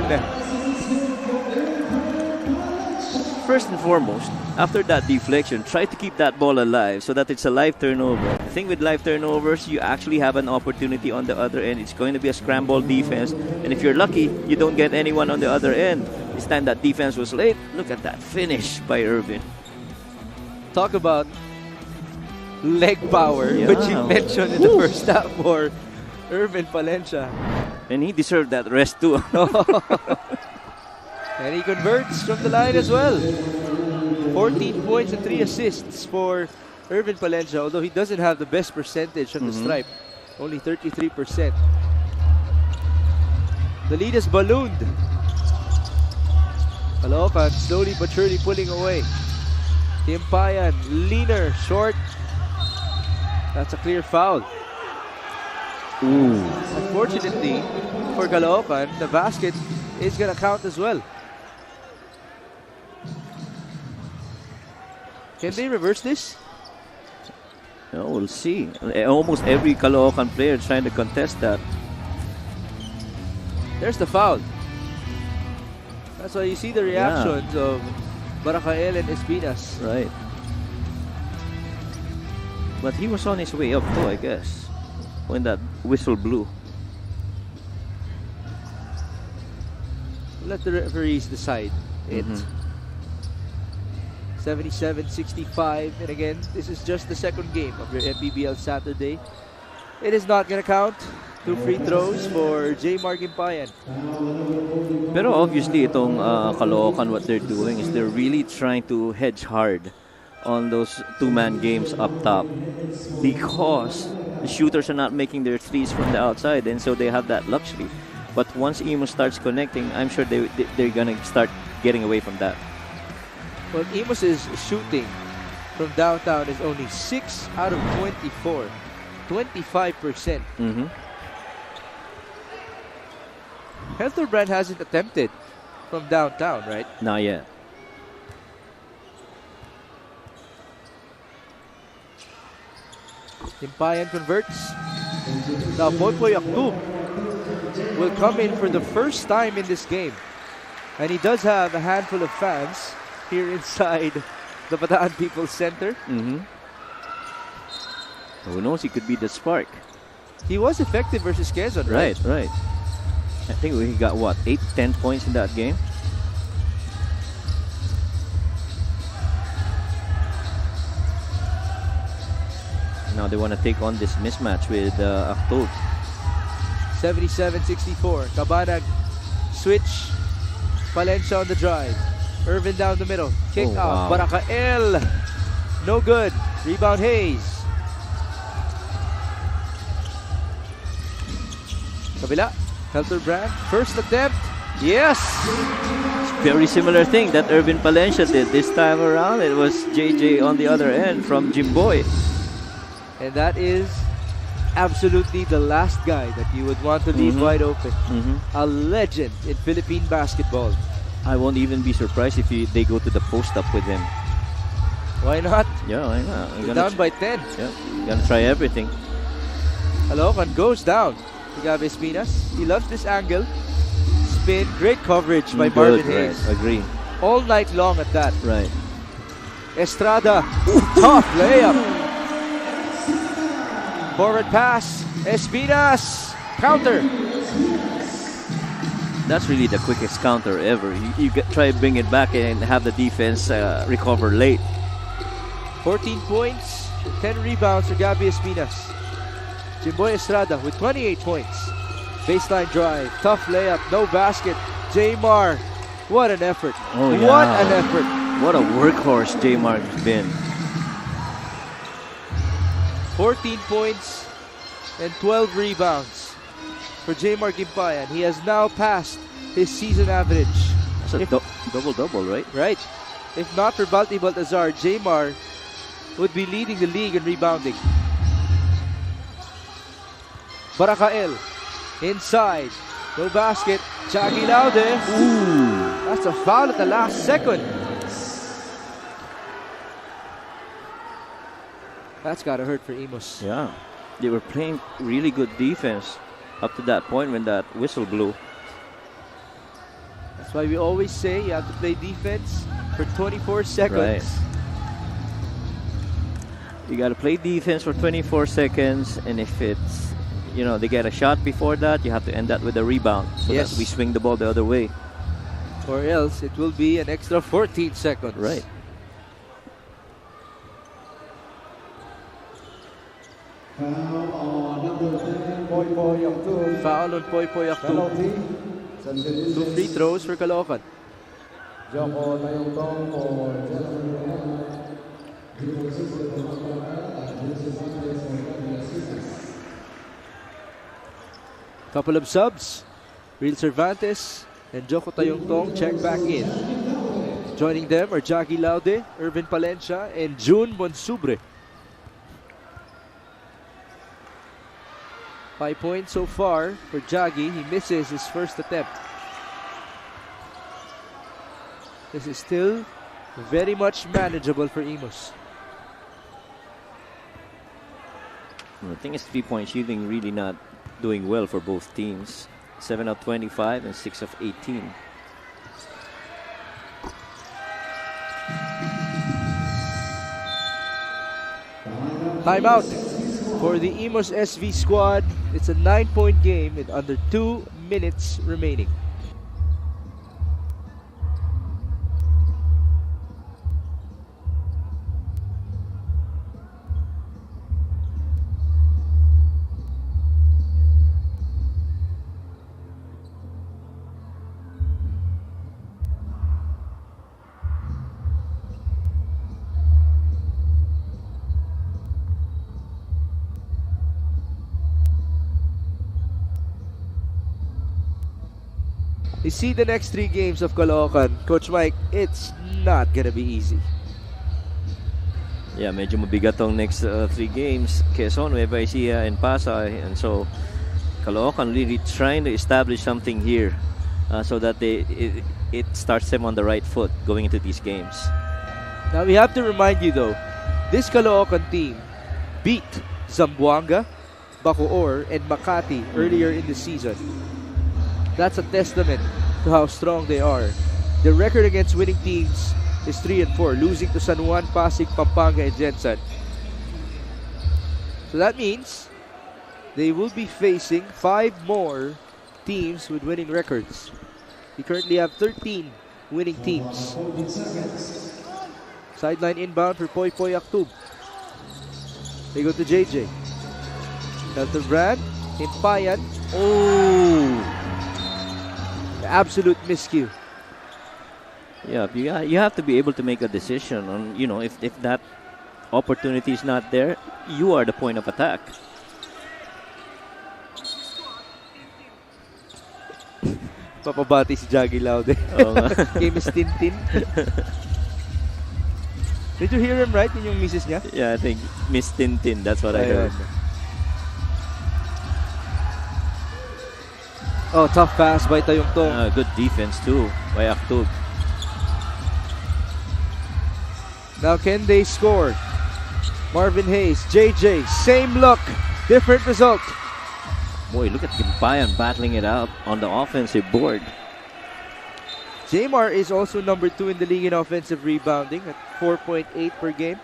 First and foremost, after that deflection, try to keep that ball alive so that it's a live turnover. The thing with live turnovers, you actually have an opportunity on the other end. It's going to be a scramble defense. And if you're lucky, you don't get anyone on the other end. This time that defense was late. Look at that finish by Irvin. Talk about leg power, which you mentioned in the first half for Irvin Palencia. And he deserved that rest too. And he converts from the line as well. 14 points and 3 assists for Irvin Palencia, although he doesn't have the best percentage from the stripe. Only 33%. The lead is ballooned. Caloocan slowly but surely pulling away. Timpayan, leaner, short. That's a clear foul. Unfortunately for Caloocan, the basket is going to count as well. Can they reverse this? No, we'll see. Almost every Caloocan player trying to contest that. There's the foul. That's why you see the reactions of Baracael and Espinas. Right. But he was on his way up too, I guess, when that whistle blew. Let the referees decide it. 77-65, and again, this is just the second game of your MPBL Saturday. It is not going to count. 2 free throws for J. Margimpayan. Pero obviously, itong Caloocan, what they're doing is they're really trying to hedge hard on those two-man games up top because the shooters are not making their threes from the outside, and so they have that luxury. But once IMUS starts connecting, I'm sure they're going to start getting away from that. Well, IMUS' shooting from downtown is only 6 out of 24. 25%. Helterbrand hasn't attempted from downtown, right? Not yet. Timpayan converts. Now, Poypoy Aktum will come in for the first time in this game. And he does have a handful of fans here inside the Bataan People's Center. Who knows? He could be the spark. He was effective versus Quezon, right? Right. I think he got, what, 8-10 points in that game? Now they want to take on this mismatch with Aktul. 77-64. Cabanag switch. Palencia on the drive. Irvin down the middle. Kick out. Baracael. No good. Rebound Hayes. Kabila. Helterbrand. First attempt. Yes. Very similar thing that Irvin Palencia did. This time around, it was JJ on the other end from Jimboy. And that is absolutely the last guy that you would want to leave wide open. Mhm. A legend in Philippine basketball. I won't even be surprised if they go to the post up with him. Why not? Yeah, why not? We're down by 10. Yeah, gonna try everything. Caloocan goes down to Gabby Espinas. He loves this angle. Spin, great coverage by Marvin Right. Hayes. Agree. All night long at that. Right. Estrada, tough layup. Forward pass, Espinas, counter. That's really the quickest counter ever. You try to bring it back and have the defense recover late. 14 points, 10 rebounds for Gabby Espinas. Jimboy Estrada with 28 points. Baseline drive, tough layup, no basket. Jaymar, what an effort. Oh, yeah. What an effort. What a workhorse Jaymar has been. 14 points and 12 rebounds for Jaymar Gimpayan. He has now passed his season average. It's a double-double, right? Right. If not for Balti Baltazar, Jaymar would be leading the league in rebounding. Barakael inside. No basket. Chagi Laude. Ooh. That's a foul at the last second. That's gotta hurt for IMUS. Yeah. They were playing really good defense up to that point when that whistle blew. That's why we always say you have to play defense for 24 seconds. Right. You got to play defense for 24 seconds, and if it's, they get a shot before that, you have to end that with a rebound so Yes. that we swing the ball the other way. Or else it will be an extra 14 seconds. Right. Foul on Poy Poy Aktu. Two free throws for Caloocan. Couple of subs. Real Cervantes and Joko Tayongtong check back in. Joining them are Jackie Laude, Irvin Palencia, and June Bonsubre. 5 points so far for Jaggi. He misses his first attempt. This is still very much manageable for IMUS. The thing is, 3-point shooting really not doing well for both teams. 7 of 25 and 6 of 18. Timeout for the IMUS SV squad. It's a 9-point game with under 2 minutes remaining. You see the next 3 games of Caloocan, Coach Mike, it's not gonna be easy. Yeah, medyo mabigat tong next 3 games. Quezon, Nueva Ecija, and Pasay. And so, Caloocan really trying to establish something here so that it starts them on the right foot going into these games. Now we have to remind you though, this Caloocan team beat Zamboanga, Bacoor, and Makati earlier in the season. That's a testament to how strong they are. The record against winning teams is 3-4, losing to San Juan, Pasig, Pampanga, and Jensen. So that means they will be facing 5 more teams with winning records. We currently have 13 winning teams. Sideline inbound for Poy Poy Aktub. They go to JJ. Elton Brand, Himpayan. Oh! Absolute miscue. Yeah, you have to be able to make a decision on, if that opportunity is not there, you are the point of attack. Papabati si Jaggi Laude. Kay Miss Tintin. Did you hear him right? Yun yung misis niya? Yeah, I think Miss Tintin, that's what I heard. Oh, tough pass by Tayongtong. Good defense too by Aktub. Now can they score? Marvin Hayes, JJ, same look, different result. Boy, look at Gimpayan battling it out on the offensive board. Jamar is also number 2 in the league in offensive rebounding at 4.8 per game.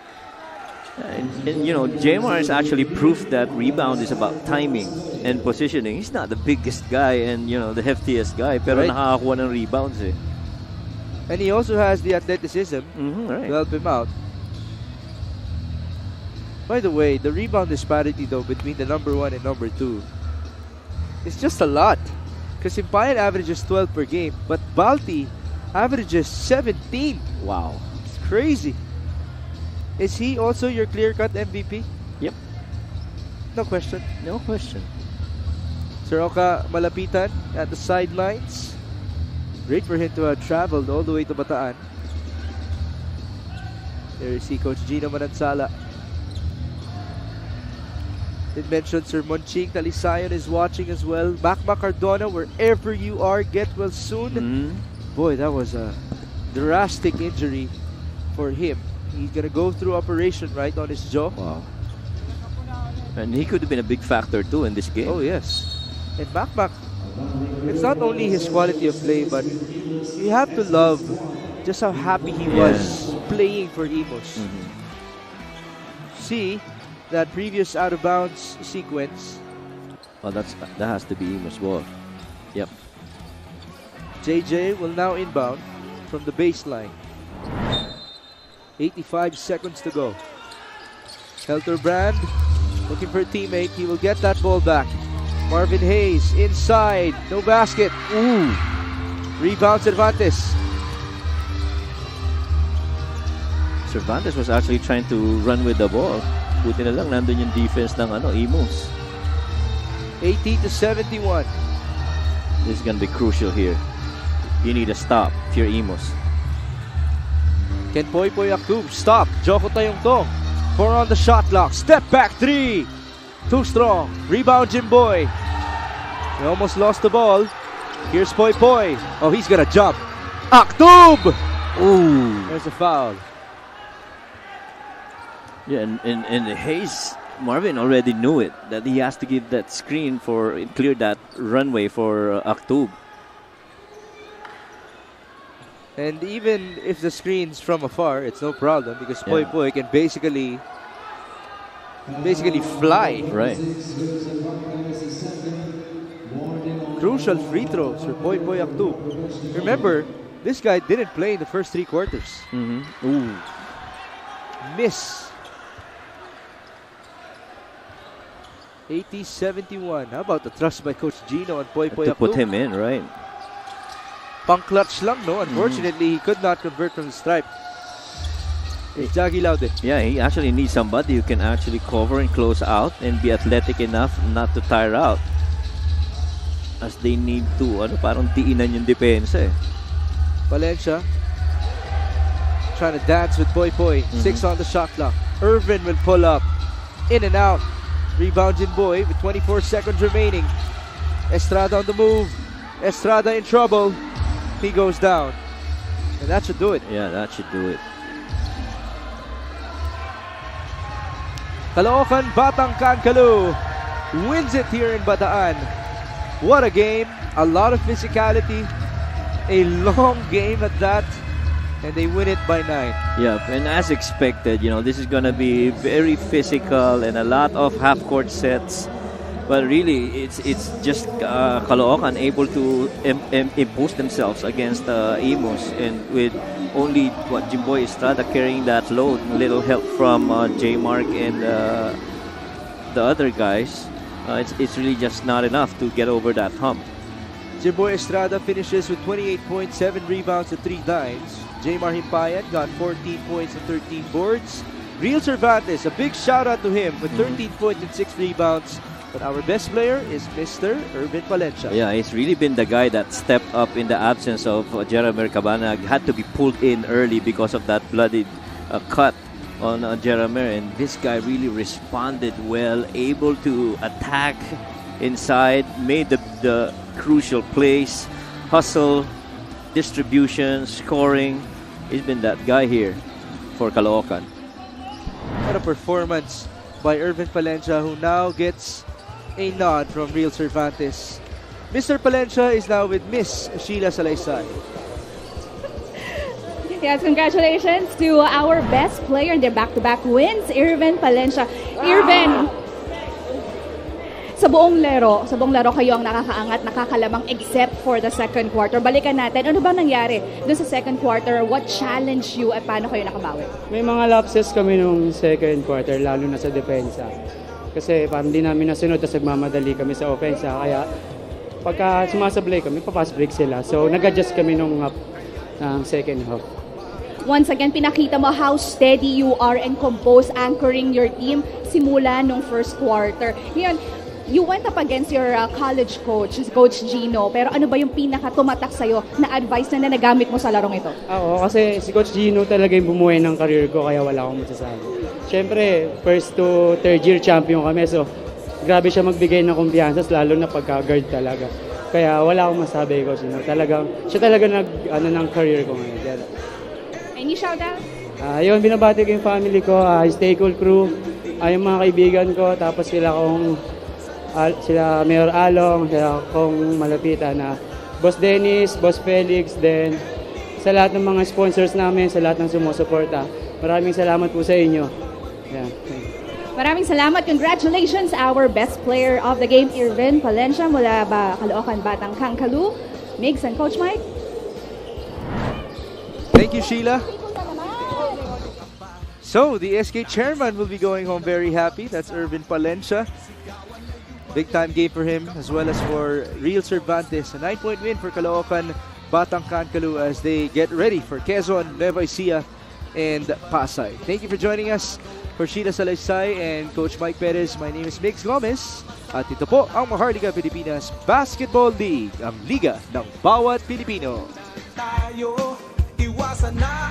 And you know, Jamar is actually proof that rebound is about timing and positioning. He's not the biggest guy and, you know, the heftiest guy, pero Right. nakakakuha ng rebounds eh. And he also has the athleticism Right. to help him out. By the way, the rebound disparity though between the number 1 and number 2 is just a lot. Because Simpayan averages 12 per game, but Balti averages 17. Wow. It's crazy. Is he also your clear-cut MVP? Yep. No question. No question. Sir Oka malapitan at the sidelines. Great for him to have traveled all the way to Bataan. There you see Coach Gino Manansala. Did mention Sir Monching Talisayon is watching as well. Macma Cardona, wherever you are, get well soon. Boy, that was a drastic injury for him. He's gonna go through operation right on his jaw. Wow. And he could have been a big factor too in this game. Oh yes. And Macmac, it's not only his quality of play, but you have to love just how happy he was playing for IMUS. See that previous out of bounds sequence. Oh, that has to be IMUS ball. Yep. JJ will now inbound from the baseline. 85 seconds to go. Helterbrand looking for a teammate. He will get that ball back. Marvin Hayes inside. No basket. Ooh. Rebound Cervantes. Cervantes was actually trying to run with the ball. Buti na lang nandun yung defense ng IMUS. 80 to 71. This is gonna be crucial here. You need a stop if you're IMUS. Ken Poy Aktub, stop. Joko Tayongtong. 4 on the shot clock. Step back 3. Too strong. Rebound Jimboy. He almost lost the ball. Here's Poy. Oh, he's gonna jump. Aktub! Ooh. There's a foul. Yeah, and Hayes, Marvin already knew it, that he has to give that screen for clear that runway for Aktub. And even if the screen's from afar, it's no problem because Yeah. Poy can basically fly. Right. Crucial free throws for Poy Aktub. Remember, this guy didn't play in the first 3 quarters. Ooh. Miss. 80-71. How about the thrust by Coach Gino and Poy To Aktub? put him in, right. Pang-clutch lang, no? Unfortunately, he could not convert from the stripe. It's Jaggy Laude. Yeah, he actually needs somebody who can actually cover and close out and be athletic enough not to tire out. As they need to, parang diinan yung depensa eh. Valencia trying to dance with Poy. 6 on the shot clock. Irvin will pull up. In and out. Rebound Jinboy with 24 seconds remaining. Estrada on the move. Estrada in trouble. He goes down. And that should do it. Yeah, that should do it. Caloocan Batangcan Caloo wins it here in Bataan. What a game. A lot of physicality. A long game at that. And they win it by 9. Yeah, and as expected, this is going to be very physical and a lot of half-court sets. But really, it's just Caloocan able to impose themselves against IMUS, and with only Jimboy Estrada carrying that load, little help from J Mark and the other guys. It's really just not enough to get over that hump. Jimboy Estrada finishes with 28.7 rebounds and 3 dimes. Jamar Himpayan got 14 points and 13 boards. Real Cervantes, a big shout out to him with 13 points and 6 rebounds. But our best player is Mr. Irvin Valencia. Yeah, he's really been the guy that stepped up in the absence of Jeremy Cabana. Had to be pulled in early because of that bloody cut on Jeremy. And this guy really responded well, able to attack inside, made the crucial plays, hustle, distribution, scoring. He's been that guy here for Caloocan. What a performance by Irvin Palencia, who now gets a nod from Real Cervantes. Mr. Palencia is now with Miss Sheila Salaysay. Yes, congratulations to our best player in their back-to-back wins, Irvin Palencia. Irvin, sa buong laro kayo ang nakakaangat, nakakalamang except for the second quarter. Balikan natin, ano ba nangyari doon sa second quarter? What challenged you at paano kayo nakabawi? May mga lapses kami nung second quarter, lalo na sa depensa. Kasi parang di namin nasunod, tapos nagmamadali kami sa offensa. Kaya pagka sumasablay kami, papass break sila. So nag-adjust kami nung second half. Once again, pinakita mo how steady you are and composed anchoring your team simula nung first quarter. Ngayon, you went up against your college coach, Coach Gino. Pero ano ba yung pinaka-tumatak sa'yo na advice na nagamit mo sa larong ito? Ako, kasi si Coach Gino talaga yung bumuhay ng career ko, kaya wala akong masasabi. Siyempre, first to third year champion kami, so grabe siya magbigay ng kumpiyansa, lalo na pagka-guard talaga. Kaya wala akong masabi, Coach Gino. Siya talaga ng career ko ngayon. Any shoutout? Yun, binabati ko yung family ko, Stay Cool Crew, yung mga kaibigan ko, tapos sila Mayor Along, sila kong malapitan na Boss Dennis, Boss Felix, then sa lahat ng mga sponsors namin, sa lahat ng sumusuporta. Maraming salamat po sa inyo. Yeah. Maraming salamat. Congratulations, our best player of the game, Irvin Palencia, mula Caloocan Batangang Kaloo. Migs and Coach Mike. Thank you, Sheila. So, the SK chairman will be going home very happy. That's Irvin Palencia. Big time game for him as well as for Real Cervantes. A 9-point win for Caloocan Batangang Kaloo as they get ready for Quezon, Nueva Ecija, and Pasay. Thank you for joining us. For Sheila Salaysay and Coach Mike Perez, my name is Migs Gomez. At ito po ang Maharlika Pilipinas Basketball League, ang liga ng bawat Pilipino. Tayo, iwasan na